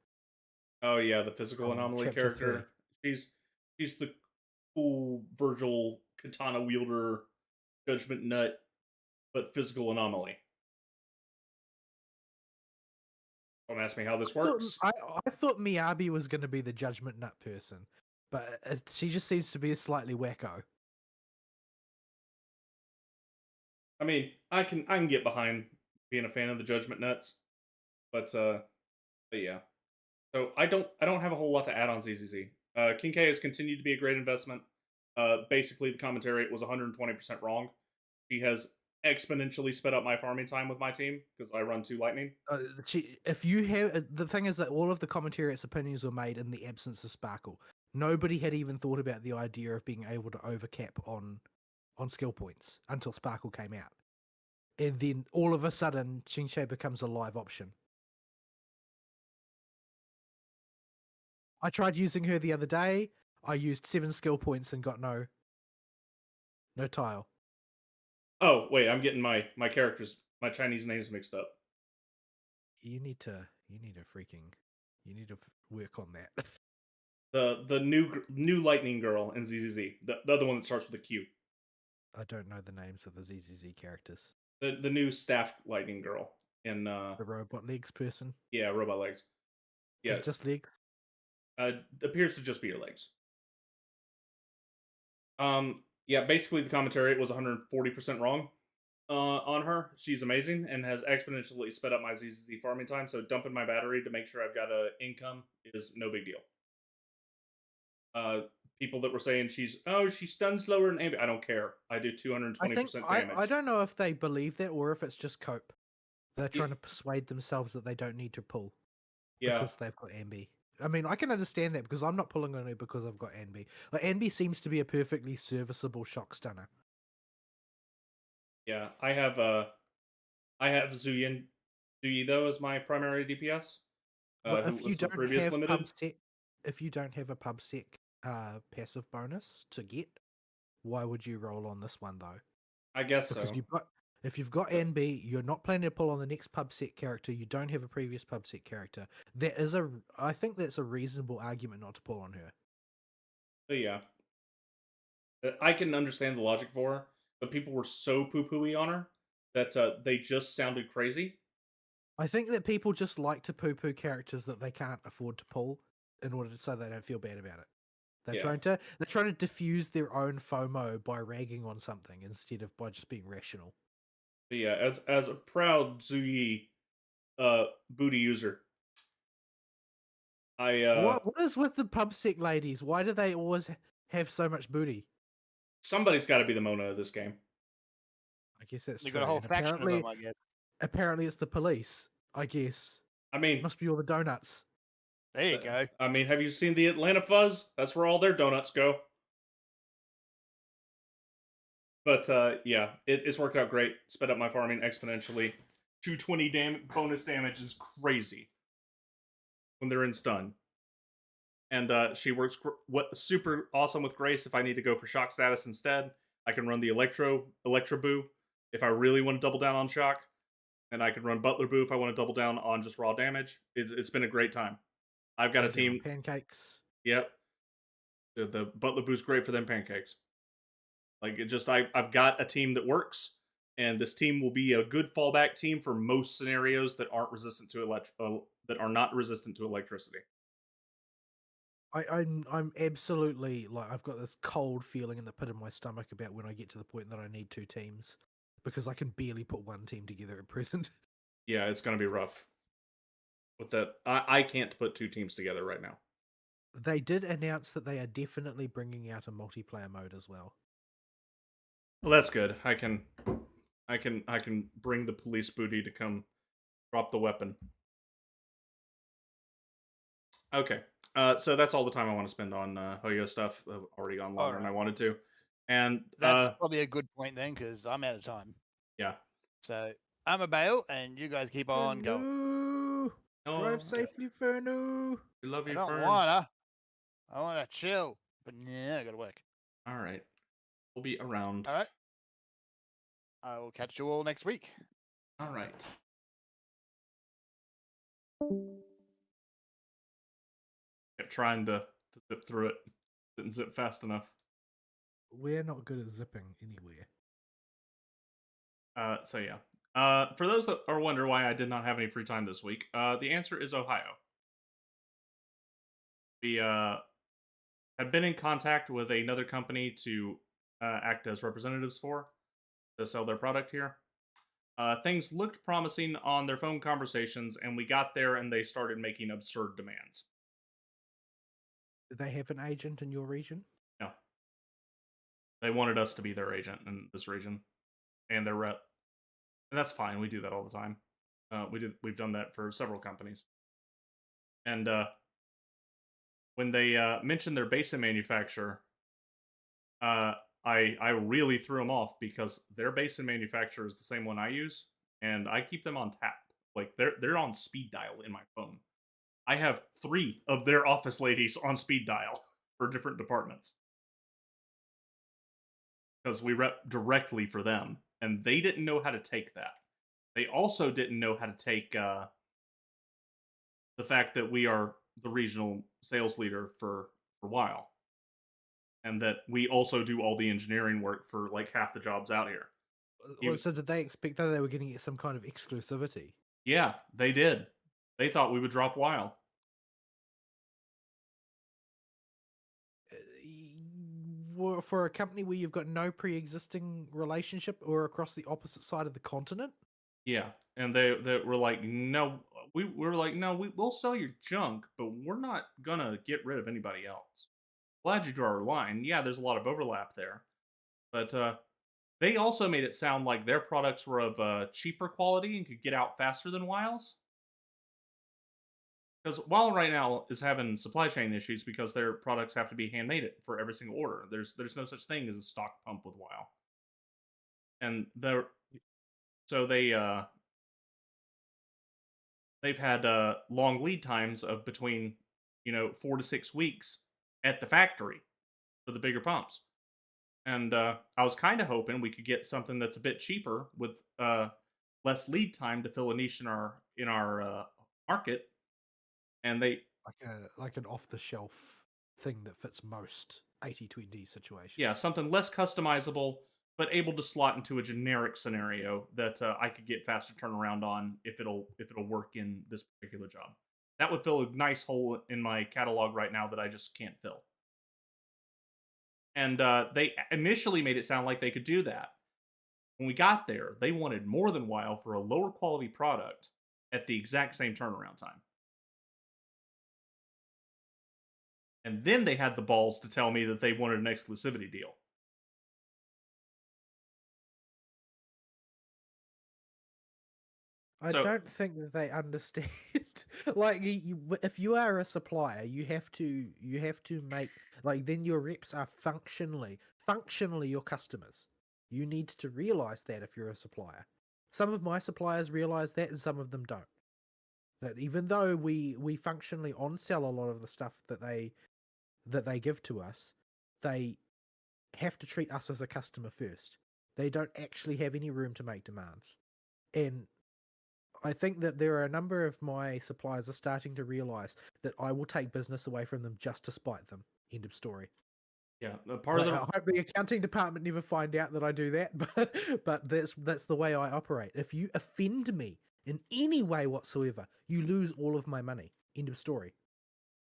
Oh yeah, the physical anomaly character. 3. She's the cool Virgil katana wielder, judgment nut, but physical anomaly. Don't ask me how this works. I thought Miyabi was going to be the judgment nut person, but she just seems to be a slightly wacko. I mean, I can get behind being a fan of the judgment nuts, but yeah. So I don't have a whole lot to add on ZZZ. King K has continued to be a great investment. Basically, the commentary was 120% wrong. She has exponentially sped up my farming time with my team because I run 2 lightning. If you have the thing is that all of the commentariat's opinions were made in the absence of Sparkle. Nobody had even thought about the idea of being able to overcap on skill points until Sparkle came out, and then all of a sudden, Shinsei becomes a live option. I tried using her the other day. I used 7 skill points and got no tile. Oh wait, I'm getting my characters, my Chinese names mixed up. You need to work on that. The new lightning girl in ZZZ, the other one that starts with a Q. I don't know the names of the ZZZ characters. The new staff lightning girl in the robot legs person. Yeah, robot legs. Yeah, it's just legs. Appears to just be her legs. Yeah, basically the commentary was 140% wrong on her. She's amazing and has exponentially sped up my ZZZ farming time. So dumping my battery to make sure I've got a income is no big deal. People that were saying she stuns slower than Ambi. I don't care. I do 220% damage. I don't know if they believe that or if it's just cope. They're trying to persuade themselves that they don't need to pull. Yeah. Because they've got Ambi. I mean, I can understand that because I'm not pulling on her because I've got Ambi. Like, Ambi seems to be a perfectly serviceable shock stunner. Yeah, I have Zuyi though as my primary DPS. But if you don't have PubSec, if you don't have a PubSec passive bonus to get, why would you roll on this one though? I guess because so. If you've got NB, you're not planning to pull on the next PubSec character. You don't have a previous PubSec character. I think that's a reasonable argument not to pull on her. But yeah, I can understand the logic for her, but people were so poo-pooey on her that they just sounded crazy. I think that people just like to poo-poo characters that they can't afford to pull in order so they don't feel bad about it. They're trying to diffuse their own FOMO by ragging on something instead of by just being rational. But yeah, as a proud Zuyi booty user, what is with the PubSec ladies? Why do they always have so much booty? Somebody's got to be the Mona of this game. I guess that's true. Got a whole faction of them, I guess. Apparently, it's the police. I guess. I mean, it must be all the donuts. There you go. I mean, have you seen the Atlanta Fuzz? That's where all their donuts go. But yeah, it's worked out great. Sped up my farming exponentially. 220 bonus damage is crazy when they're in stun. and she works super awesome with Grace. If I need to go for shock status instead, I can run the Electro Boo if I really want to double down on shock, and I can run Butler Boo if I want to double down on just raw damage. It's been a great time. I've got a team. Pancakes. Yep. The Butler Boo's great for them pancakes. Like I've got a team that works, and this team will be a good fallback team for most scenarios that aren't resistant to that are not resistant to electricity. I'm absolutely like I've got this cold feeling in the pit of my stomach about when I get to the point that I need 2 teams, because I can barely put one team together at present. Yeah, it's going to be rough. With that, I can't put 2 teams together right now. They did announce that they are definitely bringing out a multiplayer mode as well. Well, that's good. I can bring the police booty to come drop the weapon. Okay. So that's all the time I want to spend on Hoyo stuff. I've already gone longer than I wanted to. And that's probably a good point then, because I'm out of time. Yeah. So I'm a bail, and you guys keep on going. Drive safely, Fernu. We love you, I don't Fern. wanna. I wanna chill, but yeah, I gotta work. All right. We'll be around. All right. I will catch you all next week. All right. Kept trying to zip through it. Didn't zip fast enough. We're not good at zipping anywhere. So yeah. For those that are wondering why I did not have any free time this week, the answer is Ohio. We have been in contact with another company to act as representatives to sell their product here. Things looked promising on their phone conversations, and we got there and they started making absurd demands. Did they have an agent in your region? No. They wanted us to be their agent in this region and their rep. And that's fine. We do that all the time. We've done that for several companies. And when they mentioned their basin manufacturer, I really threw them off because their basin manufacturer is the same one I use, and I keep them on tap. Like they're on speed dial in my phone. I have 3 of their office ladies on speed dial for different departments because we rep directly for them, and they didn't know how to take that. They also didn't know how to take the fact that we are the regional sales leader for a while, and that we also do all the engineering work for like half the jobs out here. So did they expect that they were going to get some kind of exclusivity? Yeah, they did. They thought we would drop WoW. For a company where you've got no pre-existing relationship or across the opposite side of the continent? Yeah, and they were like, no, we were like, no, we'll sell your junk, but we're not gonna get rid of anybody else. Glad you draw our line. Yeah, there's a lot of overlap there, but they also made it sound like their products were of cheaper quality and could get out faster than WoW's. Because WoW right now is having supply chain issues because their products have to be handmade for every single order. There's no such thing as a stock pump with WoW, and they've had long lead times of between 4 to 6 weeks at the factory for the bigger pumps. And I was kind of hoping we could get something that's a bit cheaper with less lead time to fill a niche in our market. And they like an off the shelf thing that fits most 80/20 situations. Yeah, something less customizable, but able to slot into a generic scenario that I could get faster turnaround on if it'll work in this particular job. That would fill a nice hole in my catalog right now that I just can't fill. And they initially made it sound like they could do that. When we got there, they wanted more than WoW for a lower quality product at the exact same turnaround time. And then they had the balls to tell me that they wanted an exclusivity deal. I don't think that they understand. Like, if you are a supplier, you have to make, like, then your reps are functionally your customers. You need to realize that if you're a supplier. Some of my suppliers realize that, and some of them don't. That even though we functionally on sell a lot of the stuff that they give to us, they have to treat us as a customer first. They don't actually have any room to make demands. And I think that there are a number of my suppliers are starting to realize that I will take business away from them just to spite them. End of story. Yeah, part of Like, the I hope the accounting department never find out that I do that, but that's the way I operate. If you offend me in any way whatsoever, you lose all of my money. End of story.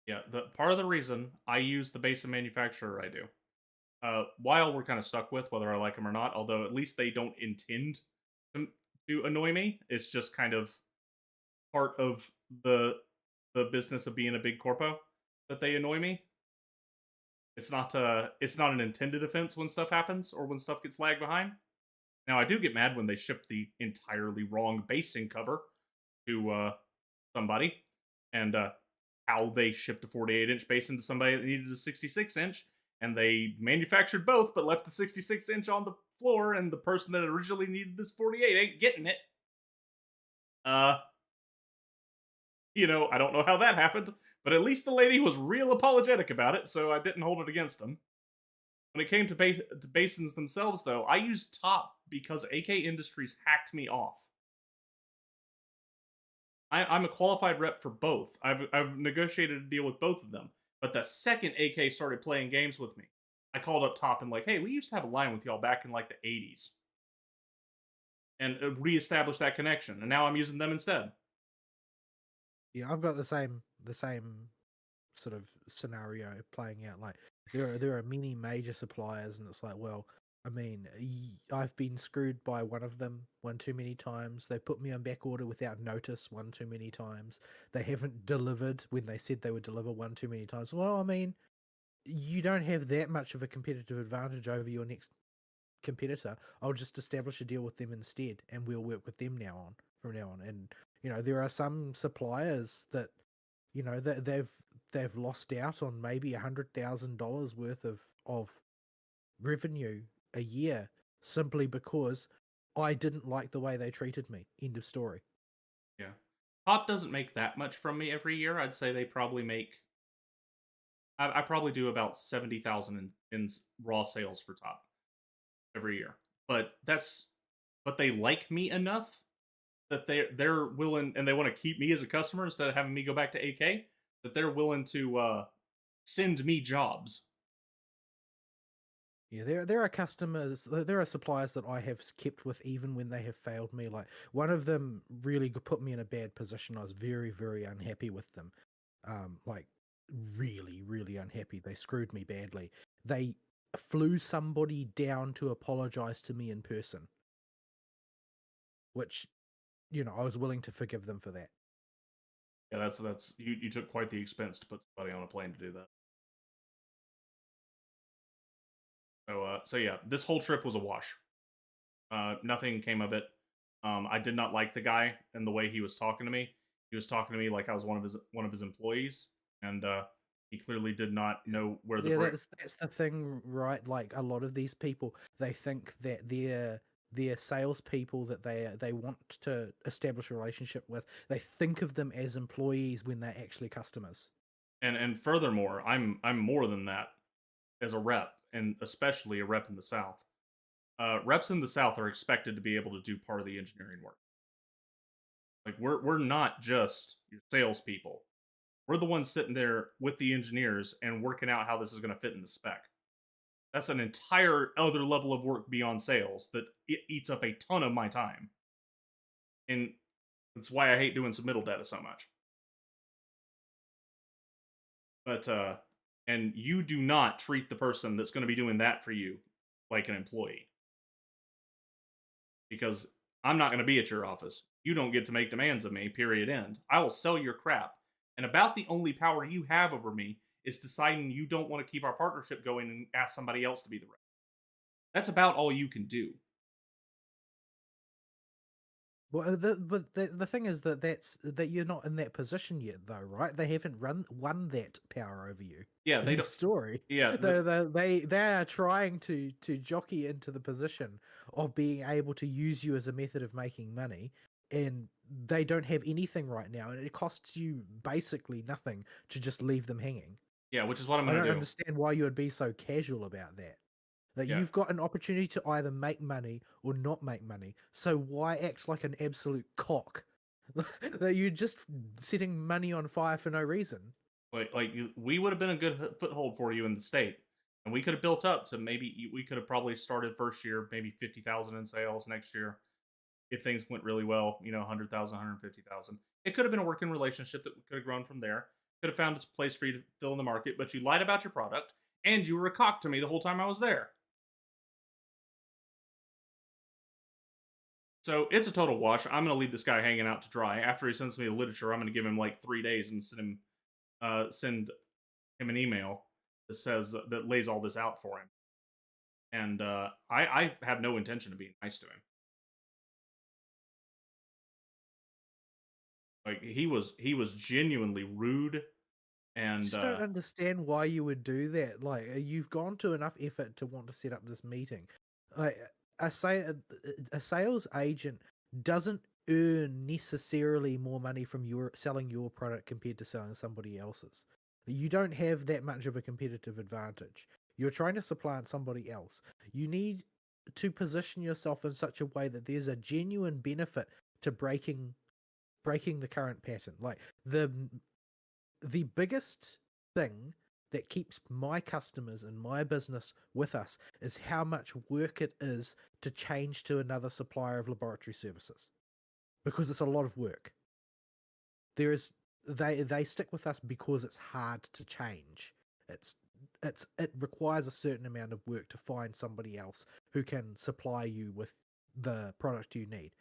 yeah, the part of the reason I use the base of manufacturer I do, while we're kind of stuck with whether I like them or not, although at least they don't intend to annoy me. It's just kind of part of the business of being a big corpo that they annoy me. It's not an intended offense when stuff happens or when stuff gets lagged behind. Now I do get mad when they ship the entirely wrong basing cover to somebody, and how they shipped a 48-inch basin to somebody that needed a 66-inch, and they manufactured both but left the 66-inch on the floor, and the person that originally needed this 48 ain't getting it. I don't know how that happened, but at least the lady was real apologetic about it, so I didn't hold it against them. When it came to basins themselves, though, I used Top because AK Industries hacked me off. I'm a qualified rep for both. I've negotiated a deal with both of them. But the second AK started playing games with me, I called up Top and hey, we used to have a line with y'all back in the 80s. And reestablished that connection, and now I'm using them instead. Yeah, I've got the same sort of scenario playing out. Like there are many major suppliers, and it's well, I mean, I've been screwed by one of them one too many times. They put me on back order without notice one too many times. They haven't delivered when they said they would deliver one too many times. Well, I mean, you don't have that much of a competitive advantage over your next competitor. I'll just establish a deal with them instead, and we'll work with them from now on. And there are some suppliers that that they've lost out on maybe $100,000 worth of revenue a year simply because I didn't like the way they treated me. End of story. Yeah. Top doesn't make that much from me every year. I'd say they probably make. I probably do about 70,000 in raw sales for Top every year, but they like me enough that they're willing, and they want to keep me as a customer instead of having me go back to AK. That they're willing to send me jobs. Yeah, there are customers, there are suppliers that I have kept with even when they have failed me. Like one of them really put me in a bad position. I was very, very unhappy with them. Like really, really unhappy. They screwed me badly. They flew somebody down to apologize to me in person, which I was willing to forgive them for that. Yeah, that's you took quite the expense to put somebody on a plane to do that. So yeah, this whole trip was a wash. Nothing came of it. I did not like the guy and the way he was talking to me. He was talking to me like I was one of his employees, and he clearly did not know where the that's the thing, right? Like a lot of these people, they think that they're salespeople that they want to establish a relationship with. They think of them as employees when they're actually customers. And furthermore, I'm more than that as a rep, and especially a rep in the South. Reps in the South are expected to be able to do part of the engineering work. Like we're not just your salespeople. We're the ones sitting there with the engineers and working out how this is going to fit in the spec. That's an entire other level of work beyond sales that it eats up a ton of my time. And that's why I hate doing submittal data so much. But and you do not treat the person that's going to be doing that for you like an employee. Because I'm not going to be at your office. You don't get to make demands of me, period, end. I will sell your crap. And about the only power you have over me is deciding you don't want to keep our partnership going and ask somebody else to be the rep. That's about all you can do. Well, the thing is that you're not in that position yet, though, right? They haven't won that power over you. Yeah, they In the don't. story, Yeah, they are trying to jockey into the position of being able to use you as a method of making money, and they don't have anything right now, and it costs you basically nothing to just leave them hanging. yeah, which is what I'm I gonna don't do. understand why you would be so casual about that. That Yeah, you've got an opportunity to either make money or not make money. So why act like an absolute cock? That you're just setting money on fire for no reason. we would have been a good foothold for you in the state, and we could have built up to maybe we could have probably started first year maybe 50,000 in sales. Next year, if things went really well, 100,000, 150,000. It could have been a working relationship that could have grown from there. Could have found a place for you to fill in the market, but you lied about your product, and you were a cock to me the whole time I was there. So it's a total wash. I'm going to leave this guy hanging out to dry. After he sends me the literature, I'm going to give him like 3 days and send him an email that says that lays all this out for him. And I have no intention of being nice to him. Like he was genuinely rude, I and just don't understand why you would do that. Like, you've gone to enough effort to want to set up this meeting. Like, a sales agent doesn't earn necessarily more money from your selling your product compared to selling somebody else's. You don't have that much of a competitive advantage. You're trying to supplant somebody else. You need to position yourself in such a way that there's a genuine benefit to breaking the current pattern. Like, the biggest thing that keeps my customers and my business with us is how much work it is to change to another supplier of laboratory services, because it's a lot of work. There is they stick with us because it's hard to change. It's it requires a certain amount of work to find somebody else who can supply you with the product you need.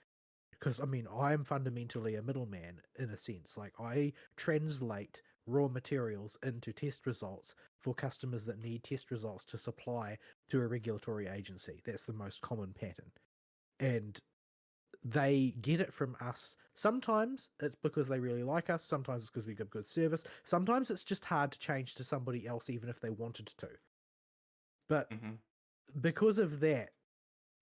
Because I mean, I'm fundamentally a middleman in a sense. Like, I translate raw materials into test results for customers that need test results to supply to a regulatory agency. That's the most common pattern. And they get it from us. Sometimes it's because they really like us. Sometimes it's because we give good service. Sometimes it's just hard to change to somebody else, even if they wanted to. But because of that,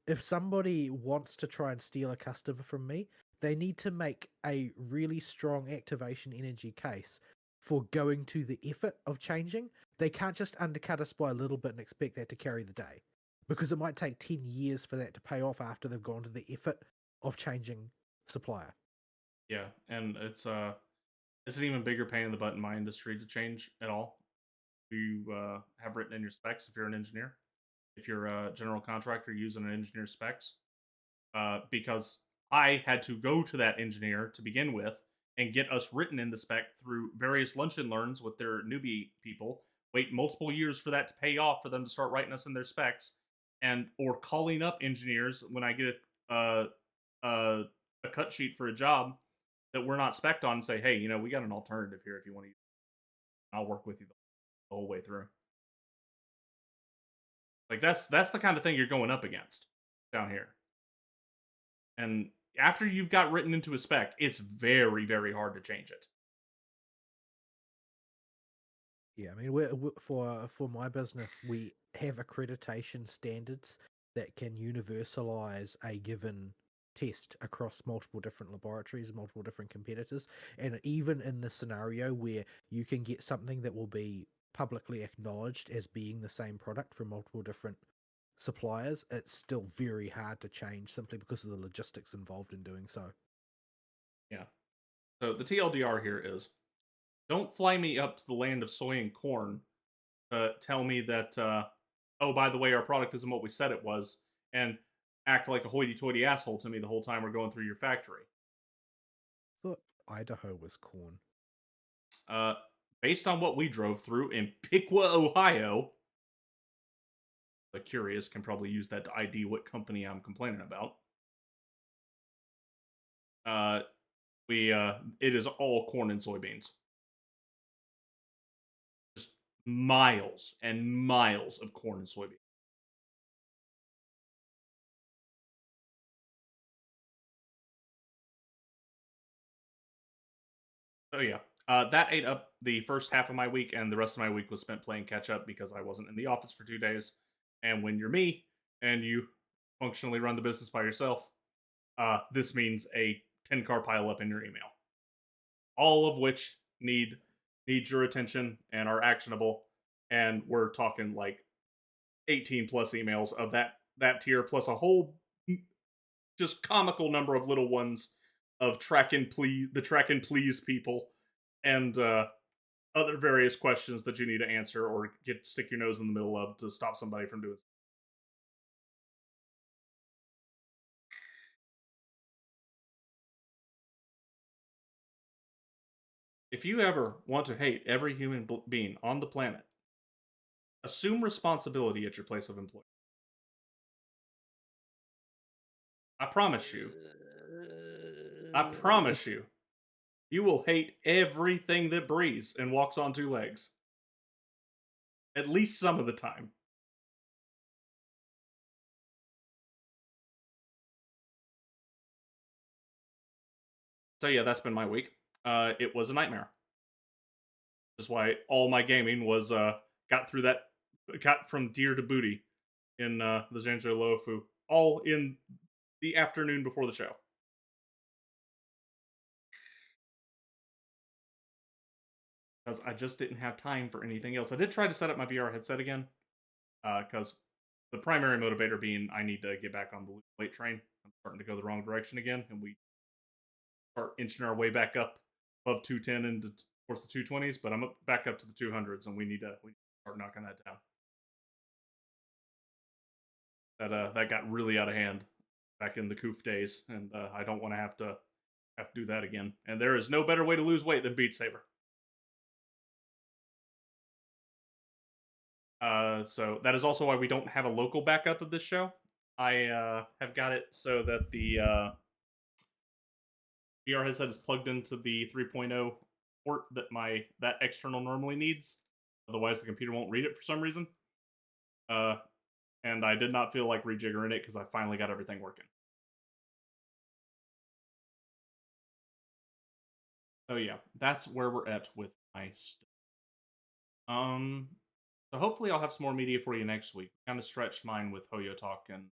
if somebody wants to try and steal a customer from me, they need to make a really strong activation energy case for going to the effort of changing. They can't just undercut us by a little bit and expect that to carry the day, because it might take 10 years for that to pay off after they've gone to the effort of changing supplier. yeah, and it's an even bigger pain in the butt in my industry to change at all. You have written in your specs if you're an engineer. If you're a general contractor using an engineer's specs, because I had to go to that engineer to begin with and get us written in the spec through various lunch and learns with their newbie people, wait multiple years for that to pay off for them to start writing us in their specs, and or calling up engineers when I get a cut sheet for a job that we're not spec'd on and say, hey, we got an alternative here if you want to use it. I'll work with you the whole way through. Like that's the kind of thing you're going up against down here. And after you've got written into a spec, it's very, very hard to change it. Yeah, I mean, for my business, we have accreditation standards that can universalize a given test across multiple different laboratories, multiple different competitors, and even in the scenario where you can get something that will be publicly acknowledged as being the same product from multiple different suppliers, it's still very hard to change simply because of the logistics involved in doing so. Yeah. So the TLDR here is don't fly me up to the land of soy and corn to tell me that, oh, by the way, our product isn't what we said it was, and act like a hoity-toity asshole to me the whole time we're going through your factory. I thought Idaho was corn. Uh, based on what we drove through in Piqua, Ohio, the curious can probably use that to ID what company I'm complaining about. It is all corn and soybeans. Just miles and miles of corn and soybeans. So yeah, that ate up the first half of my week, and the rest of my week was spent playing catch up because I wasn't in the office for 2 days. And when you're me and you functionally run the business by yourself, this means a 10-car pile up in your email, all of which need your attention and are actionable. And we're talking like 18 plus emails of that tier, plus a whole just comical number of little ones of track and please people, and other various questions that you need to answer or stick your nose in the middle of to stop somebody from doing. If you ever want to hate every human being on the planet, assume responsibility at your place of employment. I promise you. I promise you. You will hate everything that breathes and walks on two legs. At least some of the time. So yeah, that's been my week. It was a nightmare. That's why all my gaming was got from deer to booty in the Zhanzhou Luofu, all in the afternoon before the show. Because I just didn't have time for anything else. I did try to set up my VR headset again, because the primary motivator being I need to get back on the weight train. I'm starting to go the wrong direction again, and we start inching our way back up above 210 and towards the 220s. But I'm back up to the 200s, and we need to start knocking that down. That got really out of hand back in the Koof days, and I don't want to have to do that again. And there is no better way to lose weight than Beat Saber. So that is also why we don't have a local backup of this show. I have got it so that the VR headset is plugged into the 3.0 port that that external normally needs. Otherwise, the computer won't read it for some reason. And I did not feel like rejiggering it because I finally got everything working. So yeah, that's where we're at with my stuff. So hopefully I'll have some more media for you next week. Kind of stretched mine with Hoyo Talk and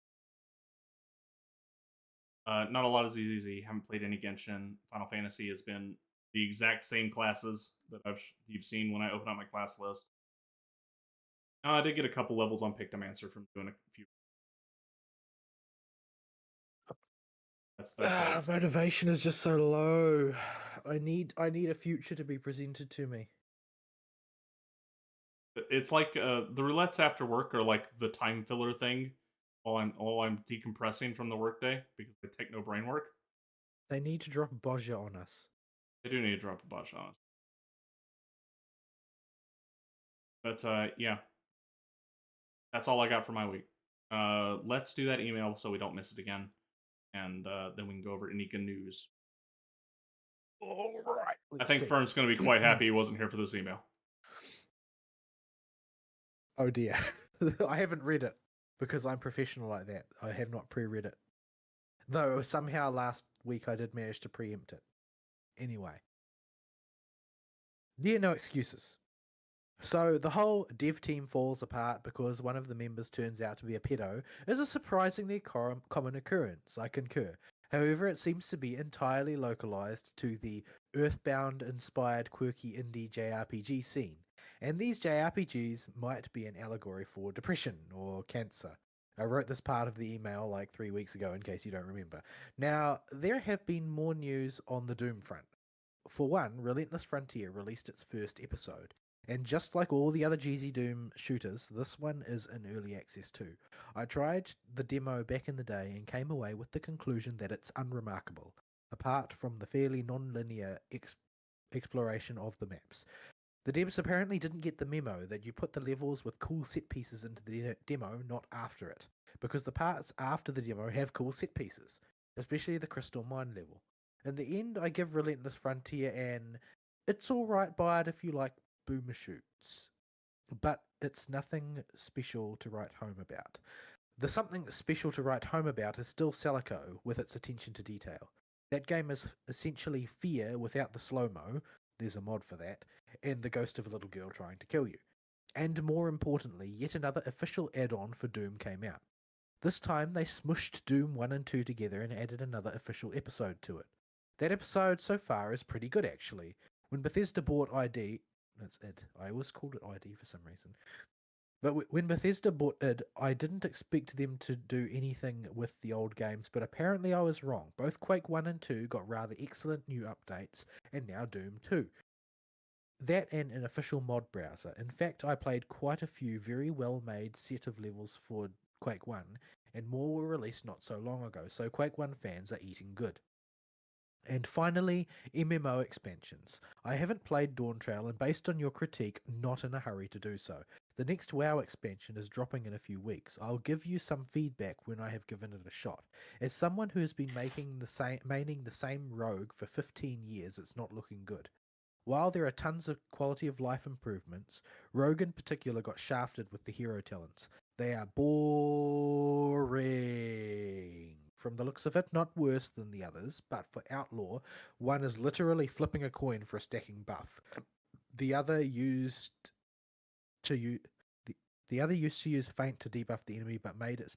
not a lot of ZZZ. Haven't played any Genshin. Final Fantasy has been the exact same classes that you've seen when I open up my class list. I did get a couple levels on Pictomancer from doing a few. That's motivation is just so low. I need a future to be presented to me. It's like the roulettes after work are like the time filler thing while I'm decompressing from the workday because they take no brain work. They need to drop a Bozja on us. They do need to drop a Bozja on us. But yeah, that's all I got for my week. Let's do that email so we don't miss it again, and then we can go over Inika news. All right. I think Fern's going to be quite happy he wasn't here for this email. Oh dear. I haven't read it because I'm professional like that. I have not pre-read it. Though somehow last week I did manage to preempt it. Anyway. Dear No Excuses. So the whole dev team falls apart because one of the members turns out to be a pedo is a surprisingly common occurrence, I concur. However, it seems to be entirely localized to the Earthbound-inspired quirky indie JRPG scene. And these JRPGs might be an allegory for depression or cancer. I wrote this part of the email like 3 weeks ago in case you don't remember. Now, there have been more news on the Doom front. For one, Relentless Frontier released its first episode. And just like all the other GZ Doom shooters, this one is in early access too. I tried the demo back in the day and came away with the conclusion that it's unremarkable, apart from the fairly non-linear exploration of the maps. The devs apparently didn't get the memo that you put the levels with cool set pieces into the demo, not after it, because the parts after the demo have cool set pieces, especially the Crystal Mine level. In the end, I give Relentless Frontier an it's alright buy it if you like boomer shoots, but it's nothing special to write home about. The something special to write home about is still Celico with its attention to detail. That game is essentially Fear without the slow-mo, there's a mod for that, and the ghost of a little girl trying to kill you. And more importantly, yet another official add-on for Doom came out. This time they smushed Doom 1 and 2 together and added another official episode to it. That episode so far is pretty good actually. When Bethesda bought ID, that's it. I always called it ID for some reason. But when Bethesda bought id, I didn't expect them to do anything with the old games, but apparently I was wrong. Both Quake 1 and 2 got rather excellent new updates, and now Doom 2. That and an official mod browser. In fact, I played quite a few very well-made set of levels for Quake 1, and more were released not so long ago, so Quake 1 fans are eating good. And finally, MMO expansions. I haven't played Dawntrail, and based on your critique, not in a hurry to do so. The next WoW expansion is dropping in a few weeks. I'll give you some feedback when I have given it a shot. As someone who has been maining the same rogue for 15 years, it's not looking good. While there are tons of quality of life improvements, Rogue in particular got shafted with the hero talents. They are boring. From the looks of it, not worse than the others, but for Outlaw, one is literally flipping a coin for a stacking buff. The other used to use Feint to debuff the enemy, but made it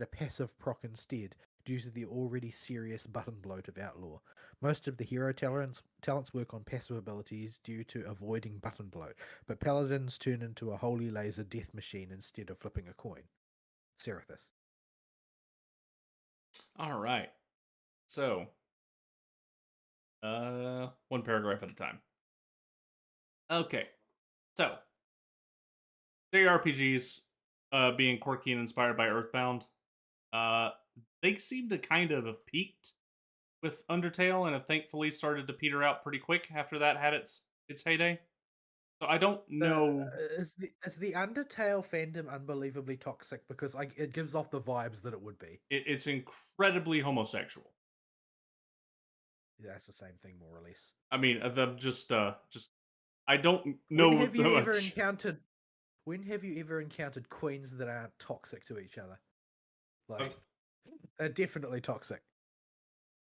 a passive proc instead, due to the already serious button bloat of Outlaw. Most of the hero talents work on passive abilities due to avoiding button bloat, but paladins turn into a holy laser death machine instead of flipping a coin. Serathis. All right. So, one paragraph at a time. Okay. So, JRPGs being quirky and inspired by Earthbound, they seem to kind of have peaked with Undertale and have thankfully started to peter out pretty quick after that had its heyday. So I don't know. Is the Undertale fandom unbelievably toxic? Because it gives off the vibes that it would be. It's incredibly homosexual. Yeah, that's the same thing, more or less. I mean, them just I don't know. When have you ever encountered queens that aren't toxic to each other? Like, they're definitely toxic.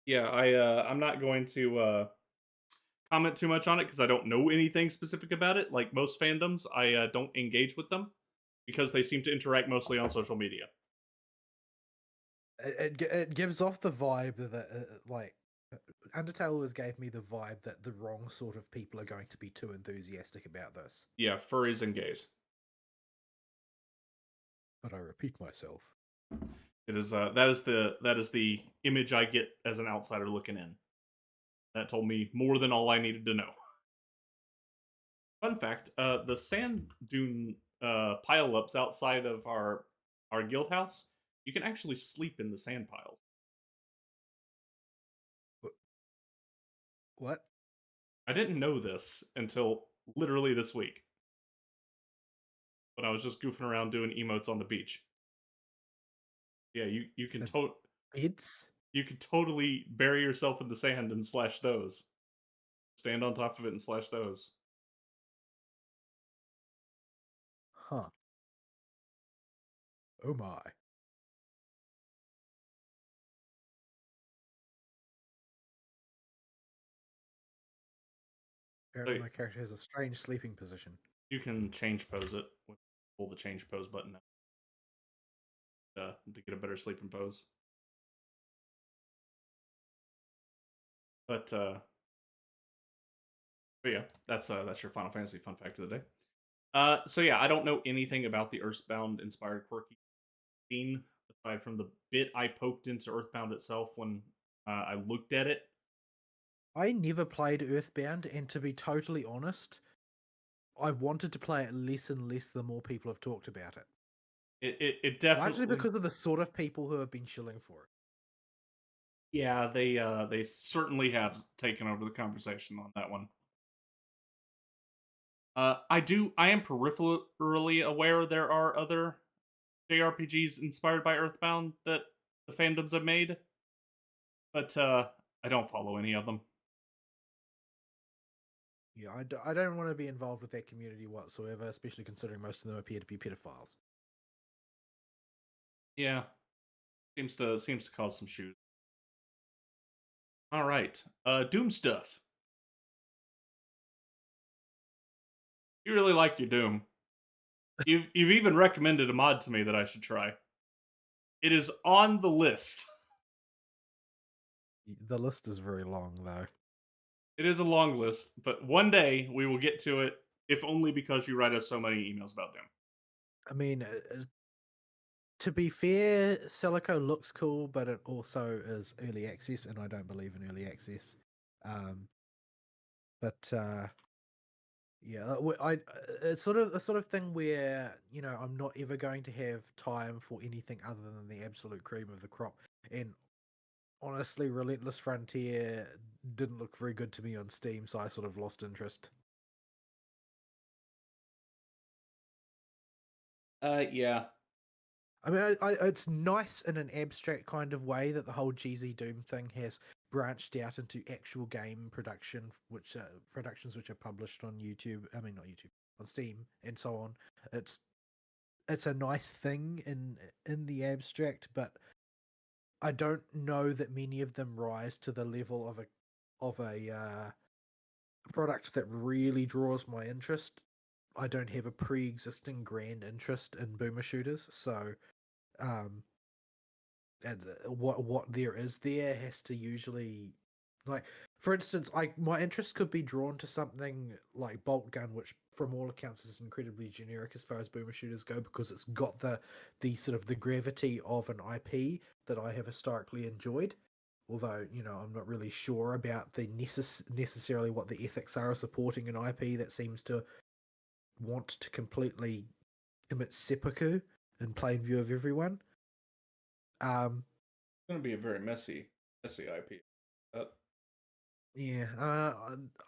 Yeah, I'm not going to comment too much on it because I don't know anything specific about it. Like most fandoms, I don't engage with them because they seem to interact mostly on social media. It gives off the vibe that Undertale always gave me the vibe that the wrong sort of people are going to be too enthusiastic about this. Yeah, furries and gays. But I repeat myself. It is that is the image I get as an outsider looking in. That told me more than all I needed to know. Fun fact: the sand dune pile-ups outside of our guild house, you can actually sleep in the sand piles. What? I didn't know this until literally this week, when I was just goofing around doing emotes on the beach. Yeah, you can you can totally bury yourself in the sand and slash those. Stand on top of it and slash those. Huh. Oh my. Apparently my character has a strange sleeping position. You can change pose it. Pull the change pose button to get a better sleeping pose. But yeah, that's your Final Fantasy fun fact of the day. So yeah, I don't know anything about the Earthbound inspired quirky scene aside from the bit I poked into Earthbound itself when I looked at it. I never played Earthbound, and to be totally honest, I wanted to play it less and less the more people have talked about it. It definitely, largely because of the sort of people who have been shilling for it. Yeah, they certainly have taken over the conversation on that one. I am peripherally aware there are other JRPGs inspired by Earthbound that the fandoms have made, but I don't follow any of them. Yeah, I don't want to be involved with that community whatsoever, especially considering most of them appear to be pedophiles. Yeah, seems to cause some shoes. All right, Doom stuff. You really like your Doom. You've even recommended a mod to me that I should try. It is on the list. The list is very long, though. It is a long list, but one day we will get to it, if only because you write us so many emails about Doom. I mean, to be fair, Celico looks cool, but it also is early access, and I don't believe in early access. But yeah, it's sort of the sort of thing where I'm not ever going to have time for anything other than the absolute cream of the crop. And honestly, Relentless Frontier didn't look very good to me on Steam, so I sort of lost interest. Yeah. I mean, it's nice in an abstract kind of way that the whole GZ Doom thing has branched out into actual game production, which productions which are published on YouTube. I mean, not YouTube, on Steam and so on. It's a nice thing in the abstract, but I don't know that many of them rise to the level of a product that really draws my interest. I don't have a pre-existing grand interest in boomer shooters, so and what there is there has to usually, like, for instance, my interest could be drawn to something like Bolt Gun, which from all accounts is incredibly generic as far as boomer shooters go, because it's got the sort of the gravity of an IP that I have historically enjoyed. Although, I'm not really sure about the necessarily what the ethics are of supporting an IP that seems to want to completely commit seppuku in plain view of everyone. It's going to be a very messy IP. Yeah,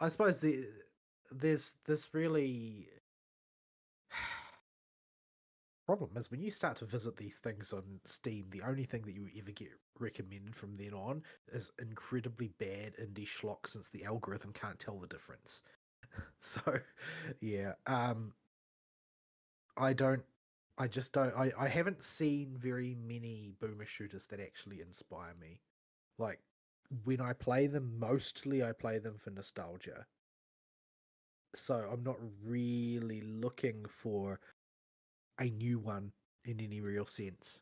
I suppose there's this really problem is when you start to visit these things on Steam, the only thing that you ever get recommended from then on is incredibly bad indie schlock, since the algorithm can't tell the difference. So, yeah, I haven't seen very many boomer shooters that actually inspire me. Like, when I play them, mostly I play them for nostalgia. So I'm not really looking for a new one in any real sense.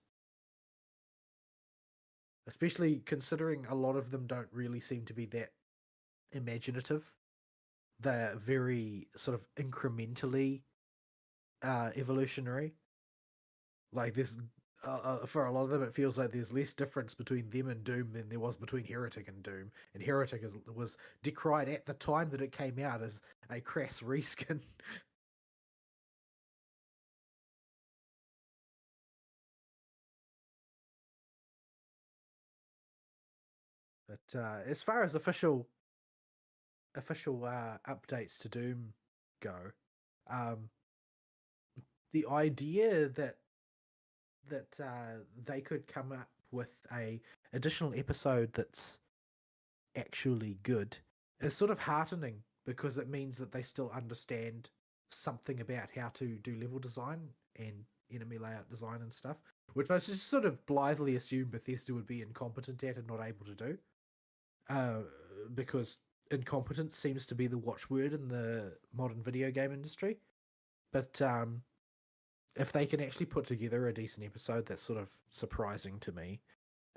Especially considering a lot of them don't really seem to be that imaginative. They're very sort of incrementally evolutionary. Like, there's for a lot of them, it feels like there's less difference between them and Doom than there was between Heretic and Doom. And Heretic was decried at the time that it came out as a crass reskin. But as far as official updates to Doom go, the idea that they could come up with a additional episode that's actually good is sort of heartening, because it means that they still understand something about how to do level design and enemy layout design and stuff, which I just sort of blithely assumed Bethesda would be incompetent at and not able to do. Because incompetence seems to be the watchword in the modern video game industry. But if they can actually put together a decent episode, that's sort of surprising to me,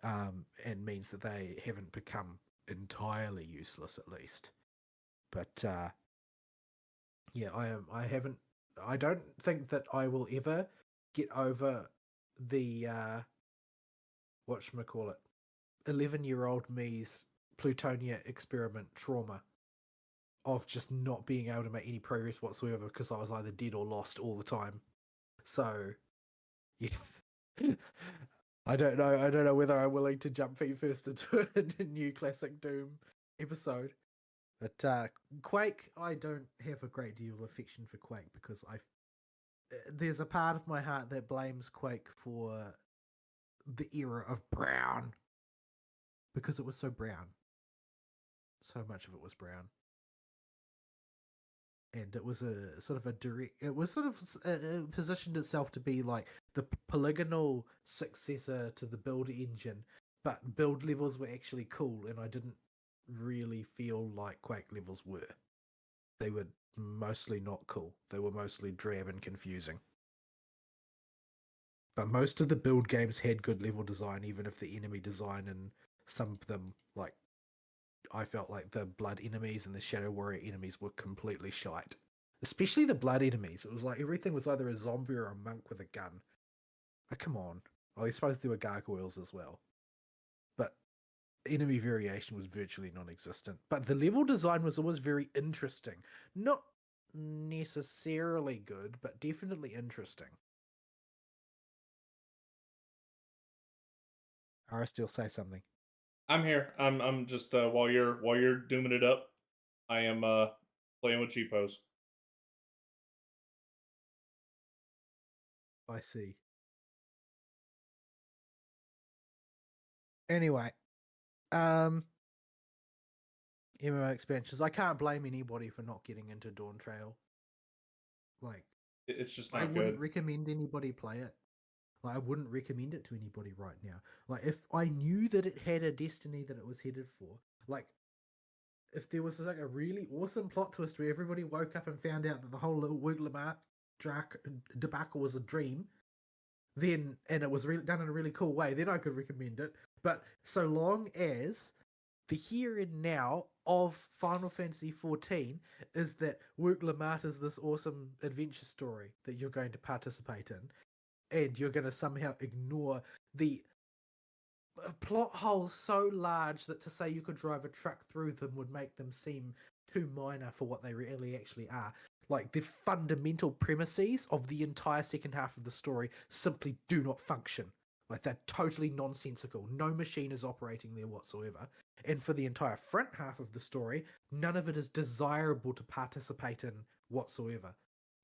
and means that they haven't become entirely useless, at least. But yeah, I don't think that I will ever get over the whatchamacallit, 11-year-old me's Plutonia experiment trauma of just not being able to make any progress whatsoever because I was either dead or lost all the time. So, yeah. I don't know whether I'm willing to jump feet first into a new classic Doom episode. But Quake, I don't have a great deal of affection for Quake, because there's a part of my heart that blames Quake for the era of brown, because it was so brown. So much of it was brown. And it was a sort of a direct. It was sort of positioned itself to be like the polygonal successor to the build engine, but build levels were actually cool, and I didn't really feel like Quake levels were. they were mostly not cool. They were mostly drab and confusing. But most of the build games had good level design, even if the enemy design and some of them, like, I felt like the blood enemies and the Shadow Warrior enemies were completely shite. Especially the blood enemies. It was like everything was either a zombie or a monk with a gun. Like, come on. Well, I suppose there were gargoyles as well. But enemy variation was virtually non-existent. But the level design was always very interesting. Not necessarily good, but definitely interesting. Aristill, say something. I'm here. I'm just while you're dooming it up, I am playing with cheapos. I see. Anyway, MMO expansions. I can't blame anybody for not getting into Dawntrail. Like, It's just I not wouldn't good. recommend anybody play it. Like, I wouldn't recommend it to anybody right now. Like, if I knew that it had a destiny that it was headed for, like, if there was like a really awesome plot twist where everybody woke up and found out that the whole little Wooglamart debacle was a dream, then, and it was done in a really cool way, then I could recommend it. But so long as the here and now of Final Fantasy XIV is that Wooglamart is this awesome adventure story that you're going to participate in, and you're going to somehow ignore the plot holes so large that to say you could drive a truck through them would make them seem too minor for what they really actually are. Like, the fundamental premises of the entire second half of the story simply do not function. Like, they're totally nonsensical. No machine is operating there whatsoever. And for the entire front half of the story, none of it is desirable to participate in whatsoever.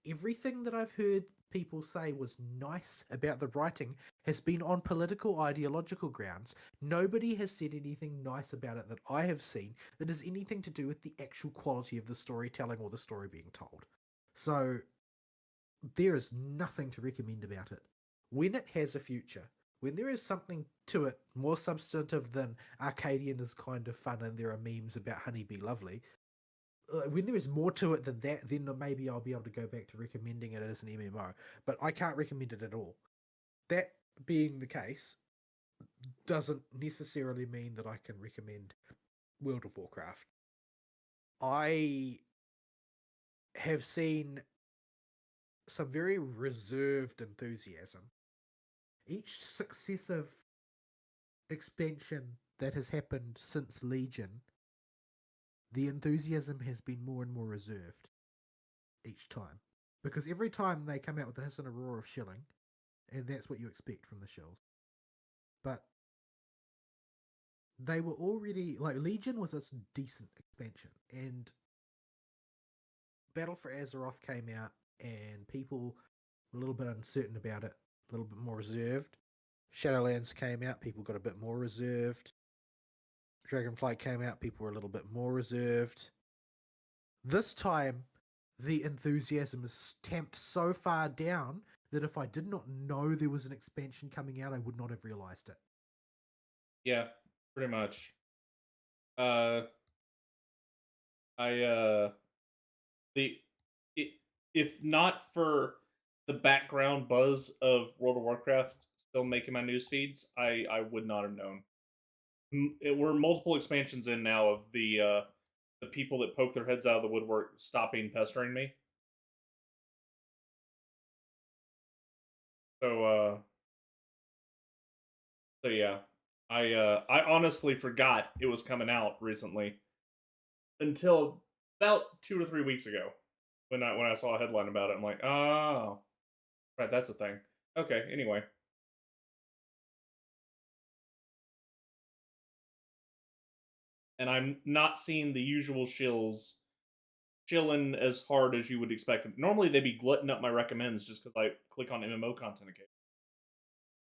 Everything that I've heard people say was nice about the writing has been on political ideological grounds. Nobody has said anything nice about it that I have seen that has anything to do with the actual quality of the storytelling or the story being told. So there is nothing to recommend about it. When it has a future, when there is something to it more substantive than Arcadian is kind of fun and there are memes about Honey Be Lovely, when there is more to it than that, then maybe I'll be able to go back to recommending it as an MMO. But I can't recommend it at all. That being the case, doesn't necessarily mean that I can recommend World of Warcraft. I have seen some very reserved enthusiasm. Each successive expansion that has happened since Legion, the enthusiasm has been more and more reserved each time. Because every time they come out with a hiss and a roar of shilling, and that's what you expect from the shills. But they were already, like, Legion was a decent expansion, and Battle for Azeroth came out, and people were a little bit uncertain about it, a little bit more reserved. Shadowlands came out, people got a bit more reserved. Dragonflight came out, people were a little bit more reserved. This time, the enthusiasm is tamped so far down that if I did not know there was an expansion coming out, I would not have realized it. Yeah, pretty much. The it, if not for the background buzz of World of Warcraft still making my news feeds, I would not have known. We're multiple expansions in now of the people that poke their heads out of the woodwork stopping pestering me. So yeah, I honestly forgot it was coming out recently until about 2 or 3 weeks ago when I saw a headline about it. I'm like, oh, right, that's a thing. Okay, anyway. And I'm not seeing the usual shills chilling as hard as you would expect. Normally they'd be glutting up my recommends just because I click on MMO content again.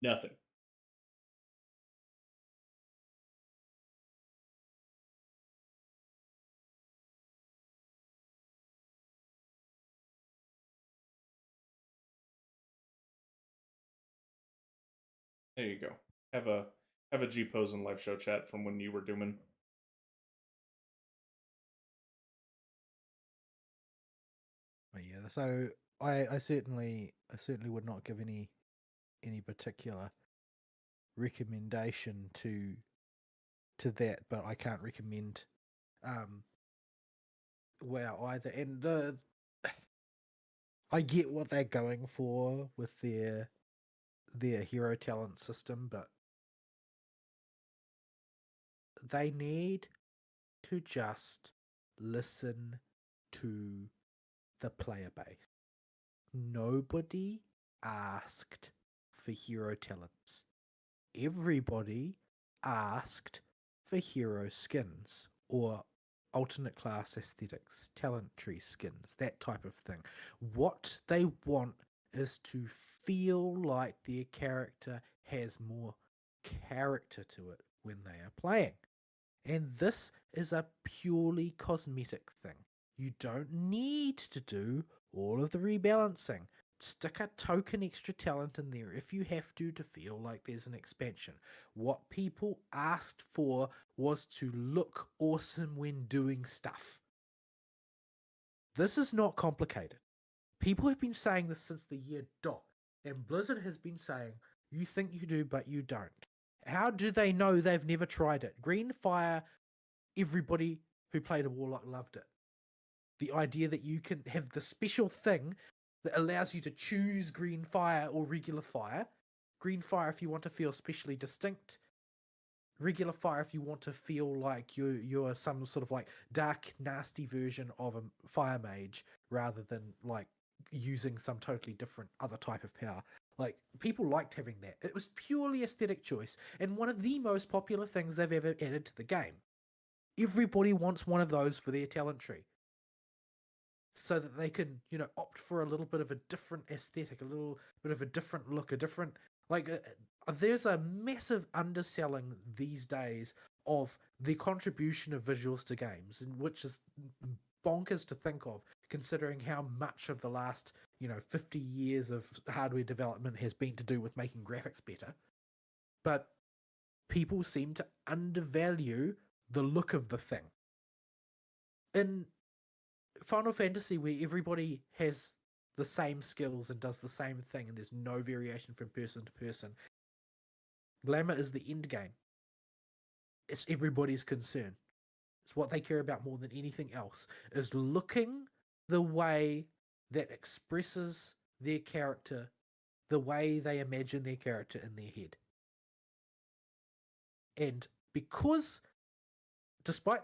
Nothing. There you go. Have a G pose in live show chat from when you were dooming. So I certainly would not give any particular recommendation to that, but I can't recommend WoW either. And I get what they're going for with their hero talent system, but they need to just listen to the player base. Nobody asked for hero talents. Everybody asked for hero skins or alternate class aesthetics, talent tree skins, that type of thing. What they want is to feel like their character has more character to it when they are playing. And this is a purely cosmetic thing. You don't need to do all of the rebalancing. Stick a token extra talent in there if you have to feel like there's an expansion. What people asked for was to look awesome when doing stuff. This is not complicated. People have been saying this since the year dot, and Blizzard has been saying, you think you do, but you don't. How do they know? They've never tried it. Green Fire, everybody who played a Warlock loved it. The idea that you can have the special thing that allows you to choose Green Fire or regular fire. Green Fire if you want to feel specially distinct. Regular Fire if you want to feel like you're some sort of like dark, nasty version of a fire mage rather than like using some totally different other type of power. Like, people liked having that. It was purely aesthetic choice, and one of the most popular things they've ever added to the game. Everybody wants one of those for their talent tree, so that they can, opt for a little bit of a different aesthetic, a little bit of a different look, a different, there's a massive underselling these days of the contribution of visuals to games, which is bonkers to think of, considering how much of the last 50 years of hardware development has been to do with making graphics better. But people seem to undervalue the look of the thing. In Final Fantasy, where everybody has the same skills and does the same thing and there's no variation from person to person, glamour is the end game. It's everybody's concern. It's what they care about more than anything else, is looking the way that expresses their character, the way they imagine their character in their head. And because, despite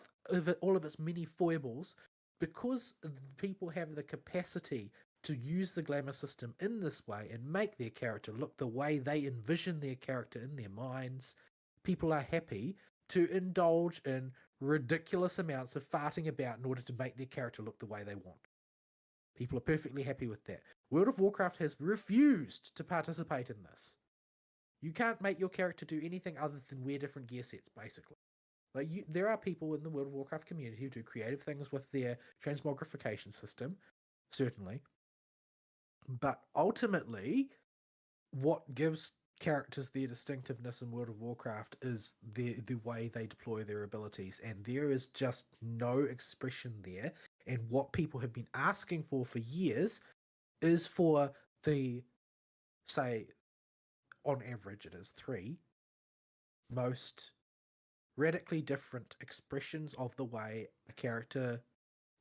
all of its many foibles, because people have the capacity to use the glamour system in this way and make their character look the way they envision their character in their minds, people are happy to indulge in ridiculous amounts of farting about in order to make their character look the way they want. People are perfectly happy with that. World of Warcraft has refused to participate in this. You can't make your character do anything other than wear different gear sets, basically. There are people in the World of Warcraft community who do creative things with their transmogrification system, certainly. But ultimately, what gives characters their distinctiveness in World of Warcraft is the way they deploy their abilities, and there is just no expression there. And what people have been asking for years is for the, say, on average it is 3 most radically different expressions of the way a character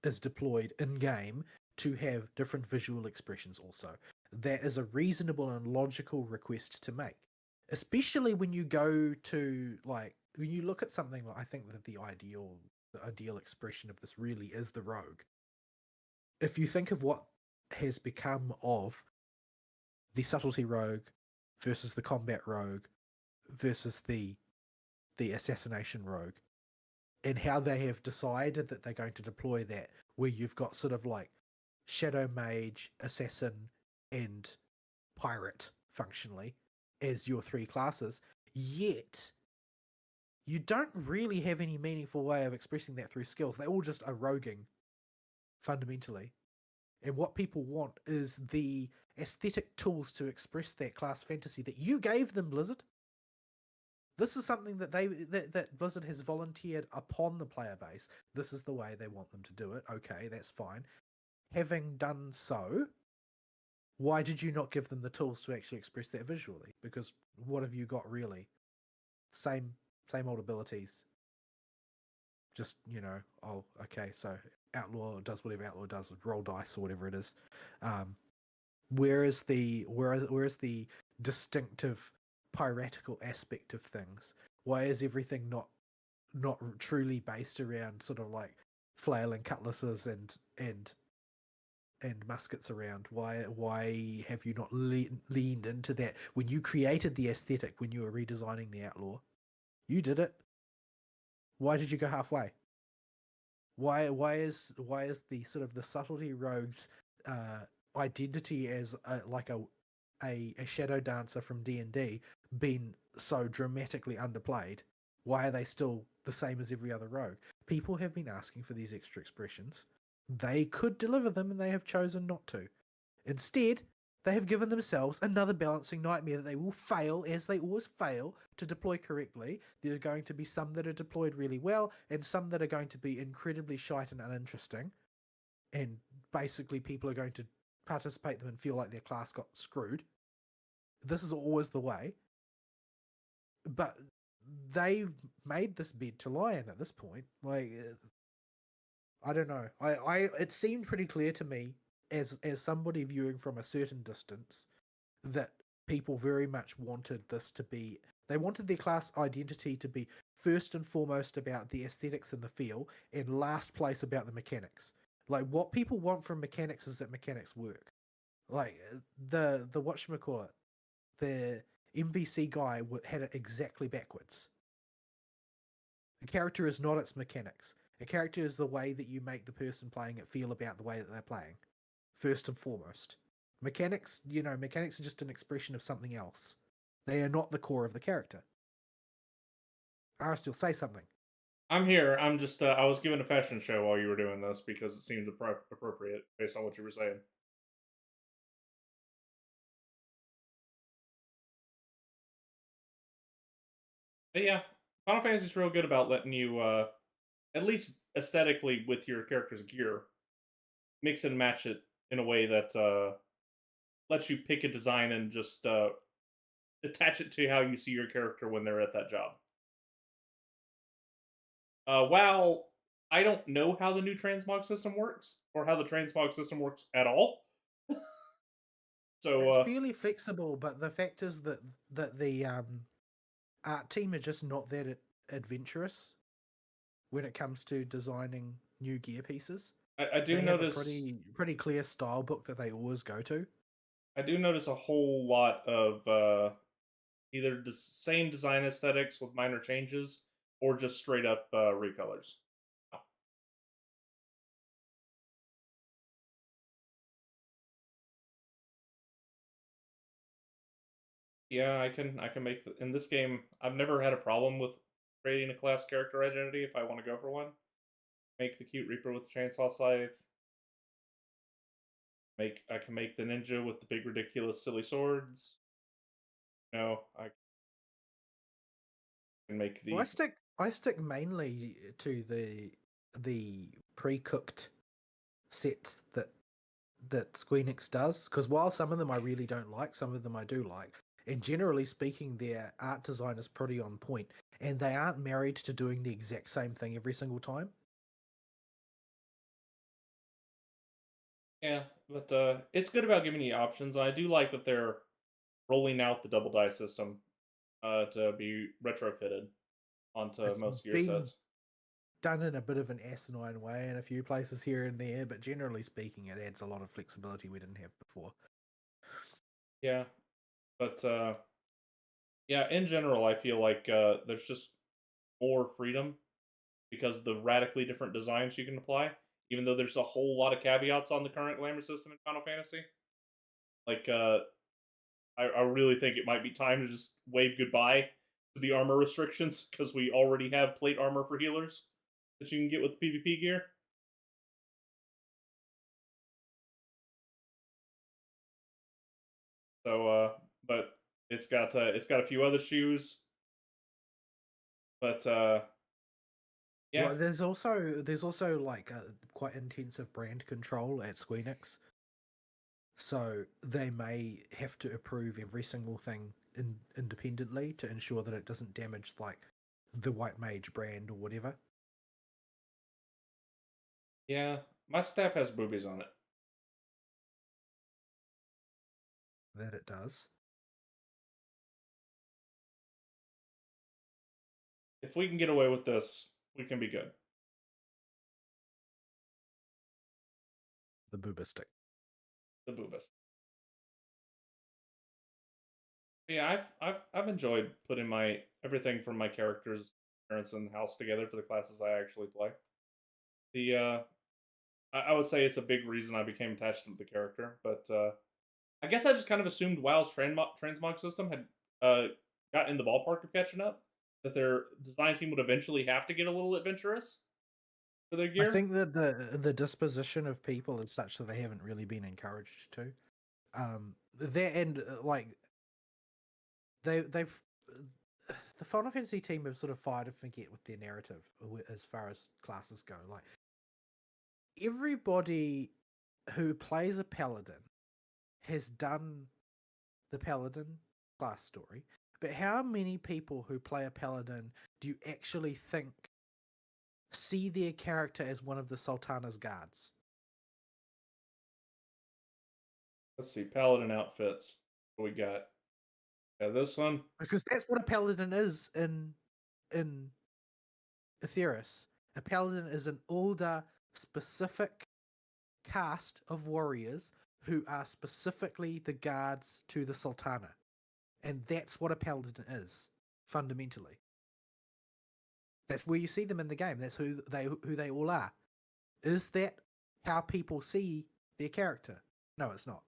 is deployed in game to have different visual expressions also. That is a reasonable and logical request to make, especially when you go to, when you look at something like, I think that the ideal expression of this really is the rogue. If you think of what has become of the subtlety rogue versus the combat rogue versus the assassination rogue, and how they have decided that they're going to deploy that, where you've got sort of like shadow mage, assassin, and pirate functionally as your 3 classes, yet you don't really have any meaningful way of expressing that through skills. They all just are roguing fundamentally. And what people want is the aesthetic tools to express that class fantasy that you gave them, Blizzard. This is something that that Blizzard has volunteered upon the player base. This is the way they want them to do it. Okay, that's fine. having done so, why did you not give them the tools to actually express that visually? Because what have you got really? Same old abilities. Just, oh, okay, so Outlaw does whatever Outlaw does, roll dice or whatever it is. Where is the distinctive piratical aspect of things? Why is everything not truly based around sort of like flailing cutlasses and muskets around? Why have you not leaned into that when you created the aesthetic, when you were redesigning the Outlaw? You did it. Why did you go halfway? Why is the sort of the subtlety rogues identity as a shadow dancer from D&D been so dramatically underplayed? Why are they still the same as every other rogue? People have been asking for these extra expressions. They could deliver them, and they have chosen not to. Instead, they have given themselves another balancing nightmare that they will fail, as they always fail, to deploy correctly. There are going to be some that are deployed really well, and some that are going to be incredibly shite and uninteresting. And basically, people are going to participate them and feel like their class got screwed. This is always the way. But they've made this bed to lie in at this point. Like, I don't know. It seemed pretty clear to me as somebody viewing from a certain distance that people very much wanted this to be. They wanted their class identity to be first and foremost about the aesthetics and the feel, and last place about the mechanics. Like, what people want from mechanics is that mechanics work. Like the whatchamacallit, the MVC guy had it exactly backwards. A character is not its mechanics. A character is the way that you make the person playing it feel about the way that they're playing, first and foremost. Mechanics are just an expression of something else. They are not the core of the character. Aristotle, say something. I'm here. I'm just, I was given a fashion show while you were doing this because it seemed appropriate based on what you were saying. But yeah, Final Fantasy's real good about letting you, at least aesthetically with your character's gear, mix and match it in a way that lets you pick a design and just attach it to how you see your character when they're at that job. While I don't know how the new transmog system works, or how the transmog system works at all, so It's fairly flexible, but the fact is that the art team are just not that adventurous when it comes to designing new gear pieces. I do They notice have a pretty clear style book that they always go to. I do notice a whole lot of either the same design aesthetics with minor changes, or just straight up recolors. Yeah, I can make in this game. I've never had a problem with creating a class character identity if I want to go for one. Make the cute Reaper with the chainsaw scythe. I can make the ninja with the big ridiculous silly swords. No, I can make the. Well, I stick mainly to the pre-cooked sets that Squeenix does, because while some of them I really don't like, some of them I do like. And generally speaking, their art design is pretty on point, and they aren't married to doing the exact same thing every single time. Yeah, but it's good about giving you options. I do like that they're rolling out the double die system to be retrofitted onto It's most gear been sets. done in a bit of an asinine way in a few places here and there, but generally speaking, it adds a lot of flexibility we didn't have before. Yeah, but yeah, in general, I feel like there's just more freedom because of the radically different designs you can apply. Even though there's a whole lot of caveats on the current glamour system in Final Fantasy, like I really think it might be time to just wave goodbye to the armor restrictions because we already have plate armor for healers that you can get with PvP gear. So, but it's got a few other shoes, but Yeah, Well, there's also like quite intensive brand control at Squeenix, so they may have to approve every single thing independently to ensure that it doesn't damage like the White Mage brand or whatever. yeah. My staff has boobies on it. That it does. If we can get away with this, we can be good. The booba stick. The boobas. Yeah, I've enjoyed putting my everything from my characters, parents, and house together for the classes I actually play. The I would say it's a big reason I became attached to the character, but I guess I just kind of assumed WoW's transmog system had got in the ballpark of catching up. That their design team would eventually have to get a little adventurous for their gear. I think that the disposition of people is such that they haven't really been encouraged to. Their end, like they've the Final Fantasy team have sort of fire to forget with their narrative as far as classes go. Like everybody who plays a paladin has done the paladin class story, but how many people who play a paladin do you actually think see their character as one of the Sultana's guards? Let's see, paladin outfits. What we got? Yeah, this one. Because that's what a paladin is in Aetheris. A paladin is an older, specific cast of warriors who are specifically the guards to the Sultana. And that's what a paladin is, fundamentally. That's where you see them in the game. That's who they all are. Is that how people see their character? No, it's not.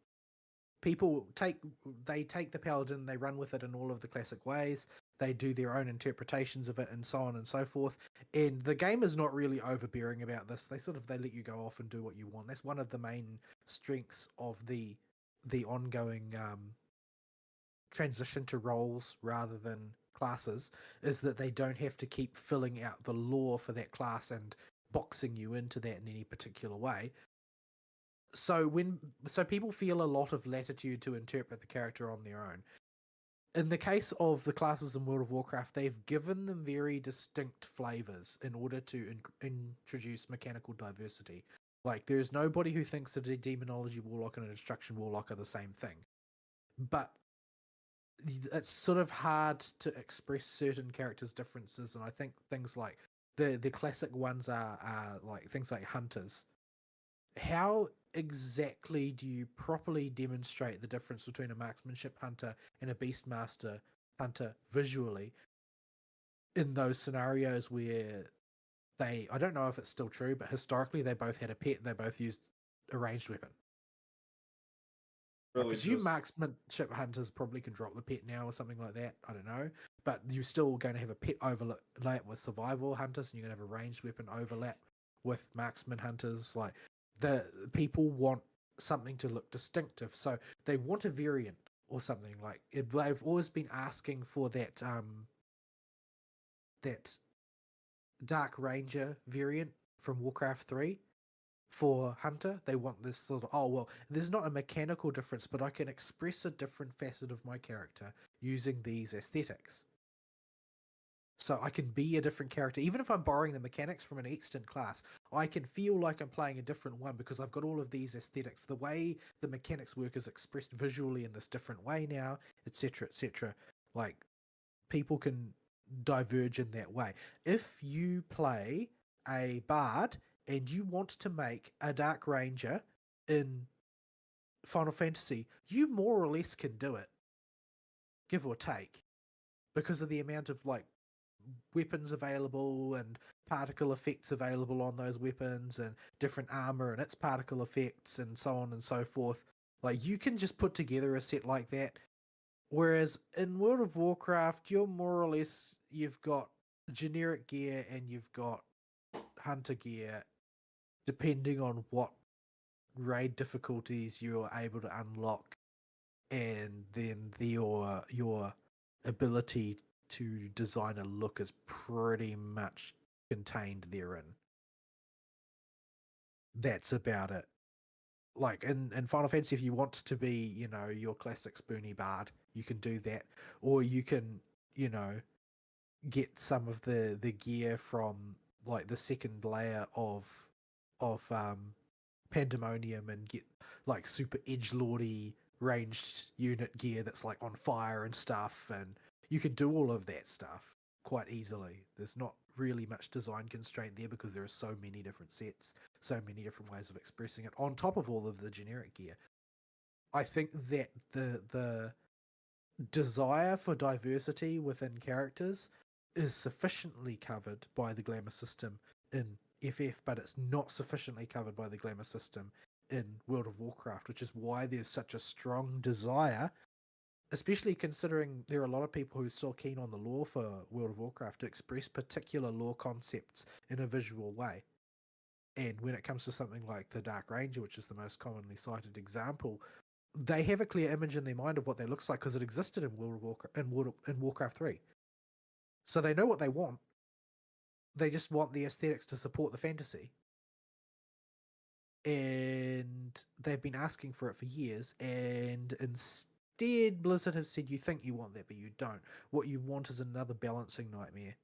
People take the paladin, they run with it in all of the classic ways. They do their own interpretations of it, and so on and so forth. And the game is not really overbearing about this. They let you go off and do what you want. That's one of the main strengths of the ongoing transition to roles rather than classes, is that they don't have to keep filling out the lore for that class and boxing you into that in any particular way. So people feel a lot of latitude to interpret the character on their own. In the case of the classes in World of Warcraft, they've given them very distinct flavors in order to introduce mechanical diversity. Like, there's nobody who thinks that a demonology warlock and a destruction warlock are the same thing. But it's sort of hard to express certain characters' differences, and I think things like the classic ones are like things like hunters. How exactly do you properly demonstrate the difference between a marksmanship hunter and a beastmaster hunter visually in those scenarios where I don't know if it's still true, but historically they both had a pet, they both used a ranged weapon. I Really presume just marksmanship hunters probably can drop the pet now or something like that. I don't know. But you're still going to have a pet overlap with survival hunters, and you're going to have a ranged weapon overlap with marksman hunters. Like, the people want something to look distinctive, so they want a variant or something. Like, they've always been asking for that that Dark Ranger variant from Warcraft 3. For Hunter, they want this sort of, oh, well, there's not a mechanical difference, but I can express a different facet of my character using these aesthetics. So I can be a different character. Even if I'm borrowing the mechanics from an extant class, I can feel like I'm playing a different one because I've got all of these aesthetics. The way the mechanics work is expressed visually in this different way now, etc., etc. Like, people can diverge in that way. If you play a bard and you want to make a Dark Ranger in Final Fantasy, you more or less can do it, give or take, because of the amount of like weapons available and particle effects available on those weapons and different armor and its particle effects and so on and so forth. Like, you can just put together a set like that. Whereas in World of Warcraft, you're more or less, you've got generic gear and you've got hunter gear, depending on what raid difficulties you're able to unlock, and then your ability to design a look is pretty much contained therein. That's about it. Like in Final Fantasy, if you want to be, your classic spoony bard, you can do that. Or you can, get some of the gear from like the second layer of Pandemonium and get like super edgelordy ranged unit gear that's like on fire and stuff, and you can do all of that stuff quite easily. There's not really much design constraint there because there are so many different sets, so many different ways of expressing it on top of all of the generic gear. I think that the desire for diversity within characters is sufficiently covered by the glamour system in FF, but it's not sufficiently covered by the glamour system in World of Warcraft, which is why there's such a strong desire, especially considering there are a lot of people who are still keen on the lore for World of Warcraft to express particular lore concepts in a visual way. And when it comes to something like the Dark Ranger, which is the most commonly cited example, they have a clear image in their mind of what that looks like because it existed in World of Warcraft, in Warcraft 3. So they know what they want. They just want the aesthetics to support the fantasy. And they've been asking for it for years, and instead Blizzard have said, you think you want that, but you don't. What you want is another balancing nightmare.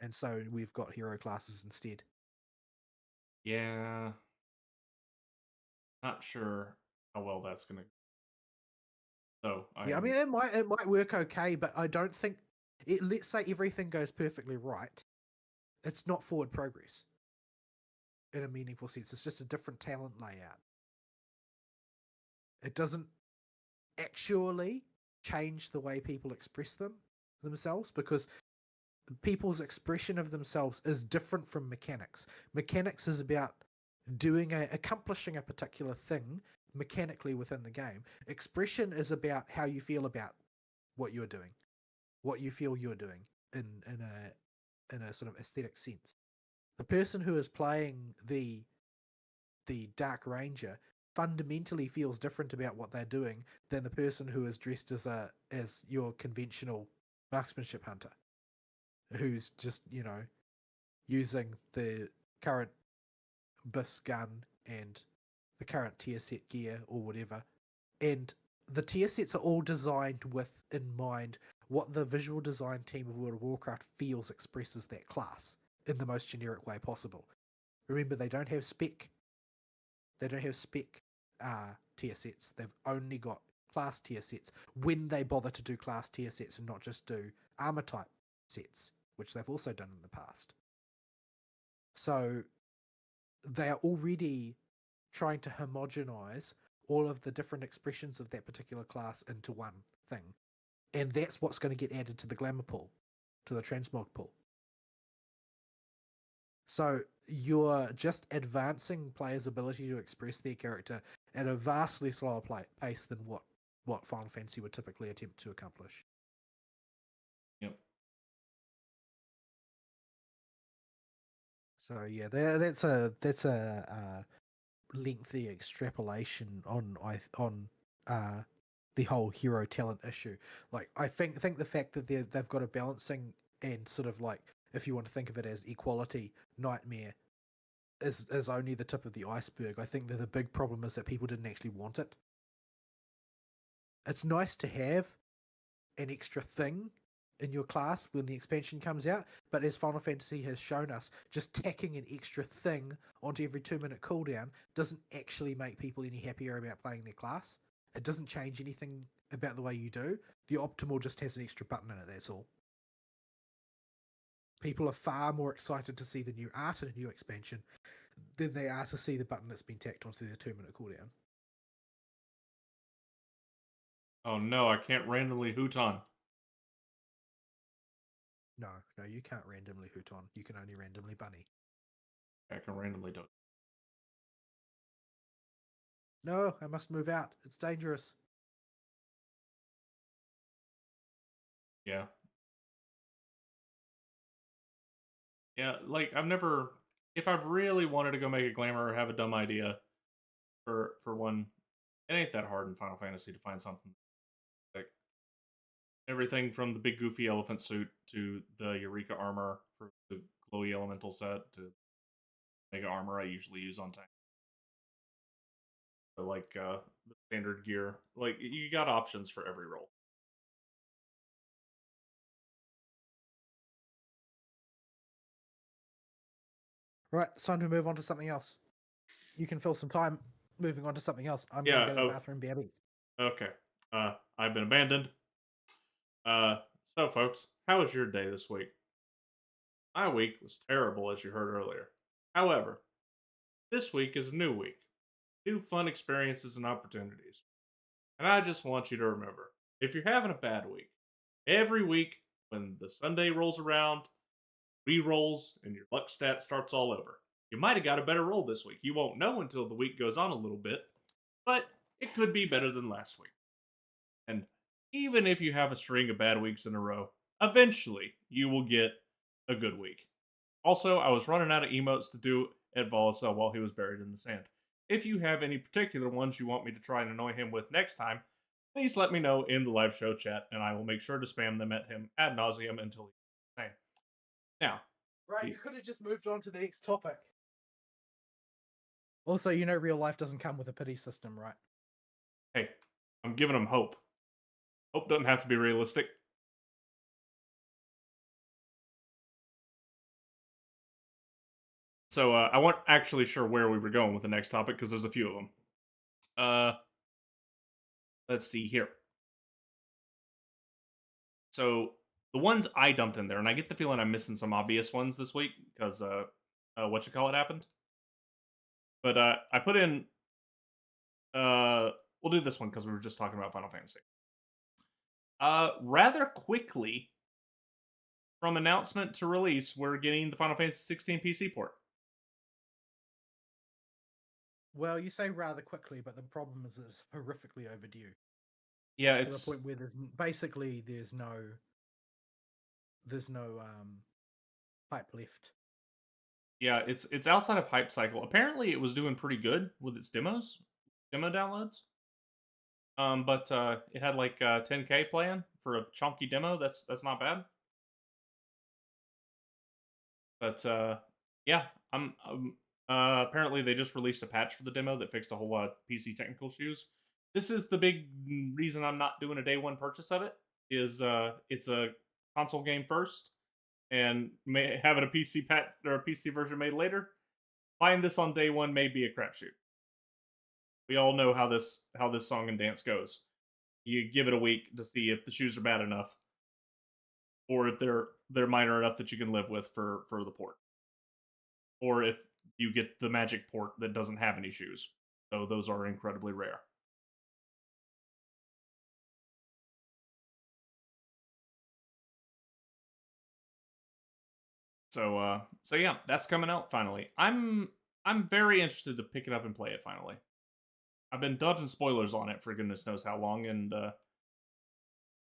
And so we've got hero classes instead. Yeah. Not sure how well that's going to go. So, I mean, it might work okay, but I don't think let's say everything goes perfectly right. It's not forward progress in a meaningful sense. It's just a different talent layout. It doesn't actually change the way people express themselves, because people's expression of themselves is different from mechanics. Mechanics is about accomplishing a particular thing mechanically within the game. Expression is about how you feel about what you're doing, what you feel you're doing in a sort of aesthetic sense. The person who is playing the Dark Ranger fundamentally feels different about what they're doing than the person who is dressed as your conventional marksmanship hunter, who's just, using the current BIS gun and the current tier set gear or whatever. And the tier sets are all designed with in mind what the visual design team of World of Warcraft feels expresses that class in the most generic way possible. Remember, they don't have spec. They don't have spec tier sets. They've only got class tier sets when they bother to do class tier sets and not just do armor type sets, which they've also done in the past. So they are already trying to homogenize all of the different expressions of that particular class into one thing. And that's what's going to get added to the glamour pool, to the transmog pool. So you're just advancing players' ability to express their character at a vastly slower pace than what Final Fantasy would typically attempt to accomplish. Yep. So yeah, that's a lengthy extrapolation on the whole hero talent issue. Like, I think the fact that they've got a balancing and sort of like, if you want to think of it as equality nightmare, is only the tip of the iceberg. I think that the big problem is that people didn't actually want it. It's nice to have an extra thing in your class when the expansion comes out, but as Final Fantasy has shown us, just tacking an extra thing onto every 2-minute cooldown doesn't actually make people any happier about playing their class. It doesn't change anything about the way you do. The optimal just has an extra button in it, that's all. People are far more excited to see the new art in a new expansion than they are to see the button that's been tacked onto the 2-minute cooldown. Oh no, I can't randomly hoot on. No, you can't randomly hoot on. You can only randomly bunny. I can randomly do it. No, I must move out. It's dangerous. Yeah. Yeah, like if I've really wanted to go make a glamour or have a dumb idea for one, it ain't that hard in Final Fantasy to find something like Everything from the big goofy elephant suit to the Eureka armor for the glowy elemental set to mega armor I usually use on tank. So like the standard gear. Like you got options for every role. Right, it's time to move on to something else. You can fill some time moving on to something else. I'm Yeah, gonna go to the bathroom, BRB. Okay. I've been abandoned. So folks, how was your day this week? My week was terrible, as you heard earlier. However, this week is a new week. New fun experiences and opportunities. And I just want you to remember, if you're having a bad week, every week when the Sunday rolls around, re-rolls, and your luck stat starts all over. You might have got a better roll this week. You won't know until the week goes on a little bit, but it could be better than last week. And even if you have a string of bad weeks in a row, eventually you will get a good week. Also, I was running out of emotes to do at Volacel while he was buried in the sand. If you have any particular ones you want me to try and annoy him with next time, please let me know in the live show chat, and I will make sure to spam them at him ad nauseum until he's the same. Now, right, you could have just moved on to the next topic. Also, you know, real life doesn't come with a pity system, right? Hey, I'm giving him hope. Hope doesn't have to be realistic. So I wasn't actually sure where we were going with the next topic because there's a few of them. Let's see here. So the ones I dumped in there, and I get the feeling I'm missing some obvious ones this week because whatchamacallit happened. But I put in. We'll do this one because we were just talking about Final Fantasy. Rather quickly, from announcement to release, we're getting the Final Fantasy 16 PC port. Well, you say rather quickly, but the problem is that it's horrifically overdue. Yeah, to it's the point where there's no hype left. Yeah, it's outside of hype cycle. Apparently, it was doing pretty good with its demo downloads. But it had like 10K playing for a chunky demo. That's not bad. But yeah, apparently they just released a patch for the demo that fixed a whole lot of PC technical issues. This is the big reason I'm not doing a day one purchase of it. Is it's a console game first, and having a PC or a PC version made later. Buying this on day one may be a crapshoot. We all know how this song and dance goes. You give it a week to see if the shoes are bad enough, or if they're minor enough that you can live with for the port, or if you get the magic port that doesn't have any shoes. So those are incredibly rare. So yeah, that's coming out finally. I'm very interested to pick it up and play it finally. I've been dodging spoilers on it for goodness knows how long, and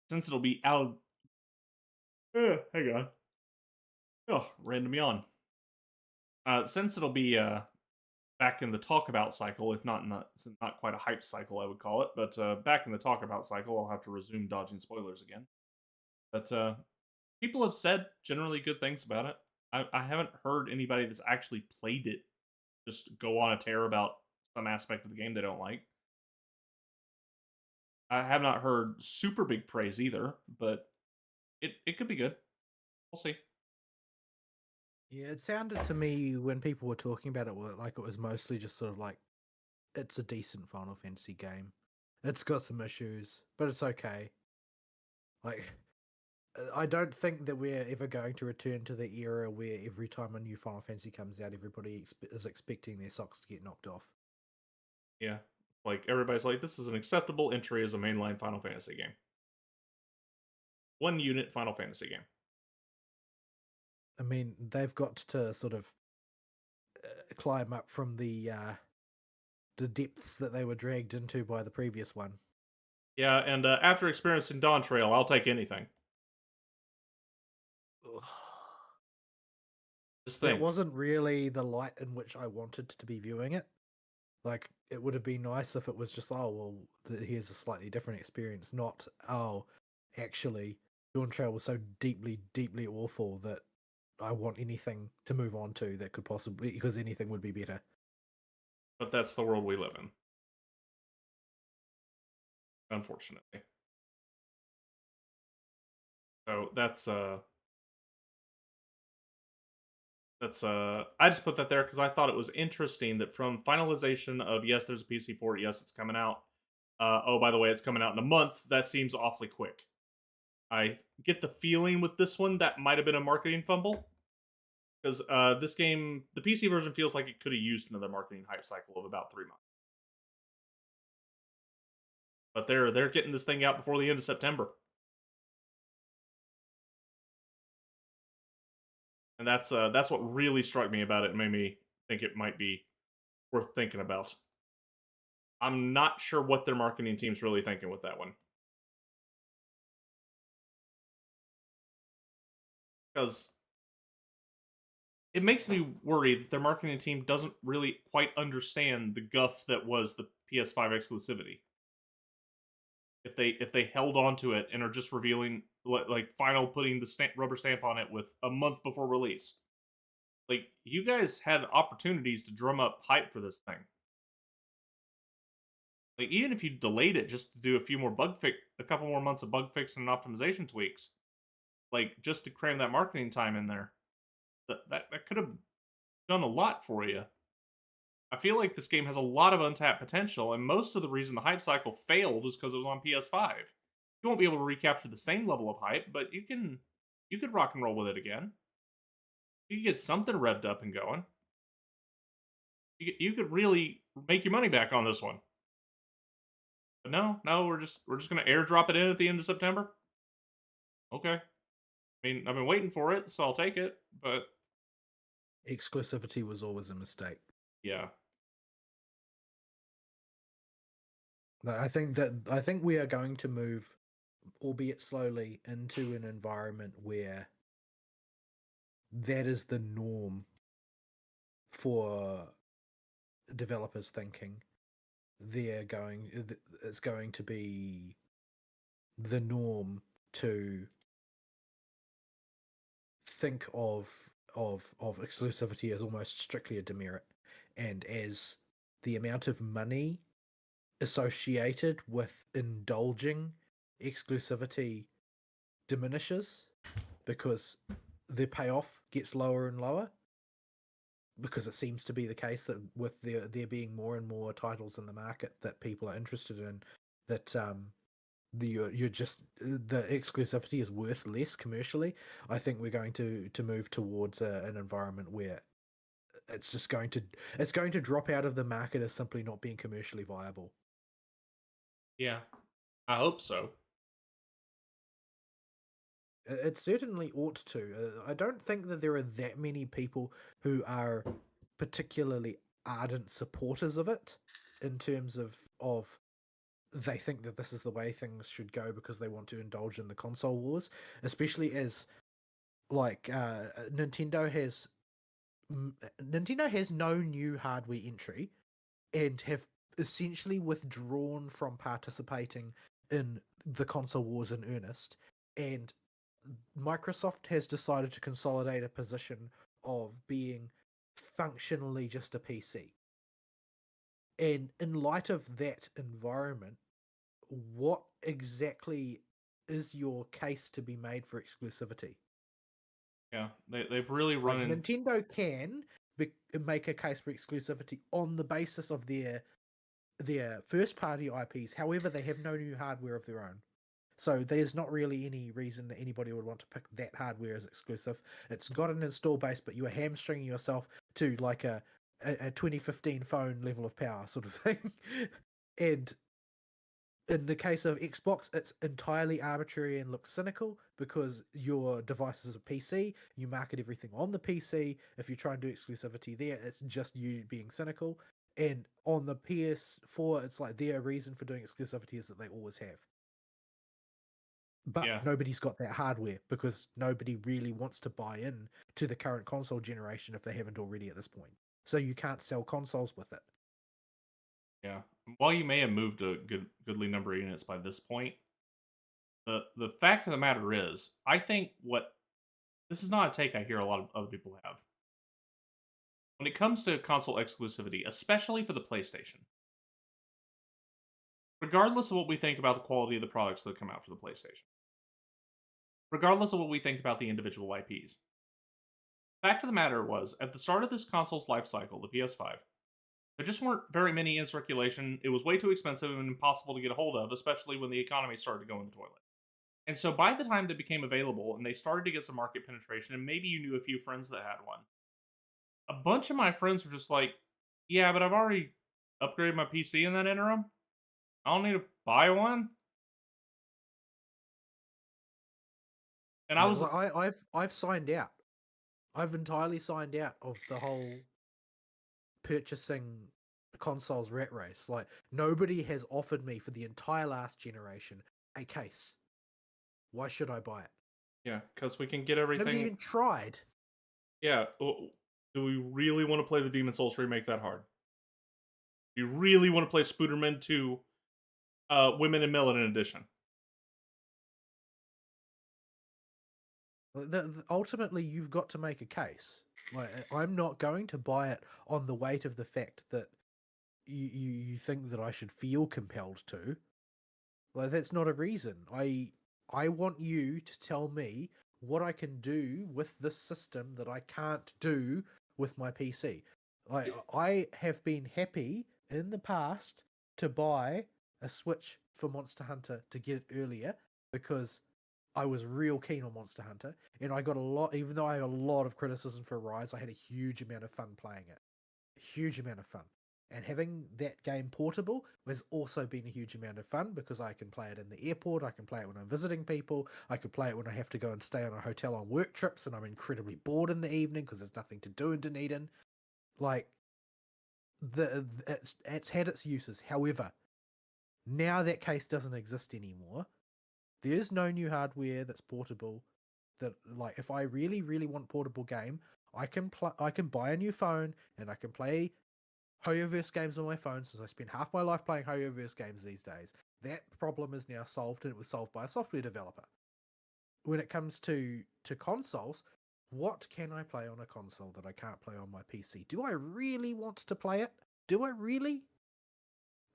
since it'll be out. Hang on. Oh, random yawn. Since it'll be back in the talk about cycle, if not quite a hype cycle, I would call it, but back in the talk about cycle, I'll have to resume dodging spoilers again. But people have said generally good things about it. I haven't heard anybody that's actually played it just go on a tear about some aspect of the game they don't like. I have not heard super big praise either, but it could be good. We'll see. Yeah, it sounded to me when people were talking about it like it was mostly just sort of like it's a decent Final Fantasy game. It's got some issues, but it's okay. Like, I don't think that we're ever going to return to the era where every time a new Final Fantasy comes out, everybody is expecting their socks to get knocked off. Yeah. Like, everybody's like, this is an acceptable entry as a mainline Final Fantasy game. 1 unit Final Fantasy game. I mean, they've got to sort of climb up from the depths that they were dragged into by the previous one. Yeah, and after experiencing Dawntrail, I'll take anything. Just think. It wasn't really the light in which I wanted to be viewing it. Like, it would have been nice if it was just, oh, well, here's a slightly different experience, not, oh, actually Dawntrail was so deeply, deeply awful that I want anything to move on to that could possibly, because anything would be better. But that's the world we live in. Unfortunately. So I just put that there because I thought it was interesting that from finalization of yes, there's a PC port, yes, it's coming out. Oh, by the way, it's coming out in a month. That seems awfully quick. I get the feeling with this one that might have been a marketing fumble because this game, the PC version, feels like it could have used another marketing hype cycle of about 3 months. But they're getting this thing out before the end of September, and that's what really struck me about it and made me think it might be worth thinking about. I'm not sure what their marketing team's really thinking with that one. Because it makes me worry that their marketing team doesn't really quite understand the guff that was the PS5 exclusivity. If they held on to it and are just revealing like final putting the rubber stamp on it with a month before release, like you guys had opportunities to drum up hype for this thing. Like even if you delayed it just to do a couple more months of bug fix and optimization tweaks, like just to cram that marketing time in there, that could have done a lot for you. I feel like this game has a lot of untapped potential, and most of the reason the hype cycle failed is because it was on PS5. You won't be able to recapture the same level of hype, but you could rock and roll with it again. You could get something revved up and going. You could really make your money back on this one. But no, we're just gonna airdrop it in at the end of September. Okay. I mean, I've been waiting for it, so I'll take it. But Exclusivity was always a mistake. yeah, I think we are going to move, albeit slowly, into an environment where that is the norm for developers thinking. It's going to be the norm to think of exclusivity as almost strictly a demerit, and as the amount of money associated with indulging exclusivity diminishes because the payoff gets lower and lower, because it seems to be the case that with there being more and more titles in the market that people are interested in, that you're just the exclusivity is worth less commercially. I think we're going to move towards an environment where it's going to drop out of the market as simply not being commercially viable. yeah, I hope so. It certainly ought to. I don't think that there are that many people who are particularly ardent supporters of it, in terms of they think that this is the way things should go because they want to indulge in the console wars, especially as like Nintendo has no new hardware entry and have essentially withdrawn from participating in the console wars in earnest, and Microsoft has decided to consolidate a position of being functionally just a PC. And in light of that environment, what exactly is your case to be made for exclusivity? Yeah, they've really run in... Nintendo can make a case for exclusivity on the basis of their first party IPs. However, they have no new hardware of their own. So there's not really any reason that anybody would want to pick that hardware as exclusive. It's got an install base, but you are hamstringing yourself to like a 2015 phone level of power sort of thing. And in the case of Xbox, it's entirely arbitrary and looks cynical because your device is a PC. You market everything on the PC. If you try and do exclusivity there, it's just you being cynical. And on the PS4, it's like their reason for doing exclusivity is that they always have. But nobody's got that hardware because nobody really wants to buy in to the current console generation if they haven't already at this point. So you can't sell consoles with it. Yeah. While you may have moved a goodly number of units by this point, The fact of the matter is, I think this is not a take I hear a lot of other people have. When it comes to console exclusivity, especially for the PlayStation, regardless of what we think about the quality of the products that come out for the PlayStation, regardless of what we think about the individual IPs, fact of the matter was, at the start of this console's life cycle, the PS5, there just weren't very many in circulation. It was way too expensive and impossible to get a hold of, especially when the economy started to go in the toilet. And so by the time they became available and they started to get some market penetration, and maybe you knew a few friends that had one, a bunch of my friends were just like, yeah, but I've already upgraded my PC in that interim. I don't need to buy one. And I Yeah, was well, I've signed out. I've entirely signed out of the whole purchasing consoles rat race. Like, nobody has offered me for the entire last generation a case. Why should I buy it? yeah, because we can get Nobody's everything. even tried. Yeah, do we really want to play the Demon Souls remake that hard? Do you really want to play Spooderman 2 Women in Melanin Edition? Ultimately, you've got to make a case. Like, I'm not going to buy it on the weight of the fact that you think that I should feel compelled to. Like, that's not a reason. I want you to tell me what I can do with this system that I can't do with my PC. Like, I have been happy in the past to buy a Switch for Monster Hunter to get it earlier because I was real keen on Monster Hunter, and I got a lot, even though I have a lot of criticism for Rise, I had a huge amount of fun playing it. A huge amount of fun. And having that game portable has also been a huge amount of fun because I can play it in the airport, I can play it when I'm visiting people, I can play it when I have to go and stay on a hotel on work trips and I'm incredibly bored in the evening because there's nothing to do in Dunedin. Like, it's had its uses. However, now that case doesn't exist anymore. There's no new hardware that's portable. That, like, if I really, really want portable game, I can buy a new phone and I can play Hoyoverse games on my phone, since I spend half my life playing Hoyoverse games these days. That problem is now solved, and it was solved by a software developer. When it comes to consoles, what can I play on a console that I can't play on my PC? Do I really want to play it? Do I really?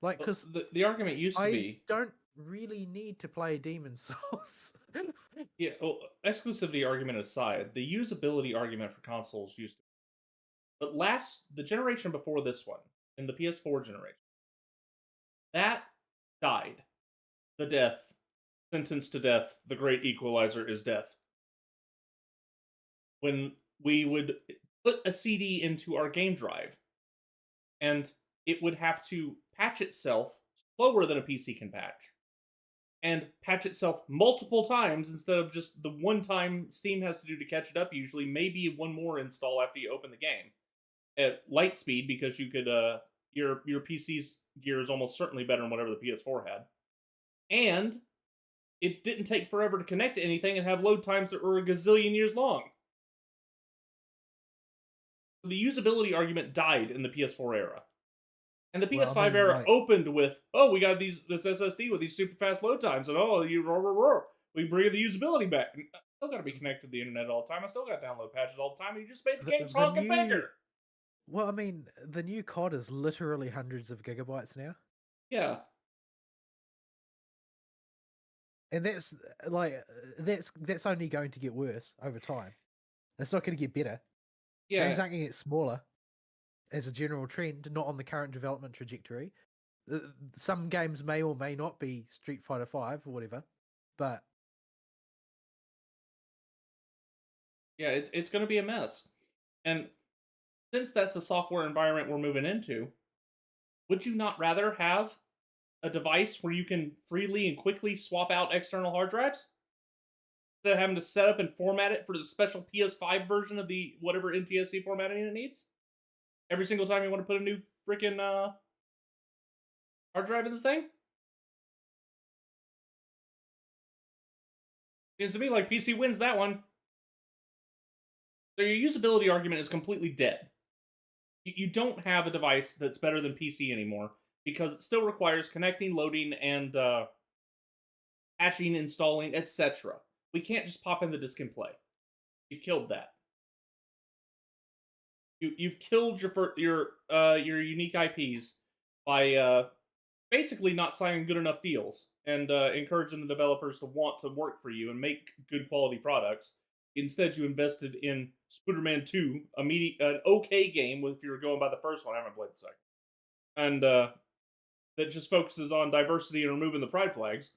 Like, because the argument used to I be, don't really need to play Demon Souls. yeah, well, exclusivity argument aside, the usability argument for consoles used to be. But the generation before this one, in the PS4 generation, that died. The death, sentenced to death, the great equalizer is death. When we would put a CD into our game drive, and it would have to patch itself slower than a PC can patch, and patch itself multiple times instead of just the one time Steam has to do to catch it up, usually, maybe one more install after you open the game. At light speed, because you could, your PC's gear is almost certainly better than whatever the PS4 had. And it didn't take forever to connect to anything and have load times that were a gazillion years long. The usability argument died in the PS4 era. And the PS5 era opened with, oh, we got this SSD with these super fast load times, and we bring the usability back. And I still got to be connected to the internet all the time. I still got to download patches all the time. And you just made the game honk and bigger. Well, I mean, the new COD is literally hundreds of gigabytes now. Yeah. And that's only going to get worse over time. It's not going to get better. Yeah. Games aren't going to get smaller as a general trend, not on the current development trajectory. Some games may or may not be Street Fighter 5 or whatever, but yeah, it's going to be a mess. And since that's the software environment we're moving into, would you not rather have a device where you can freely and quickly swap out external hard drives instead of having to set up and format it for the special PS5 version of the whatever NTSC formatting it needs? Every single time you want to put a new freaking hard drive in the thing? Seems to me like PC wins that one. So your usability argument is completely dead. You don't have a device that's better than PC anymore because it still requires connecting, loading, and patching, installing, etc. We can't just pop in the disc and play. You've killed that. You've killed your unique IPs by basically not signing good enough deals and encouraging the developers to want to work for you and make good quality products. Instead, you invested in Spider-Man 2, an okay game. If you were going by the first one, I haven't played the second, and that just focuses on diversity and removing the pride flags.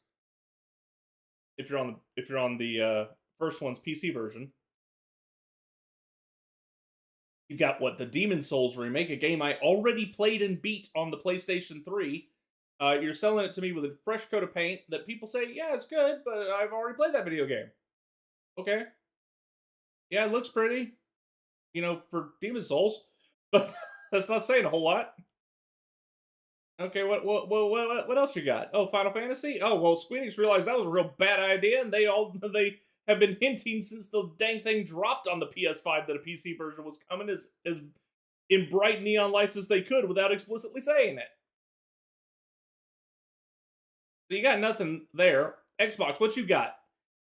If you're on the first one's PC version, you got the Demon Souls remake, a game I already played and beat on the PlayStation 3. You're selling it to me with a fresh coat of paint that people say, yeah, it's good, but I've already played that video game. Okay. Yeah, it looks pretty, for Demon Souls, but that's not saying a whole lot. Okay, what else you got? Oh, Final Fantasy? Oh, well, Squeenix realized that was a real bad idea, and they have been hinting since the dang thing dropped on the PS5 that a PC version was coming as in bright neon lights as they could without explicitly saying it. So you got nothing there. Xbox, what you got?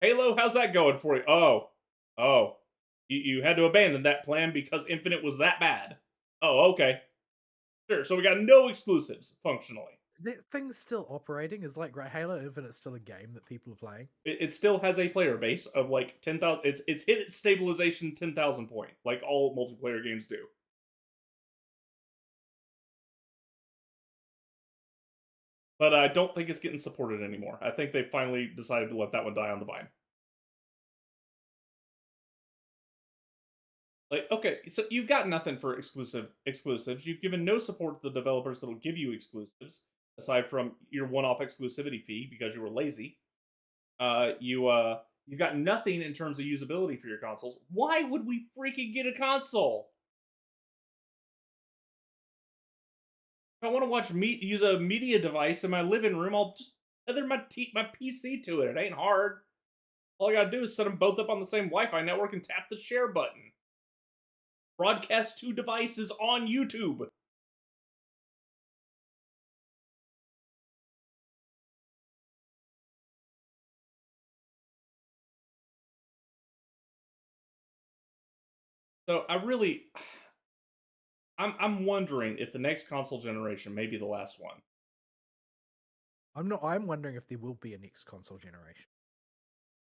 Halo, how's that going for you? Oh. You had to abandon that plan because Infinite was that bad. Oh, okay. Sure, so we got no exclusives, functionally. That thing's still operating. Is like Halo Infinite's still a game that people are playing. It still has a player base of like 10,000. It's hit its stabilization 10,000 point, like all multiplayer games do. But I don't think it's getting supported anymore. I think they finally decided to let that one die on the vine. Like, okay, so you've got nothing for exclusives. You've given no support to the developers that'll give you exclusives, aside from your one-off exclusivity fee because you were lazy. You've got nothing in terms of usability for your consoles. Why would we freaking get a console? If I want to use a media device in my living room, I'll just tether my PC to it. It ain't hard. All I gotta do is set them both up on the same Wi-Fi network and tap the share button. Broadcast 2 devices on YouTube. So I'm wondering if the next console generation may be the last one. I'm wondering if there will be a next console generation.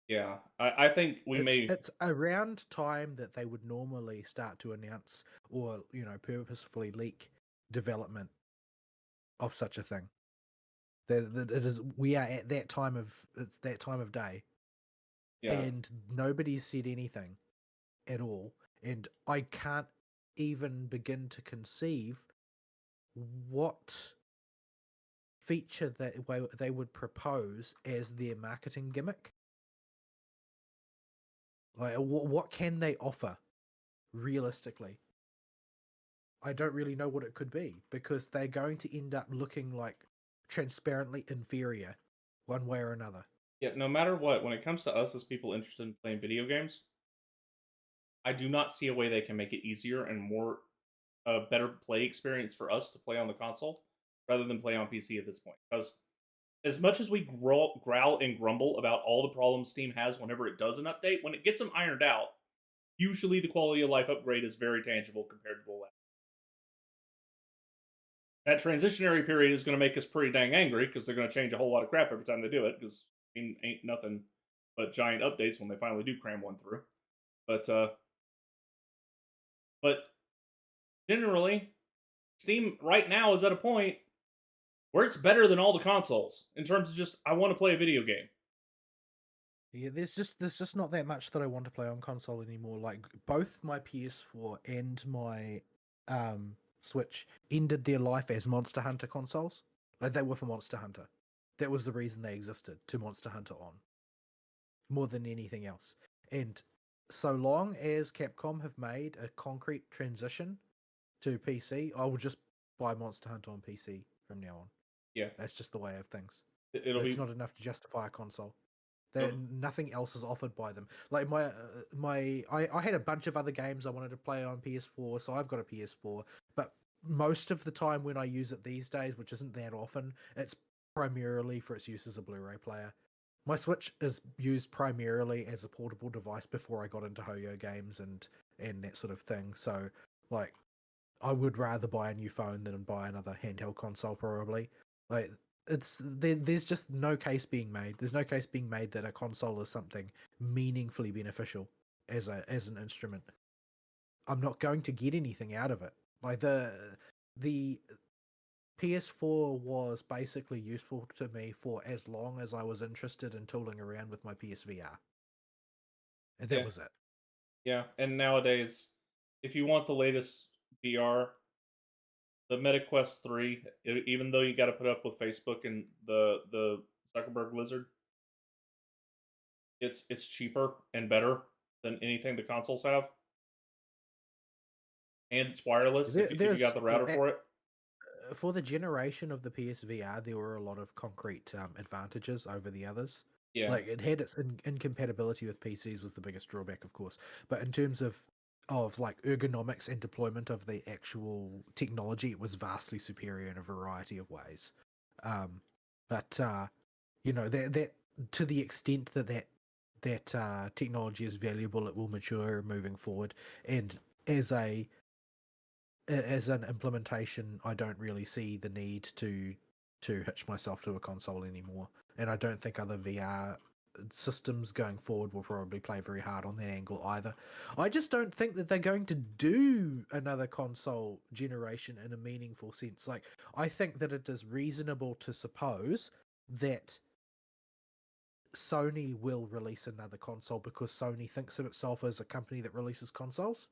Yeah, I think It's around time that they would normally start to announce or purposefully leak development of such a thing. We are at that time of day, yeah. and nobody's said anything at all, and I can't even begin to conceive what feature that they would propose as their marketing gimmick. Like, what can they offer realistically? I don't really know what it could be, because they're going to end up looking like transparently inferior one way or another. Yeah, no matter what, when it comes to us as people interested in playing video games, I do not see a way they can make it easier and more better play experience for us to play on the console rather than play on PC at this point. Because as much as we growl and grumble about all the problems Steam has whenever it does an update, when it gets them ironed out, usually the quality of life upgrade is very tangible compared to the last. That transitionary period is going to make us pretty dang angry because they're going to change a whole lot of crap every time they do it, because Steam ain't nothing but giant updates when they finally do cram one through. But generally, Steam right now is at a point where it's better than all the consoles in terms of just, I want to play a video game. Yeah, there's just not that much that I want to play on console anymore. Like, both my PS4 and my Switch ended their life as Monster Hunter consoles. Like, they were for Monster Hunter. That was the reason they existed, to Monster Hunter on. More than anything else. And so long as Capcom have made a concrete transition to PC, I will just buy Monster Hunter on PC from now on. Yeah. That's just the way of things. It's not enough to justify a console. Nothing else is offered by them. Like I had a bunch of other games I wanted to play on PS4, so I've got a PS4. But most of the time when I use it these days, which isn't that often, it's primarily for its use as a Blu-ray player. My Switch is used primarily as a portable device before I got into Hoyo games and that sort of thing. So, like, I would rather buy a new phone than buy another handheld console, probably. Like, there's just no case being made. There's no case being made that a console is something meaningfully beneficial as an instrument. I'm not going to get anything out of it. Like the PS4 was basically useful to me for as long as I was interested in tooling around with my PSVR. And that Yeah. was it. Yeah, and nowadays, if you want the latest VR, the MetaQuest 3, even though you got to put up with Facebook and the Zuckerberg lizard, it's cheaper and better than anything the consoles have, and it's wireless if you got There's the router for it. for the generation of the PSVR, there were a lot of concrete advantages over the others. Yeah, Like it had its incompatibility with PCs was the biggest drawback, of course. But in terms of like ergonomics and deployment of the actual technology, it was vastly superior in a variety of ways. But you know that to the extent that technology is valuable, it will mature moving forward. And as an implementation, I don't really see the need to hitch myself to a console anymore. And I don't think other VR systems going forward will probably play very hard on that angle either. I just don't think that they're going to do another console generation in a meaningful sense. Like, I think that it is reasonable to suppose that Sony will release another console because Sony thinks of itself as a company that releases consoles.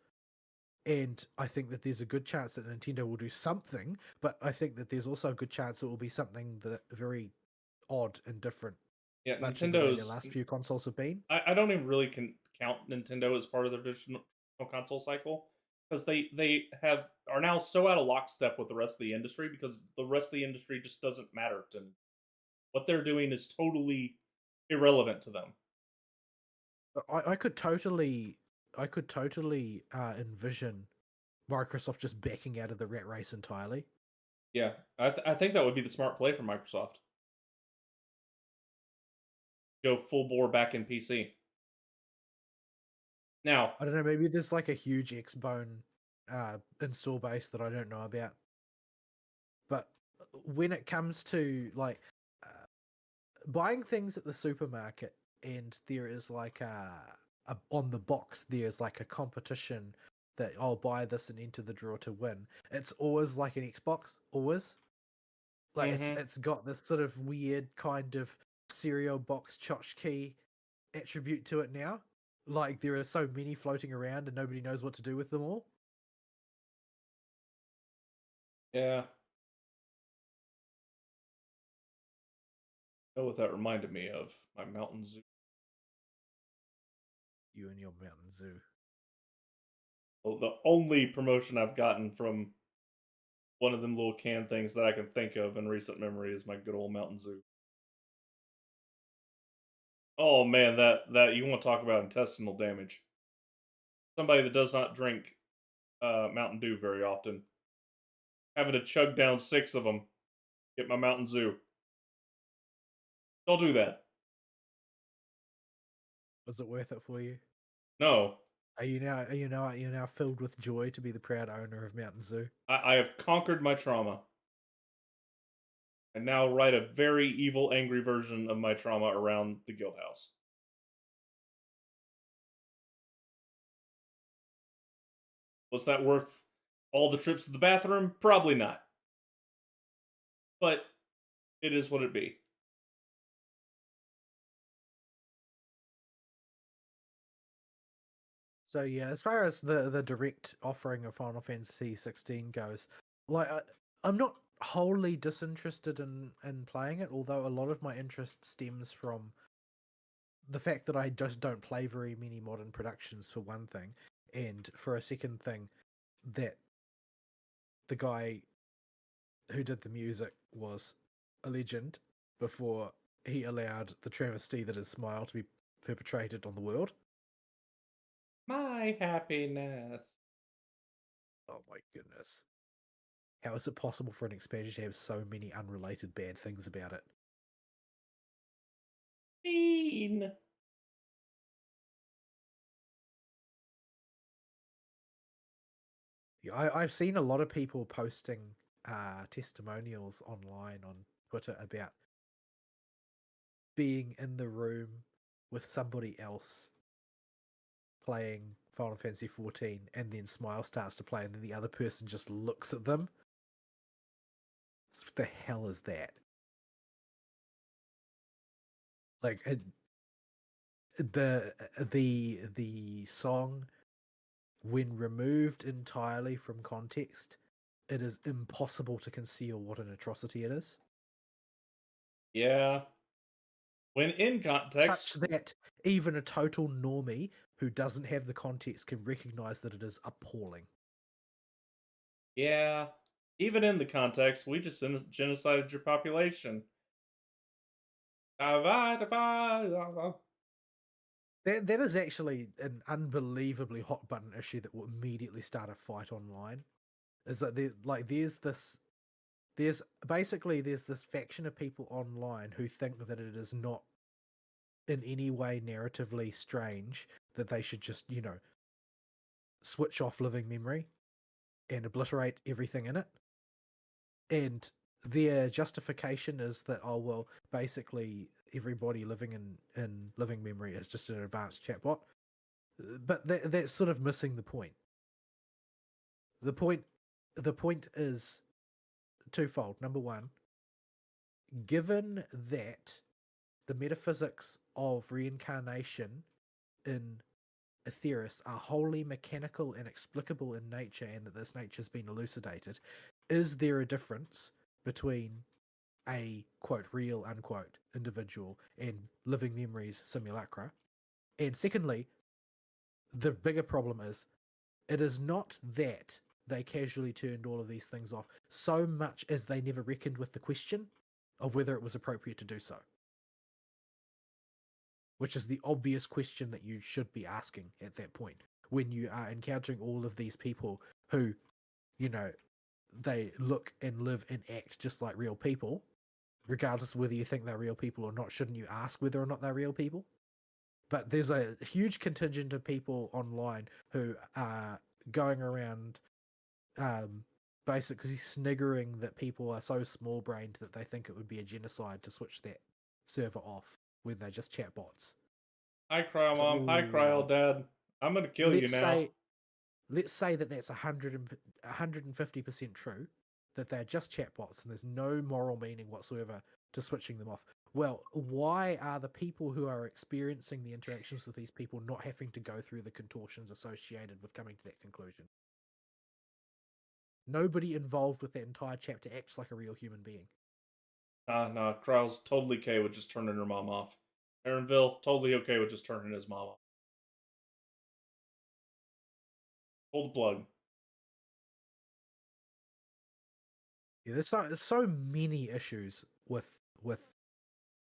And I think that there's a good chance that Nintendo will do something, but I think that there's also a good chance it will be something that very odd and different, yeah. much in the way the Nintendo's. last few consoles have been. I don't even really count Nintendo as part of the traditional console cycle because they are now so out of lockstep with the rest of the industry because the rest of the industry just doesn't matter to them. What they're doing is totally irrelevant to them. I could totally envision Microsoft just backing out of the rat race entirely. Yeah, I think that would be the smart play for Microsoft. Go full bore back in PC. Now, I don't know, maybe there's like a huge Xbone install base that I don't know about. But when it comes to like buying things at the supermarket, and there is like a on the box there's like a competition that I'll buy this and enter the draw to win. It's always like an Xbox, always. Like it's got this sort of weird kind of cereal box tchotchke attribute to it now. Like there are so many floating around and nobody knows what to do with them all. yeah. Know what that reminded me of? My Mountain Zoo. You and your Mountain Zoo. Well, the only promotion I've gotten from one of them little can things that I can think of in recent memory is my good old Mountain Zoo. Oh man, that you want to talk about intestinal damage? Somebody that does not drink Mountain Dew very often, having to chug down 6 of them, get my Mountain Zoo. Don't do that. Was it worth it for you? No, Are you now filled with joy to be the proud owner of Mountain Zoo? I have conquered my trauma, and now write a very evil, angry version of my trauma around the guild house. Was that worth all the trips to the bathroom? Probably not. But it is what it be. So yeah, as far as the direct offering of Final Fantasy 16 goes, like I'm not wholly disinterested in playing it, although a lot of my interest stems from the fact that I just don't play very many modern productions for one thing, and for a second thing, that the guy who did the music was a legend before he allowed the travesty that is Smile to be perpetrated on the world. My happiness. Oh my goodness. How is it possible for an expansion to have so many unrelated bad things about it? Bean. Yeah, I've seen a lot of people posting testimonials online on Twitter about being in the room with somebody else playing Final Fantasy 14, and then Smile starts to play, and then the other person just looks at them. What the hell is that? Like the song, when removed entirely from context, it is impossible to conceal what an atrocity it is. Yeah. When in context, Such that even a total normie who doesn't have the context can recognize that it is appalling. yeah. Even in the context, we just genocided your population. That is actually an unbelievably hot button issue that will immediately start a fight online. Is that there's this faction of people online who think that it is not in any way narratively strange that they should just, switch off living memory and obliterate everything in it. And their justification is that, oh, well, basically everybody living in living memory is just an advanced chatbot. But that's sort of missing the point. The point is twofold. Number one, given that the metaphysics of reincarnation in Aetheris are wholly mechanical and explicable in nature, and that this nature has been elucidated, is there a difference between a quote real unquote individual and living memories simulacra? And secondly, the bigger problem is it is not that they casually turned all of these things off so much as they never reckoned with the question of whether it was appropriate to do so, which is the obvious question that you should be asking at that point when you are encountering all of these people who, they look and live and act just like real people. Regardless of whether you think they're real people or not, shouldn't you ask whether or not they're real people? But there's a huge contingent of people online who are going around basically sniggering that people are so small-brained that they think it would be a genocide to switch that server off when they're just chatbots. hi, Cryo Mom. Hi, So Cryo Dad. I'm gonna kill you now. Let's say that that's 150% true, that they're just chatbots and there's no moral meaning whatsoever to switching them off. Well, why are the people who are experiencing the interactions with these people not having to go through the contortions associated with coming to that conclusion? Nobody involved with that entire chapter acts like a real human being. Nah, Cryo's totally okay with just turning her mom off. Aaronville, totally okay with just turning his mom off. Pull the plug. Yeah, there's so many issues with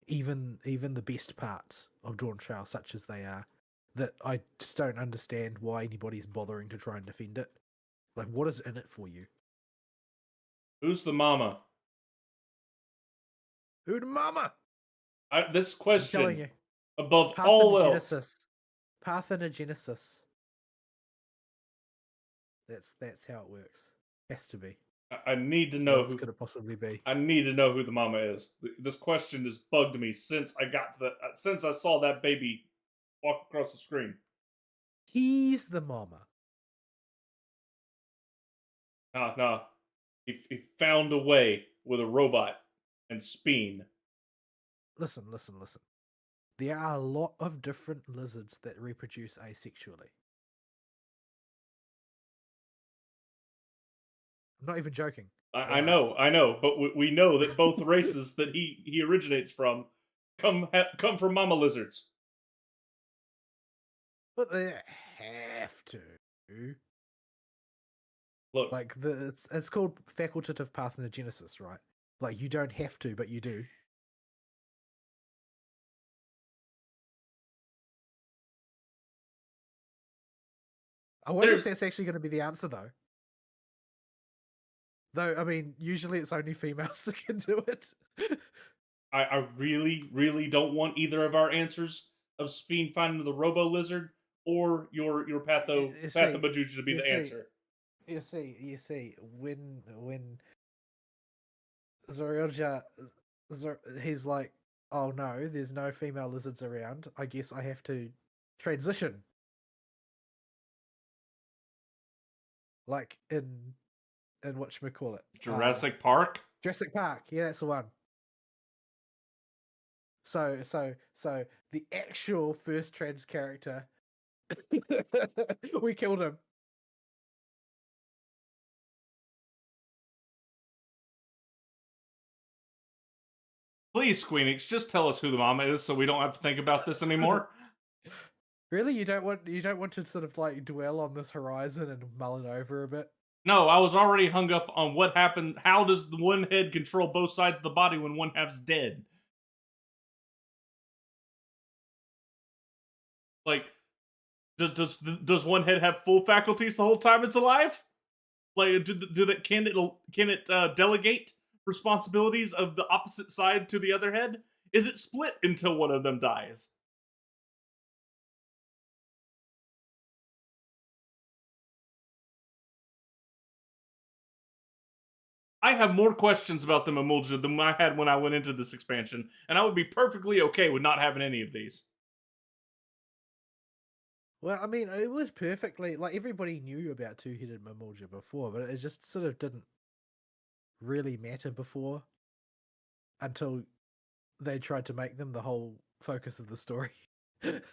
even the best parts of Dawntrail, such as they are, that I just don't understand why anybody's bothering to try and defend it. Like, what is in it for you? Who's the mama? Who the mama? This I'm telling question, you. above all else. Parthenogenesis. That's how it works. Has to be. I need to Who know else who could it possibly be? I need to know who the mama is. This question has bugged me since I got to since I saw that baby walk across the screen. He's the mama. Nah. He found a way with a robot and Speen. Listen. There are a lot of different lizards that reproduce asexually. I'm not even joking. I know, but we know that both races that he originates from come from mama lizards. But they have to. Look, Like it's called facultative parthenogenesis, right? Like you don't have to, but you do. I wonder if that's actually going to be the answer, though. Though, I mean, usually it's only females that can do it. I really, really don't want either of our answers of Fiend finding the Robo Lizard or your You see, Pathobajuju to be you the see, answer. you see, when Zorilja, he's like, oh no, there's no female lizards around. I guess I have to transition. Like in whatchamacallit? Jurassic Park? Jurassic Park. Yeah, that's the one. So the actual first trans character, we killed him. Please, Squeenix, just tell us who the mama is so we don't have to think about this anymore. Really, you don't want to sort of like dwell on this horizon and mull it over a bit? No, I was already hung up on what happened. How does the one head control both sides of the body when one half's dead? Like, does one head have full faculties the whole time it's alive? Like, can it delegate responsibilities of the opposite side to the other head? Is it split until one of them dies? I have more questions about the Mamulja than I had when I went into this expansion, and I would be perfectly okay with not having any of these. Well, I mean, it was perfectly like everybody knew about two-headed Mamulja before, but it just sort of didn't really matter before until they tried to make them the whole focus of the story. It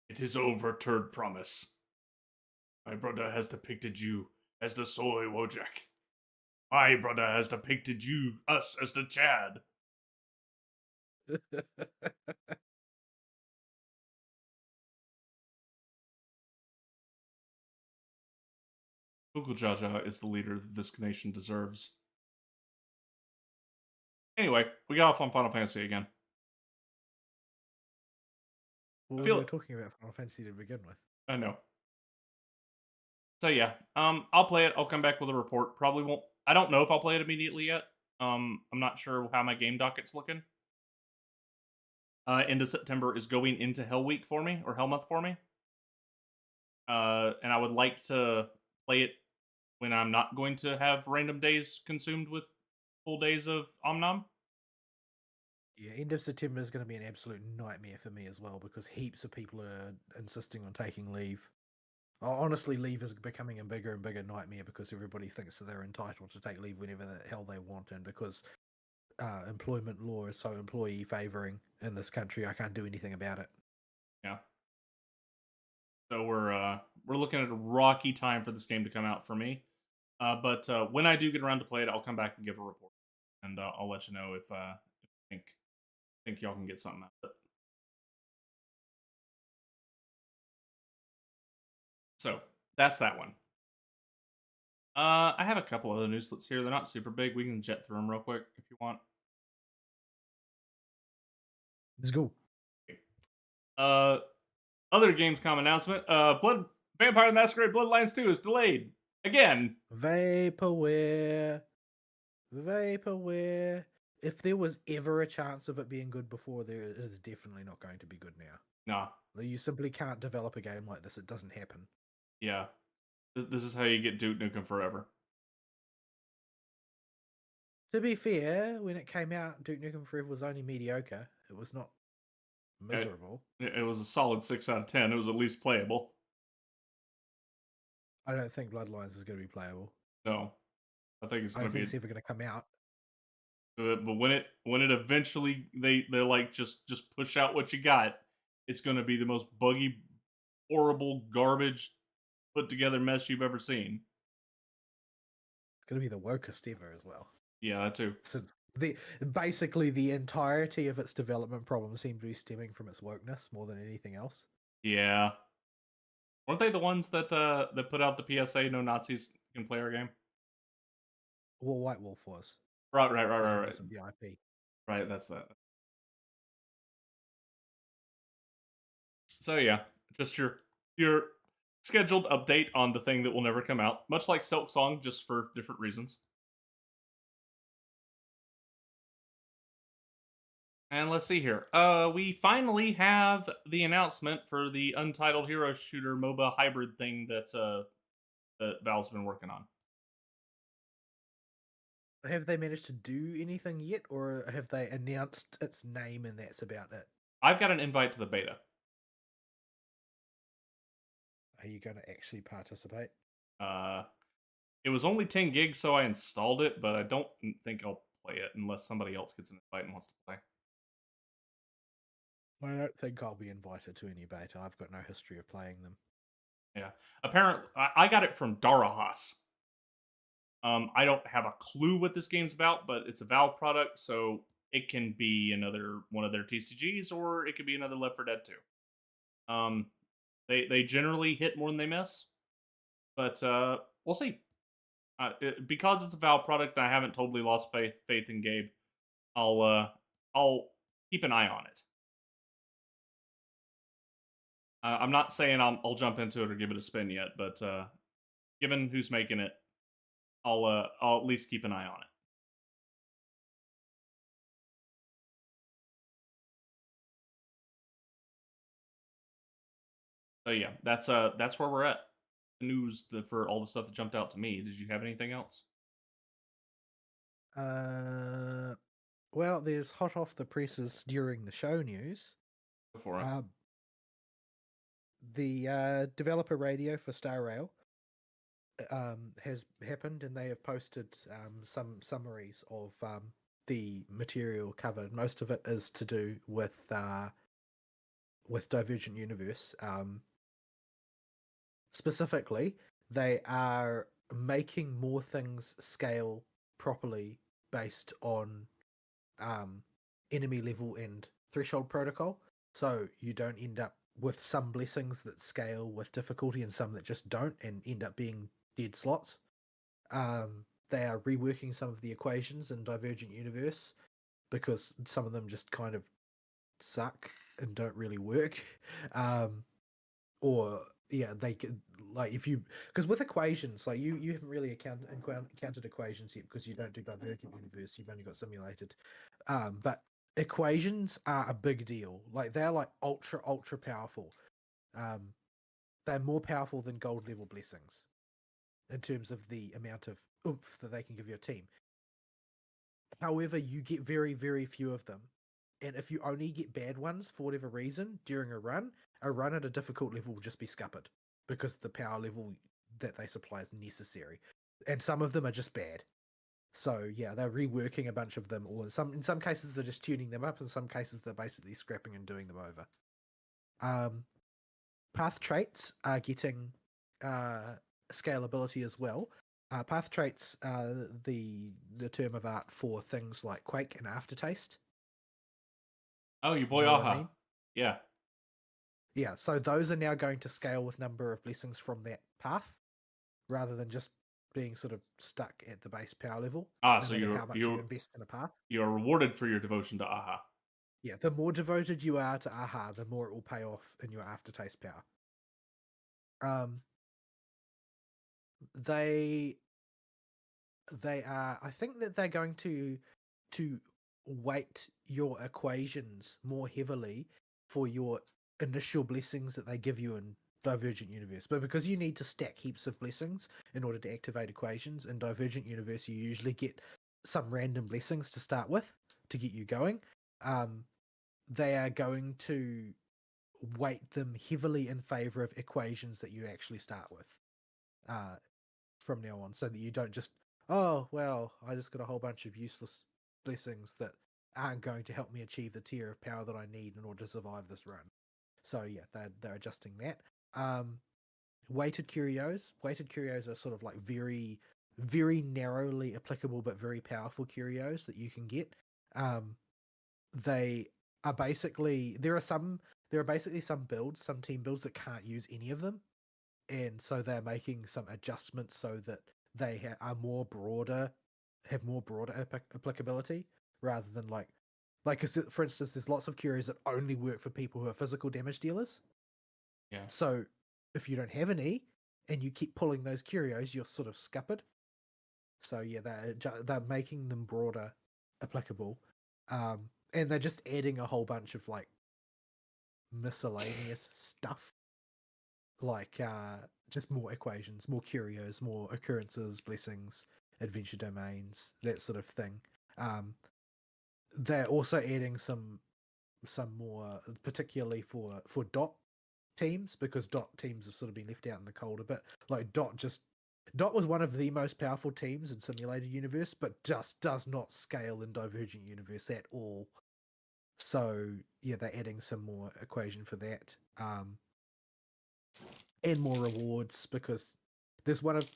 is overturned promise. My brother has depicted you as the Soy Wojak. My brother has depicted us as the Chad. Google Jaja is the leader that this nation deserves. Anyway, we got off on Final Fantasy again. Well, we were talking about Final Fantasy to begin with. I know. So yeah, I'll play it. I'll come back with a report. Probably won't. I don't know if I'll play it immediately yet. I'm not sure how my game docket's looking. End of September is going into Hell Week for me, or Hell Month for me. And I would like to play it when I'm not going to have random days consumed with full days of Omnom. Yeah, end of September is going to be an absolute nightmare for me as well because heaps of people are insisting on taking leave. Honestly, leave is becoming a bigger and bigger nightmare because everybody thinks that they're entitled to take leave whenever the hell they want, and because employment law is so employee favoring in this country, I can't do anything about it. Yeah. So we're looking at a rocky time for this game to come out for me. But when I do get around to play it, I'll come back and give a report, and I'll let you know if I think y'all can get something out of it. So that's that one. I have a couple other newslets here. They're not super big. We can jet through them real quick if you want. Let's go. Other Gamescom announcement. Vampire the Masquerade Bloodlines 2 is delayed again. Vaporware. If there was ever a chance of it being good before, there is definitely not going to be good now. Nah. You simply can't develop a game like this. It doesn't happen. Yeah. This is how you get Duke Nukem Forever. To be fair, when it came out, Duke Nukem Forever was only mediocre. It was not miserable. It was a solid 6 out of 10. It was at least playable. I don't think Bloodlines is going to be playable. No. I think it's going to be... it's ever going to come out. But when it eventually they're like just push out what you got, it's going to be the most buggy, horrible, garbage put together mess you've ever seen. It's going to be the wokest ever as well. Yeah, that too. So basically the entirety of its development problems seem to be stemming from its wokeness more than anything else. Yeah. Weren't they the ones that put out the PSA no Nazis can play our game? Well, White Wolf was. Right. The IP. Right, that's that. So yeah, just your scheduled update on the thing that will never come out, much like Silk Song, just for different reasons. And let's see here. We finally have the announcement for the Untitled Hero Shooter MOBA hybrid thing that Valve's been working on. Have they managed to do anything yet, or have they announced its name and that's about it? I've got an invite to the beta. Are you going to actually participate? It was only 10 gigs, so I installed it, but I don't think I'll play it unless somebody else gets an invite and wants to play. I don't think I'll be invited to any beta. I've got no history of playing them. Yeah. Apparently, I got it from Darahas. I don't have a clue what this game's about, but it's a Valve product, so it can be another one of their TCGs, or it could be another Left 4 Dead 2. They generally hit more than they miss, but we'll see. Because it's a Valve product, I haven't totally lost faith in Gabe. I'll keep an eye on it. I'm not saying I'll jump into it or give it a spin yet, but given who's making it, I'll at least keep an eye on it. So yeah, that's where we're at. The news for all the stuff that jumped out to me. Did you have anything else? Well, there's hot off the presses during the show news. Go for it. The developer radio for Star Rail has happened, and they have posted some summaries of the material covered. Most of it is to do with Divergent Universe. Specifically, they are making more things scale properly based on enemy level and threshold protocol, so you don't end up with some blessings that scale with difficulty and some that just don't and end up being dead slots. They are reworking some of the equations in Divergent Universe because some of them just kind of suck and don't really work. Or yeah, they could, like, if you, because with equations, like you haven't really encountered equations yet because you don't do Divergent Universe, you've only got simulated. But equations are a big deal. Like, they're like ultra powerful. They're more powerful than gold level blessings in terms of the amount of oomph that they can give your team. However, you get very, very few of them. And if you only get bad ones for whatever reason during a run at a difficult level will just be scuppered because the power level that they supply is necessary. And some of them are just bad. So yeah, they're reworking a bunch of them, or in some cases they're just tuning them up, in some cases they're basically scrapping and doing them over. Path traits are getting scalability as well. Path traits are the term of art for things like Quake and Aftertaste. Oh, your boy You know what Aha. I mean? Yeah. Yeah, so those are now going to scale with number of blessings from that path, rather than just being sort of stuck at the base power level. So how much you invest in a path. You're rewarded for your devotion to Aha. Yeah, the more devoted you are to Aha, the more it will pay off in your aftertaste power. They are. I think that they're going to weight your equations more heavily for your initial blessings that they give you in Divergent Universe. But because you need to stack heaps of blessings in order to activate equations, in Divergent Universe you usually get some random blessings to start with to get you going. They are going to weight them heavily in favor of equations that you actually start with from now on, so that you don't just, oh, well, I just got a whole bunch of useless blessings that aren't going to help me achieve the tier of power that I need in order to survive this run. So yeah, they're adjusting that. Weighted curios are sort of like very, very narrowly applicable but very powerful curios that you can get. They are basically, there are basically some team builds that can't use any of them, and so they're making some adjustments so that they have more broader applicability, rather than like for instance, there's lots of curios that only work for people who are physical damage dealers. Yeah. So if you don't have any and you keep pulling those curios, you're sort of scuppered. So yeah, they're making them broader applicable. And they're just adding a whole bunch of like miscellaneous stuff, like just more equations, more curios, more occurrences, blessings, adventure domains, that sort of thing. They're also adding some more, particularly for dot teams, because dot teams have sort of been left out in the cold a bit. Like dot was one of the most powerful teams in Simulated Universe, but just does not scale in Divergent Universe at all. So yeah, they're adding some more equation for that, and more rewards, because there's one of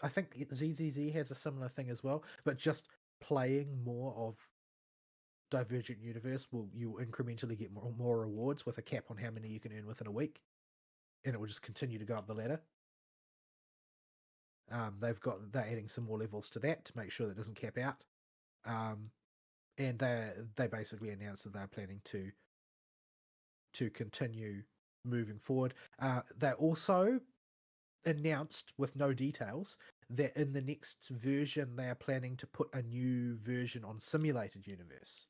I think ZZZ has a similar thing as well, but just playing more of Divergent Universe you'll incrementally get more rewards with a cap on how many you can earn within a week, and it will just continue to go up the ladder. They're adding some more levels to that to make sure that it doesn't cap out. And they basically announced that they're planning to continue moving forward. They also announced, with no details, that in the next version they are planning to put a new version on Simulated Universe.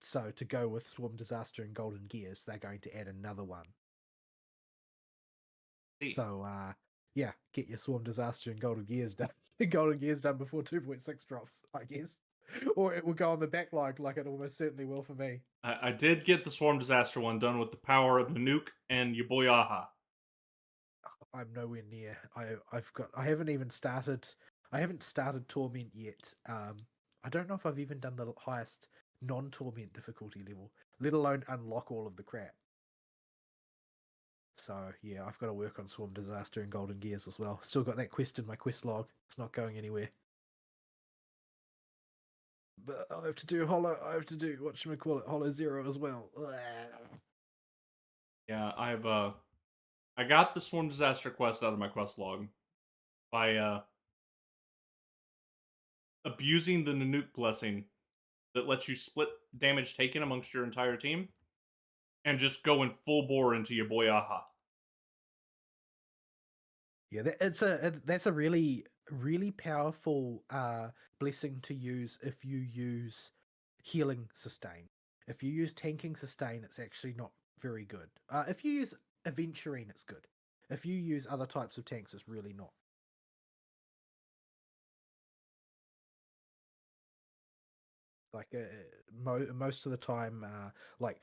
So to go with Swarm Disaster and Golden Gears, they're going to add another one. So yeah, get your Swarm Disaster and Golden Gears done. Golden Gears done before 2.6 drops, I guess. Or it will go on the backlog, like it almost certainly will for me. I did get the Swarm Disaster one done with the power of Nanook and Yaboyaha. I'm nowhere near. I haven't even started. I haven't started Torment yet. I don't know if I've even done the highest non-Torment difficulty level, let alone unlock all of the crap. So yeah, I've got to work on Swarm Disaster and Golden Gears as well. Still got that quest in my quest log. It's not going anywhere. But I have to do Hollow Zero as well. Yeah, I got the Swarm Disaster quest out of my quest log by abusing the Nanook blessing that lets you split damage taken amongst your entire team, and just going full bore into your boy Aha. Yeah, that's a really powerful blessing to use if you use healing sustain. If you use tanking sustain, it's actually not very good. If you use Aventurine, it's good. If you use other types of tanks, it's really not. Like most of the time, like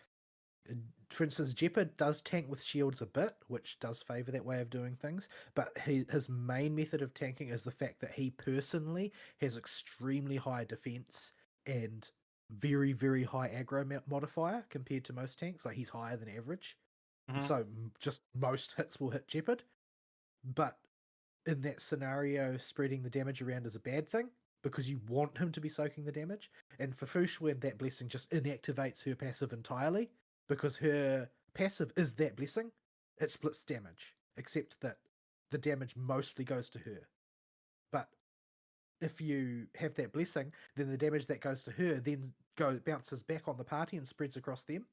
for instance, Jeopard does tank with shields a bit, which does favor that way of doing things. But his main method of tanking is the fact that he personally has extremely high defense and very, very high aggro modifier compared to most tanks. Like he's higher than average. Mhm. So just most hits will hit Jeopard. But in that scenario, spreading the damage around is a bad thing, because you want him to be soaking the damage. And for Fushwen, that blessing just inactivates her passive entirely, because her passive is that blessing. It splits damage, except that the damage mostly goes to her. But if you have that blessing, then the damage that goes to her then bounces back on the party and spreads across them.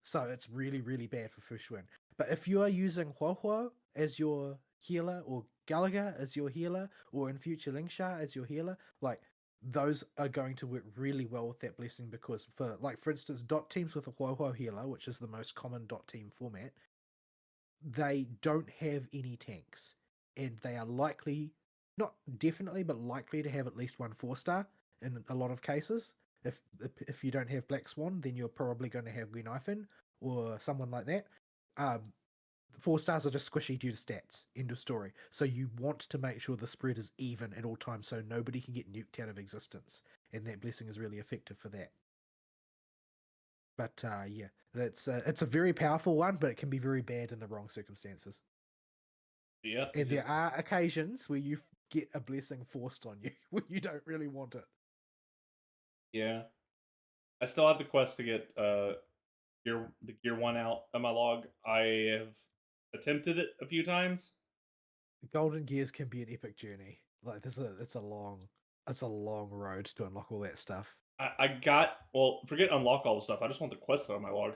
So it's really, really bad for Fushwen. But if you are using Huohuo as your healer, or Gallagher as your healer, or in future Lingsha as your healer, like those are going to work really well with that blessing, because for instance, dot teams with a Huohuo healer, which is the most common dot team format, they don't have any tanks, and they are likely, not definitely, but likely to have at least one 4-star in a lot of cases. If you don't have Black Swan, then you're probably going to have Gwenifin or someone like that. 4-stars are just squishy due to stats. End of story. So you want to make sure the spread is even at all times, so nobody can get nuked out of existence, and that blessing is really effective for that. But yeah, it's a very powerful one, but it can be very bad in the wrong circumstances. Yeah, And there are occasions where you get a blessing forced on you when you don't really want it. Yeah, I still have the quest to get the gear 1 out of my log. I have attempted it a few times. Golden Gears can be an epic journey. Like it's a long road to unlock all that stuff. Forget unlock all the stuff. I just want the quest out of my log,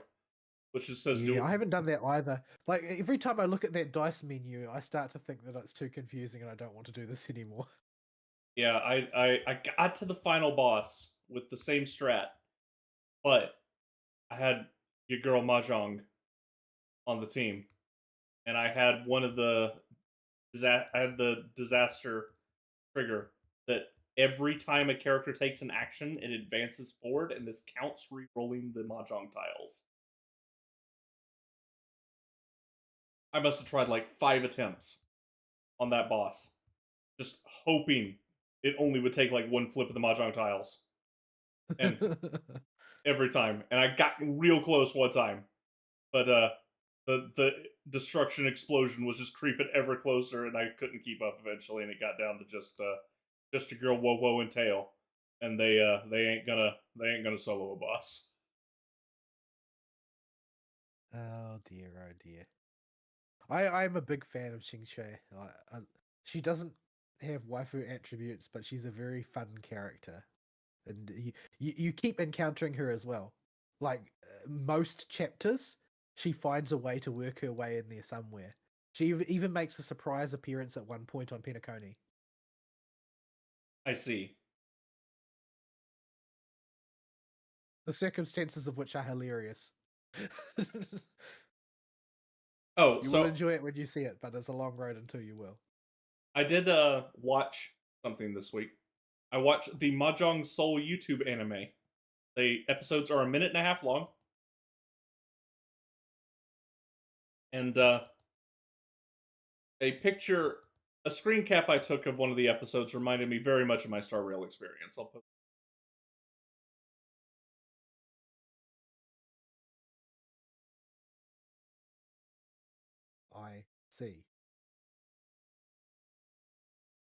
which just says do it. I haven't done that either. Like every time I look at that dice menu, I start to think that it's too confusing and I don't want to do this anymore. Yeah, I got to the final boss with the same strat, but I had your girl Mahjong on the team, and I had one of the I had the disaster trigger that every time a character takes an action, it advances forward, and this counts re-rolling the Mahjong tiles. I must have tried like 5 attempts on that boss, just hoping it only would take like one flip of the Mahjong tiles. And every time. And I got real close one time. But the destruction explosion was just creeping ever closer, and I couldn't keep up eventually, and it got down to just a girl whoa whoa and tail. And they ain't gonna solo a boss. Oh dear, oh dear. I'm a big fan of Xingque. She doesn't have waifu attributes, but she's a very fun character, and you keep encountering her as well. Like most chapters, she finds a way to work her way in there somewhere. She even makes a surprise appearance at one point on Penacony. I see. The circumstances of which are hilarious. Oh, You so will enjoy it when you see it, but it's a long road until you will. I did watch something this week. I watched the Mahjong Soul YouTube anime. The episodes are a minute and a half long. And a screen cap I took of one of the episodes reminded me very much of my Star Rail experience. I'll put. I see.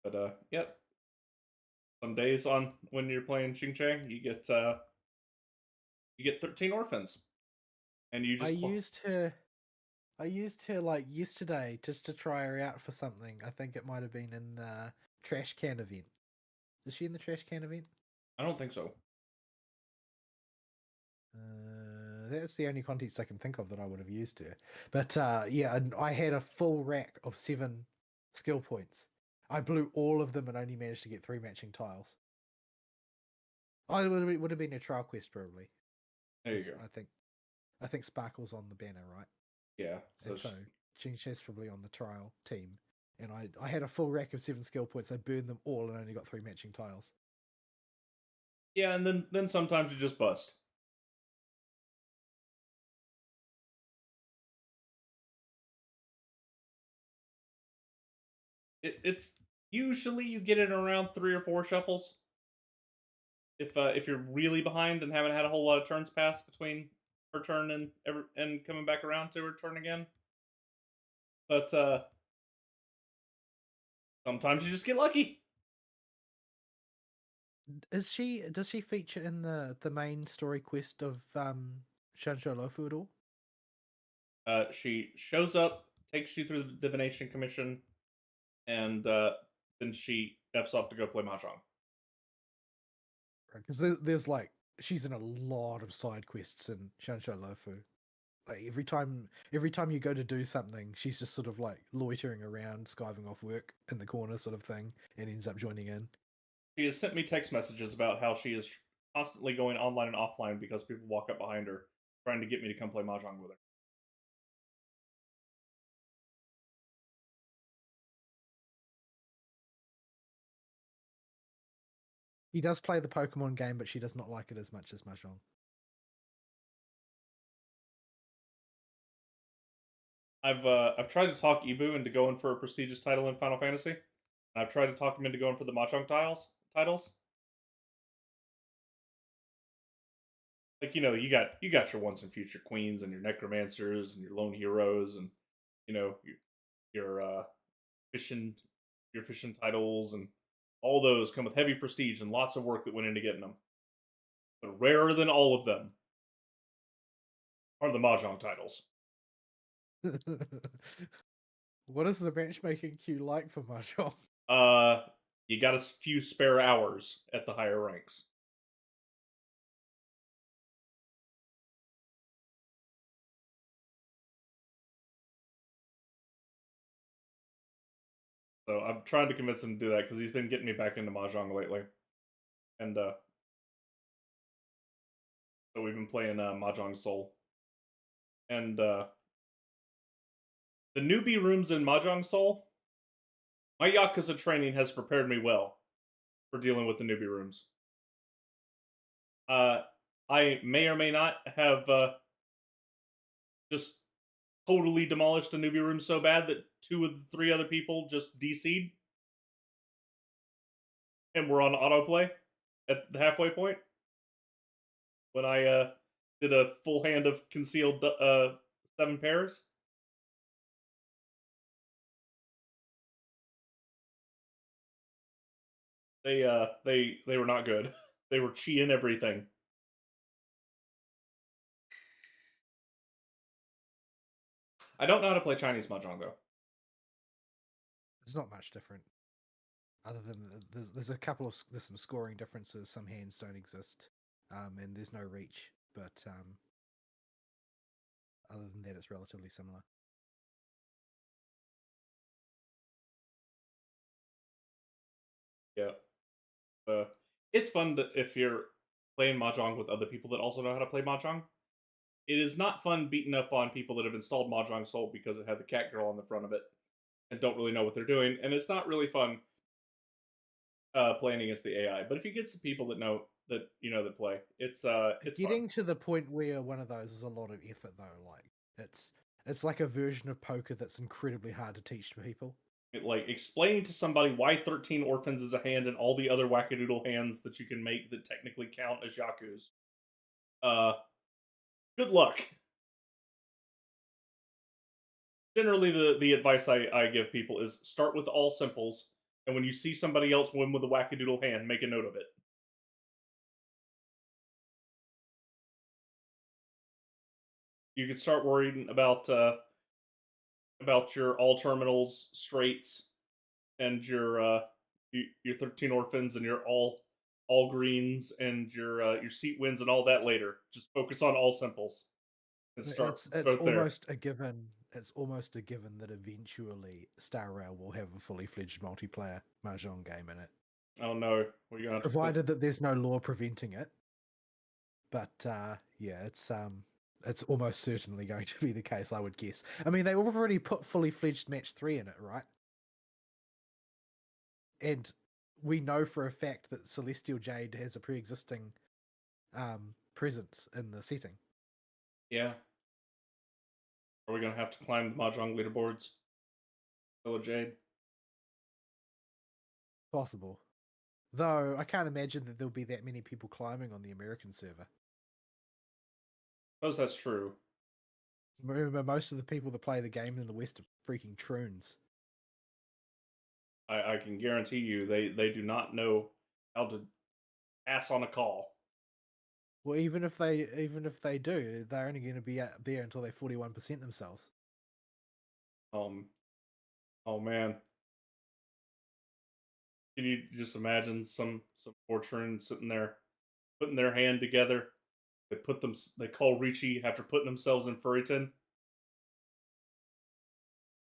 But yep. Some days on when you're playing Xingqiang, you get 13 orphans, and you just. I used her like yesterday just to try her out for something. I think it might have been in the trash can event. Is she in the trash can event? I don't think so. That's the only context I can think of that I would have used her. But yeah, I had a full rack of 7 skill points. I blew all of them and only managed to get 3 matching tiles. Oh, it would have been a trial quest probably. There you go. I think Sparkle's on the banner, right? Yeah. So Xingqi's probably on the trial team. And I had a full rack of 7 skill points. I burned them all and only got 3 matching tiles. Yeah, and then sometimes you just bust. It's usually you get it around 3 or 4 shuffles. If you're really behind and haven't had a whole lot of turns pass between her turn and coming back around to her turn again. But sometimes you just get lucky. Does she feature in the main story quest of Shansho Lofu at all? She shows up, takes you through the divination commission, and then she f's off to go play mahjong. Because there's like she's in a lot of side quests in Shansho Lofu. Like every time you go to do something, she's just sort of like loitering around, skiving off work in the corner, sort of thing, and ends up joining in. She has sent me text messages about how she is constantly going online and offline because people walk up behind her trying to get me to come play mahjong with her. He does play the Pokemon game, but she does not like it as much as Mahjong. I've tried to talk Ibu into going for a prestigious title in Final Fantasy. And I've tried to talk him into going for the mahjong titles. Like, you got your once and future queens and your necromancers and your lone heroes and your fishing titles, and all those come with heavy prestige and lots of work that went into getting them. But rarer than all of them are the mahjong titles. What is the matchmaking queue like for Mahjong? You got a few spare hours at the higher ranks. So I'm trying to convince him to do that because he's been getting me back into mahjong lately, and So we've been playing Mahjong Soul, and the newbie rooms in Mahjong Soul. My Yakuza training has prepared me well for dealing with the newbie rooms. I may or may not have just totally demolished a newbie room so bad that 2 of the 3 other people just DC'd and were on autoplay at the halfway point when I did a full hand of concealed 7 pairs. They were not good. They were chi-ing everything. I don't know how to play Chinese Mahjong though. It's not much different. Other than there's a couple of there's some scoring differences. Some hands don't exist, and there's no reach. But other than that, it's relatively similar. Yeah. It's fun if you're playing Mahjong with other people that also know how to play Mahjong. It is not fun beating up on people that have installed Mahjong Soul because it had the cat girl on the front of it and don't really know what they're doing. And it's not really fun playing against the AI. But if you get some people that know that that play, it's Getting fun. to the point where one of those is a lot of effort, though. Like it's like a version of poker that's incredibly hard to teach to people. Like explaining to somebody why 13 orphans is a hand and all the other wackadoodle hands that you can make that technically count as Yaku's. Good luck. Generally, the advice I give people is start with all simples, and when you see somebody else win with a wackadoodle hand, make a note of it. You can start worrying about your all terminals, straights, and your 13 orphans and your all greens and your seat wins and all that later. Just focus on all simples and start It's there. almost a given. It's almost a given that eventually Star Rail will have a fully fledged multiplayer Mahjong game in it. Oh no, we're gonna have provided that there's no law preventing it. But yeah, it's almost certainly going to be the case, I would guess. I mean, they already put fully fledged match 3 in it, right? And we know for a fact that Celestial Jade has a pre-existing presence in the setting. Yeah. Are we gonna have to climb the Mahjong leaderboards? Hello, Jade. Possible. Though I can't imagine that there'll be that many people climbing on the American server. Suppose that's true. Remember, most of the people that play the game in the West are freaking troons. I can guarantee you they do not know how to pass on a call. Well, even if they do, they're only going to be out there until they 41% themselves. Oh man. Can you just imagine some poor troon sitting there, putting their hand together? They call Ricci after putting themselves in Furryton.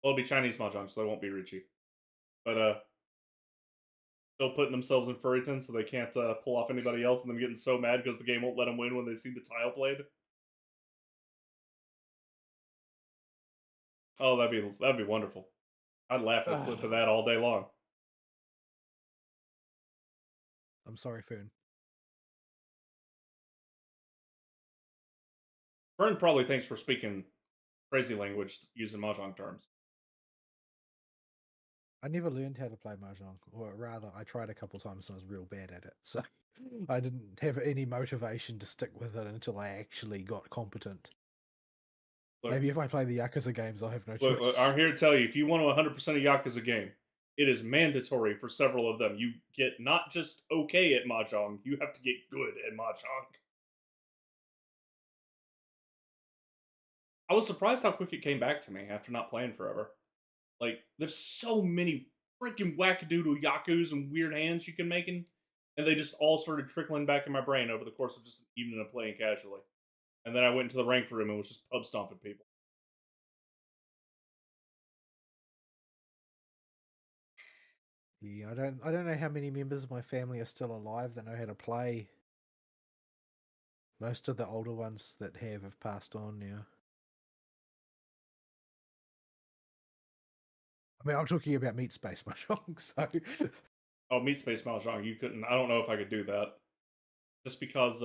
Well, it'll be Chinese Mahjong, so they won't be Ricci. But still putting themselves in Furryton so they can't pull off anybody else, and them getting so mad because the game won't let them win when they see the tile played. Oh, that'd be wonderful. I'd laugh at a clip of that all day long. I'm sorry, Fern. Fern probably thinks we're speaking crazy language using Mahjong terms. I never learned how to play Mahjong, or rather, I tried a couple times and I was real bad at it. So I didn't have any motivation to stick with it until I actually got competent. Look, maybe if I play the Yakuza games, I'll have no choice. Look, I'm here to tell you, if you want to 100% a Yakuza game, it is mandatory for several of them. You get not just okay at Mahjong, you have to get good at Mahjong. I was surprised how quick it came back to me after not playing forever. Like, there's so many freaking wackadoodle Yakus and weird hands you can make, and they just all started trickling back in my brain over the course of just an evening of playing casually. And then I went into the ranked room and was just pub stomping people. Yeah, I don't know how many members of my family are still alive that know how to play Most of the older ones that have passed on now. I mean, I'm talking about Meat Space Mahjong, so... Oh, Meat Space Mahjong, you couldn't. I don't know if I could do that. Just because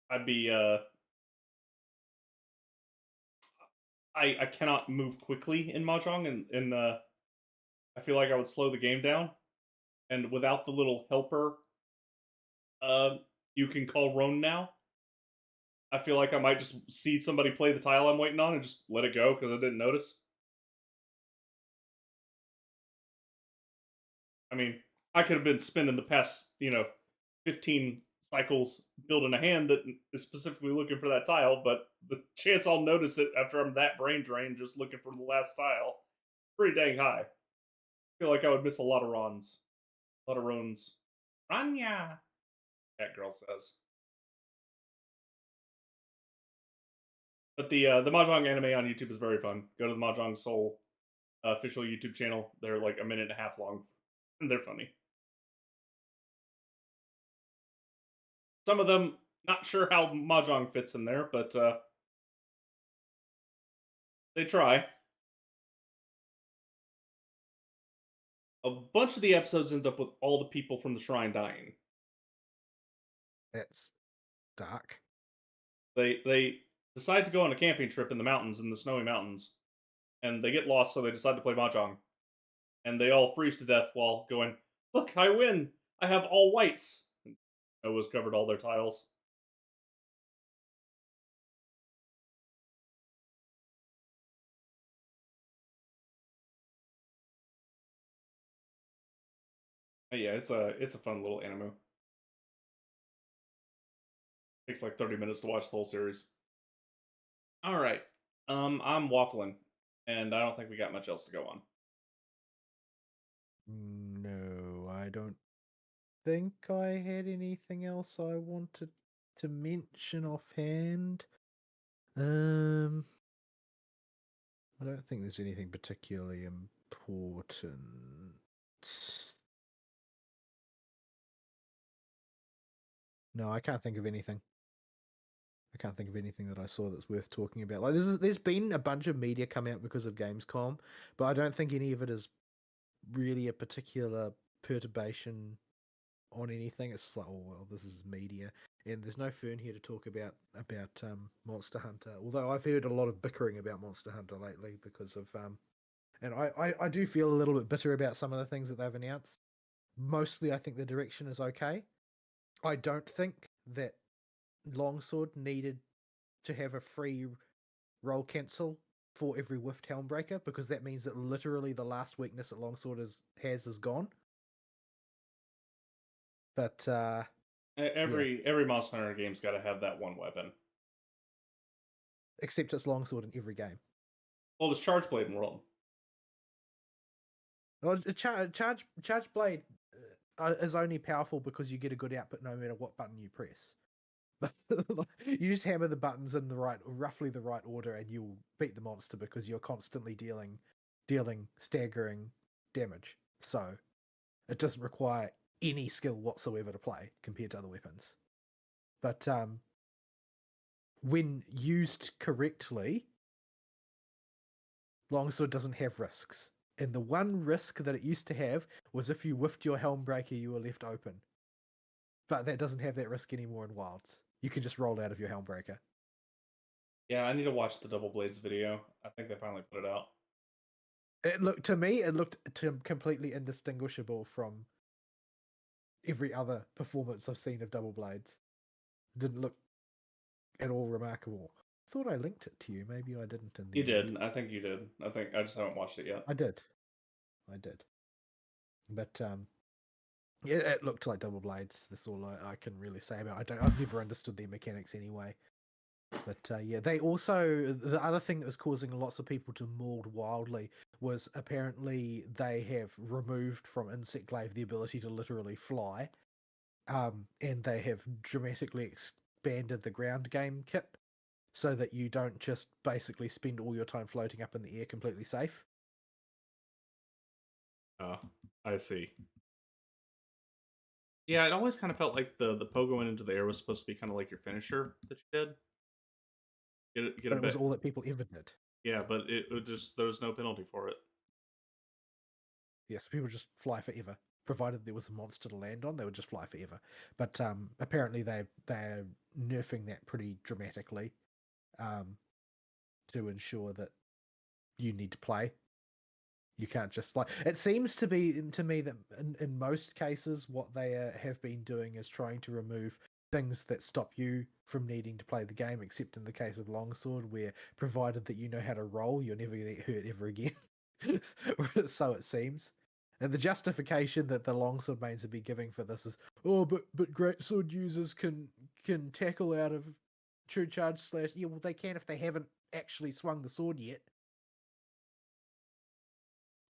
I'd be I cannot move quickly in Mahjong, and I feel like I would slow the game down. And without the little helper, you can call Roan now. I feel like I might just see somebody play the tile I'm waiting on and just let it go because I didn't notice. I mean, I could have been spending the past, 15 cycles building a hand that is specifically looking for that tile, but the chance I'll notice it after I'm that brain drained just looking for the last tile, pretty dang high. I feel like I would miss a lot of runs. A lot of runs. Ranya, that girl says. But the Mahjong anime on YouTube is very fun. Go to the Mahjong Soul official YouTube channel. They're like a minute and a half long, and they're funny. Some of them, not sure how Mahjong fits in there, but they try. A bunch of the episodes end up with all the people from the shrine dying. That's dark. They decide to go on a camping trip in the mountains, in the snowy mountains, and they get lost, so they decide to play Mahjong. And they all freeze to death while going, "Look, I win! I have all whites!" And Noah's covered all their tiles. But yeah, it's a fun little anime. Takes like 30 minutes to watch the whole series. All right, I'm waffling, and I don't think we got much else to go on. No, I don't think I had anything else I wanted to mention offhand. I don't think there's anything particularly important. No, I can't think of anything. I can't think of anything that I saw that's worth talking about. Like, there's been a bunch of media come out because of Gamescom, but I don't think any of it is really a particular perturbation on anything. It's just like, oh well, this is media, and there's no Fern here to talk about Monster Hunter. Although I've heard a lot of bickering about Monster Hunter lately because of and I do feel a little bit bitter about some of the things that they've announced. Mostly, I think the direction is okay. I don't think that Longsword needed to have a free roll cancel for every whiffed Helmbreaker, because that means that literally the last weakness that Longsword has gone. But every Monster Hunter game's got to have that one weapon. Except it's Longsword in every game. Well, it's Charge Blade in World. Well, Charge Blade is only powerful because you get a good output no matter what button you press. You just hammer the buttons in roughly the right order, and you'll beat the monster because you're constantly dealing staggering damage. So it doesn't require any skill whatsoever to play compared to other weapons. But when used correctly, Longsword doesn't have risks. And the one risk that it used to have was if you whiffed your Helmbreaker, you were left open. But that doesn't have that risk anymore in Wilds. You can just roll out of your Helmbreaker. Yeah, I need to watch the Double Blades video. I think they finally put it out. It looked completely indistinguishable from every other performance I've seen of Double Blades. Didn't look at all remarkable. I thought I linked it to you. Maybe I didn't. You did. I think you did. I just haven't watched it yet. I did. But yeah, it looked like Double Blades. That's all I can really say about it. I've never understood their mechanics anyway. But yeah, they also, the other thing that was causing lots of people to mauled wildly was apparently they have removed from Insect Glaive the ability to literally fly, and they have dramatically expanded the ground game kit so that you don't just basically spend all your time floating up in the air completely safe. Oh, I see. Yeah, it always kind of felt like the pogo into the air was supposed to be kind of like your finisher that you did. Get But a it was bit. all that people ever did. Yeah, but it just there was no penalty for it. Yes, people just fly forever. Provided there was a monster to land on, they would just fly forever. But apparently they're nerfing that pretty dramatically to ensure that you need to play. You can't just like. It seems to be to me that in most cases, what they have been doing is trying to remove things that stop you from needing to play the game. Except in the case of longsword, where provided that you know how to roll, you're never going to get hurt ever again. So it seems. And the justification that the longsword mains would be giving for this is, oh, but greatsword users can tackle out of true charge slash. Yeah, well, they can if they haven't actually swung the sword yet.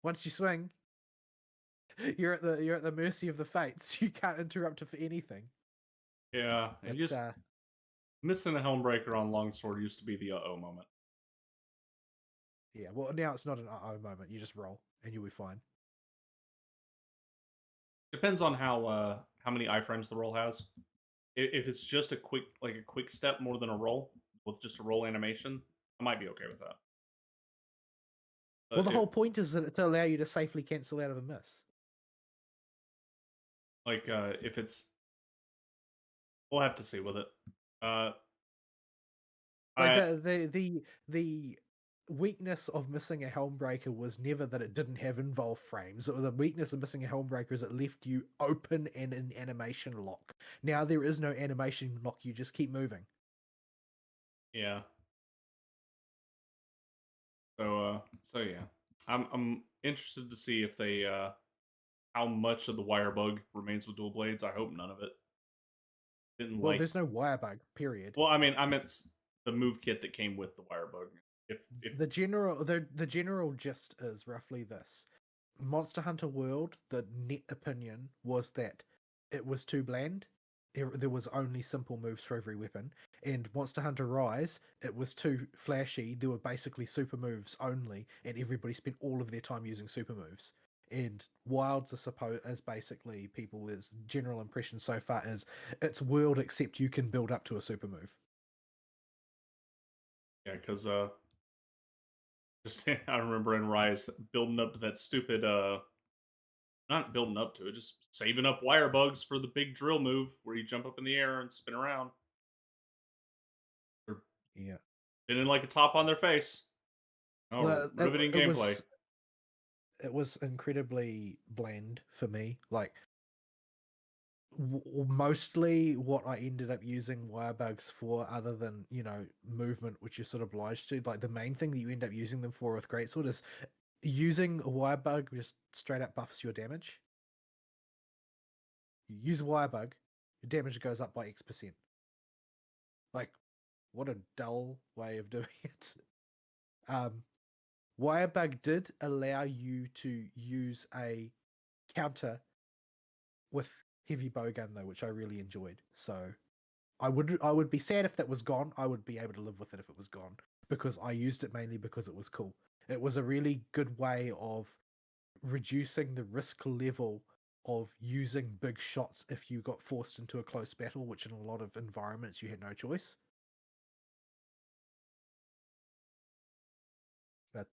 Once you swing, you're at the mercy of the fates. You can't interrupt it for anything. Yeah, But, missing a Helmbreaker on longsword used to be the uh-oh moment. yeah, well, now it's not an uh-oh moment. You just roll and you'll be fine. Depends on how many iframes the roll has. If it's just a quick step more than a roll with just a roll animation, I might be okay with that. Well, the whole point is that to allow you to safely cancel out of a miss. If it's, we'll have to see with it. The weakness of missing a Helmbreaker was never that it didn't have involved frames. The weakness of missing a Helmbreaker is it left you open and in animation lock. Now there is no animation lock. You just keep moving. Yeah. So yeah, I'm interested to see if they how much of the wire bug remains with dual blades. I hope none of it. Well, there's no wire bug. Period. Well, I meant the move kit that came with the wire bug. If the general gist is roughly this: Monster Hunter World, the net opinion was that it was too bland. There was only simple moves for every weapon. And Monster Hunter Rise, it was too flashy. There were basically super moves only, and everybody spent all of their time using super moves. And Wilds as basically people's general impression so far is it's World except you can build up to a super move. Yeah, because just I remember in Rise building up to that stupid not building up to it, just saving up wire bugs for the big drill move where you jump up in the air and spin around. Yeah. Spinning like a top on their face. Oh, riveting gameplay. It was incredibly bland for me. Like, mostly what I ended up using wire bugs for, other than, movement, which you're sort of obliged to, like the main thing that you end up using them for with Greatsword is using a wire bug just straight up buffs your damage. You use a wire bug, your damage goes up by X%. Like, what a dull way of doing it. Wirebug did allow you to use a counter with heavy bowgun though, which I really enjoyed. So I would be sad if that was gone. I would be able to live with it if it was gone, because I used it mainly because it was cool. It was a really good way of reducing the risk level of using big shots if you got forced into a close battle, which in a lot of environments you had no choice. But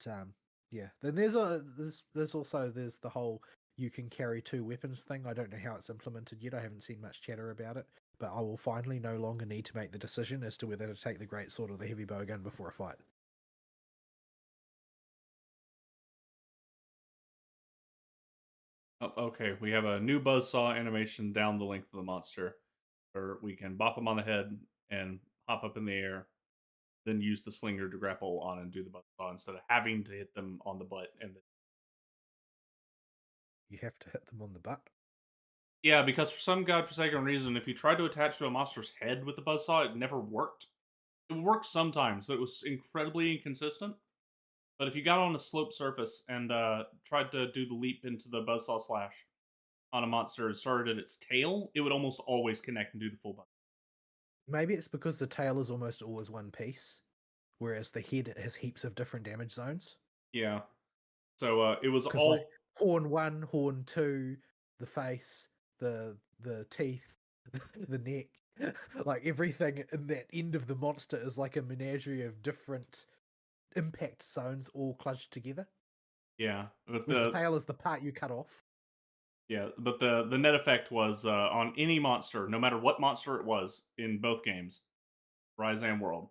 yeah, then there's the whole you can carry two weapons thing. I don't know how it's implemented yet. I haven't seen much chatter about it, but I will finally no longer need to make the decision as to whether to take the greatsword or the heavy bowgun before a fight. Oh, okay, we have a new buzzsaw animation down the length of the monster, where we can bop him on the head and hop up in the air, then use the slinger to grapple on and do the buzzsaw instead of having to hit them on the butt. And you have to hit them on the butt. Yeah, because for some godforsaken reason, if you tried to attach to a monster's head with the buzzsaw, it never worked. It worked sometimes, but it was incredibly inconsistent. But if you got on a slope surface and tried to do the leap into the buzzsaw slash on a monster and started at its tail, it would almost always connect and do the full buzz. Maybe it's because the tail is almost always one piece, whereas the head has heaps of different damage zones. Yeah. So it was all like, horn 1, horn 2, the face, the teeth, the neck, like everything in that end of the monster is like a menagerie of different impact zones all clutched together. Yeah, but Which tail is the part you cut off. the net effect was on any monster, no matter what monster it was in both games, Rise and World.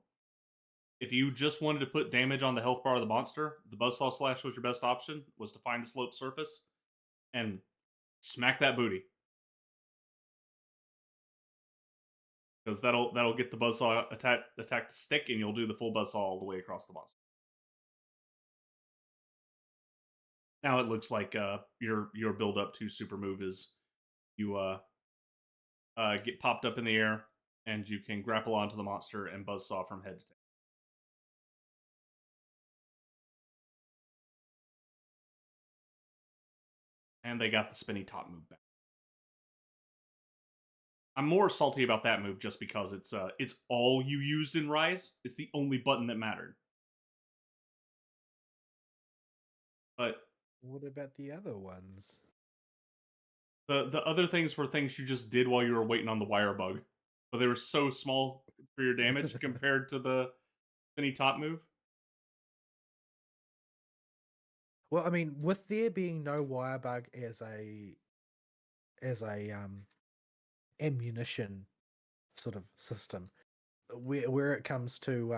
If you just wanted to put damage on the health bar of the monster, the Buzzsaw Slash was your best option. Was to find a sloped surface and smack that booty, because that'll get the Buzzsaw attack to stick, and you'll do the full Buzzsaw all the way across the monster. Now it looks like your build up to super move is you get popped up in the air, and you can grapple onto the monster and buzzsaw from head to tail. And they got the spinny top move back. I'm more salty about that move just because it's all you used in Rise. It's the only button that mattered. But what about the other ones? The other things were things you just did while you were waiting on the wire bug, but they were so small for your damage compared to the spinny top move. Well, I mean, with there being no wire bug as a ammunition sort of system, where it comes to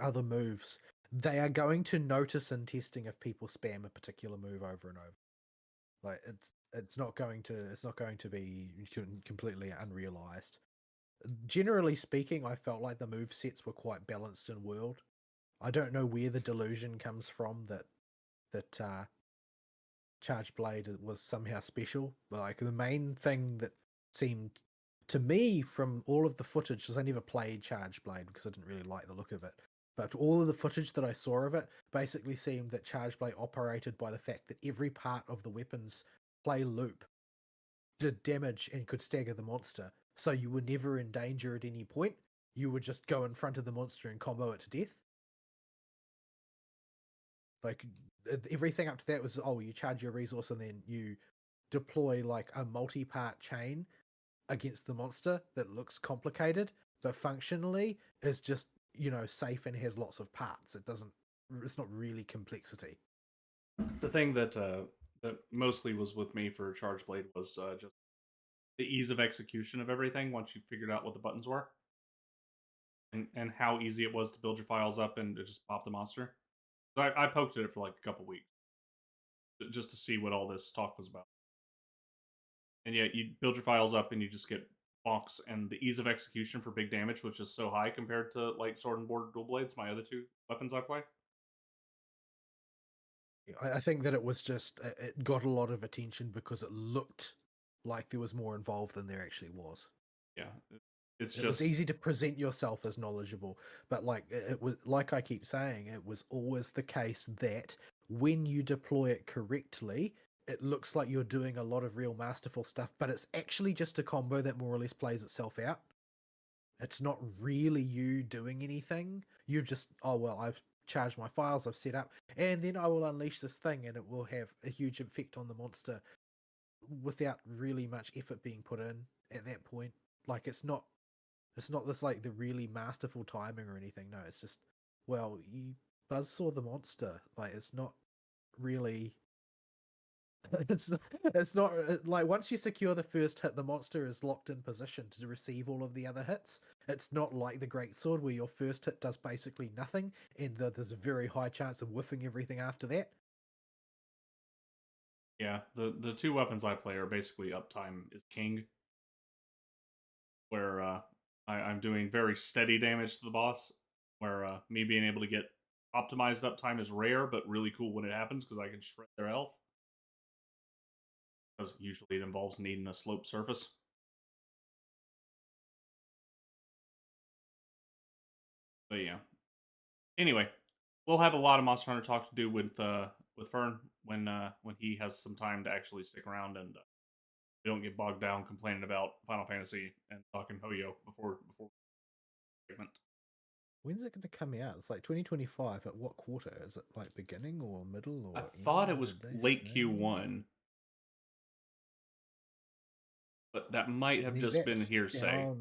other moves, they are going to notice in testing if people spam a particular move over and over. Like it's not going to be completely unrealized. Generally speaking, I felt like the move sets were quite balanced in World. I don't know where the delusion comes from that Charge Blade was somehow special. But like the main thing that seemed to me from all of the footage, because I never played Charge Blade because I didn't really like the look of it. But all of the footage that I saw of it basically seemed that Charge Blade operated by the fact that every part of the weapon's play loop did damage and could stagger the monster. So you were never in danger at any point. You would just go in front of the monster and combo it to death. Like everything up to that was, you charge your resource and then you deploy like a multi-part chain against the monster that looks complicated, but functionally is just, safe and has lots of parts. It's not really complexity. The thing that mostly was with me for Charge Blade was just the ease of execution of everything once you figured out what the buttons were, and how easy it was to build your files up and to just pop the monster. So I poked at it for like a couple weeks just to see what all this talk was about. And yeah, you build your files up and you just get bonks, and the ease of execution for big damage was just so high compared to like Sword and Board Dual Blades, my other two weapons I play. I think that it was just, it got a lot of attention because it looked like there was more involved than there actually was. Yeah, it was easy to present yourself as knowledgeable, but like it was, like I keep saying, it was always the case that when you deploy it correctly, it looks like you're doing a lot of real masterful stuff, but it's actually just a combo that more or less plays itself out. It's not really you doing anything. You just, I've charged my files, I've set up, and then I will unleash this thing and it will have a huge effect on the monster without really much effort being put in at that point. Like it's not this like the really masterful timing or anything. No, it's just, you buzzsaw the monster. Like it's not really it's not like once you secure the first hit, the monster is locked in position to receive all of the other hits. It's not like the Greatsword where your first hit does basically nothing and there's a very high chance of whiffing everything after that. Yeah, the two weapons I play are basically uptime is king, where I'm doing very steady damage to the boss, where me being able to get optimized uptime is rare, but really cool when it happens because I can shred their health. Because usually it involves needing a sloped surface. But yeah. Anyway, we'll have a lot of Monster Hunter talk to do with Fern when he has some time to actually stick around and we don't get bogged down complaining about Final Fantasy and talking Ho-Yo before segment. When's it going to come out? It's like 2025. At what quarter? Is it like beginning or middle? Or I thought it was late Q1. but that might have just been hearsay.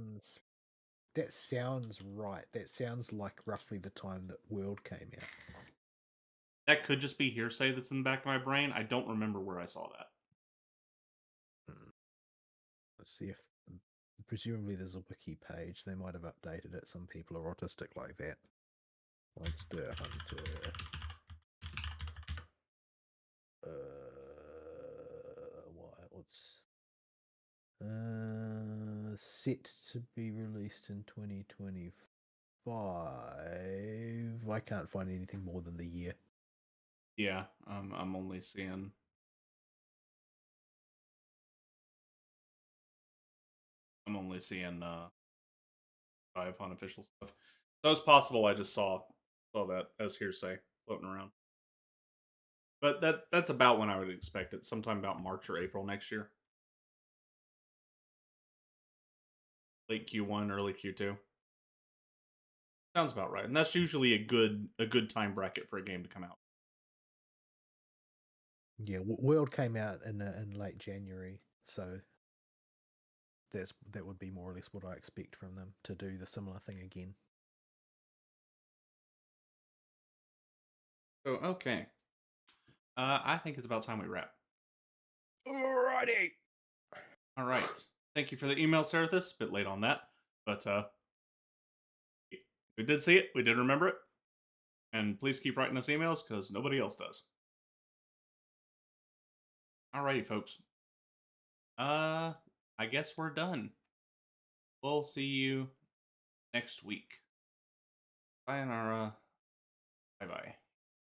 That sounds right. That sounds like roughly the time that World came out. That could just be hearsay that's in the back of my brain. I don't remember where I saw that. Let's see if presumably there's a wiki page. They might have updated it. Some people are autistic like that. Monster Hunter. What's set to be released in 2025. I can't find anything more than the year. Yeah, I'm only seeing. Five unofficial stuff. So it's possible I just saw that as hearsay floating around. But that's about when I would expect it. Sometime about March or April next year. Late Q1, early Q2. Sounds about right. And that's usually a good time bracket for a game to come out. Yeah, World came out in late January, so that would be more or less what I expect from them to do the similar thing again. So okay, I think it's about time we wrap. Alrighty. All right. Thank you for the email, Serathis. Bit late on that, but we did see it. We did remember it, and please keep writing us emails because nobody else does. Alrighty, folks. I guess we're done. We'll see you next week. Sayonara. Bye-bye.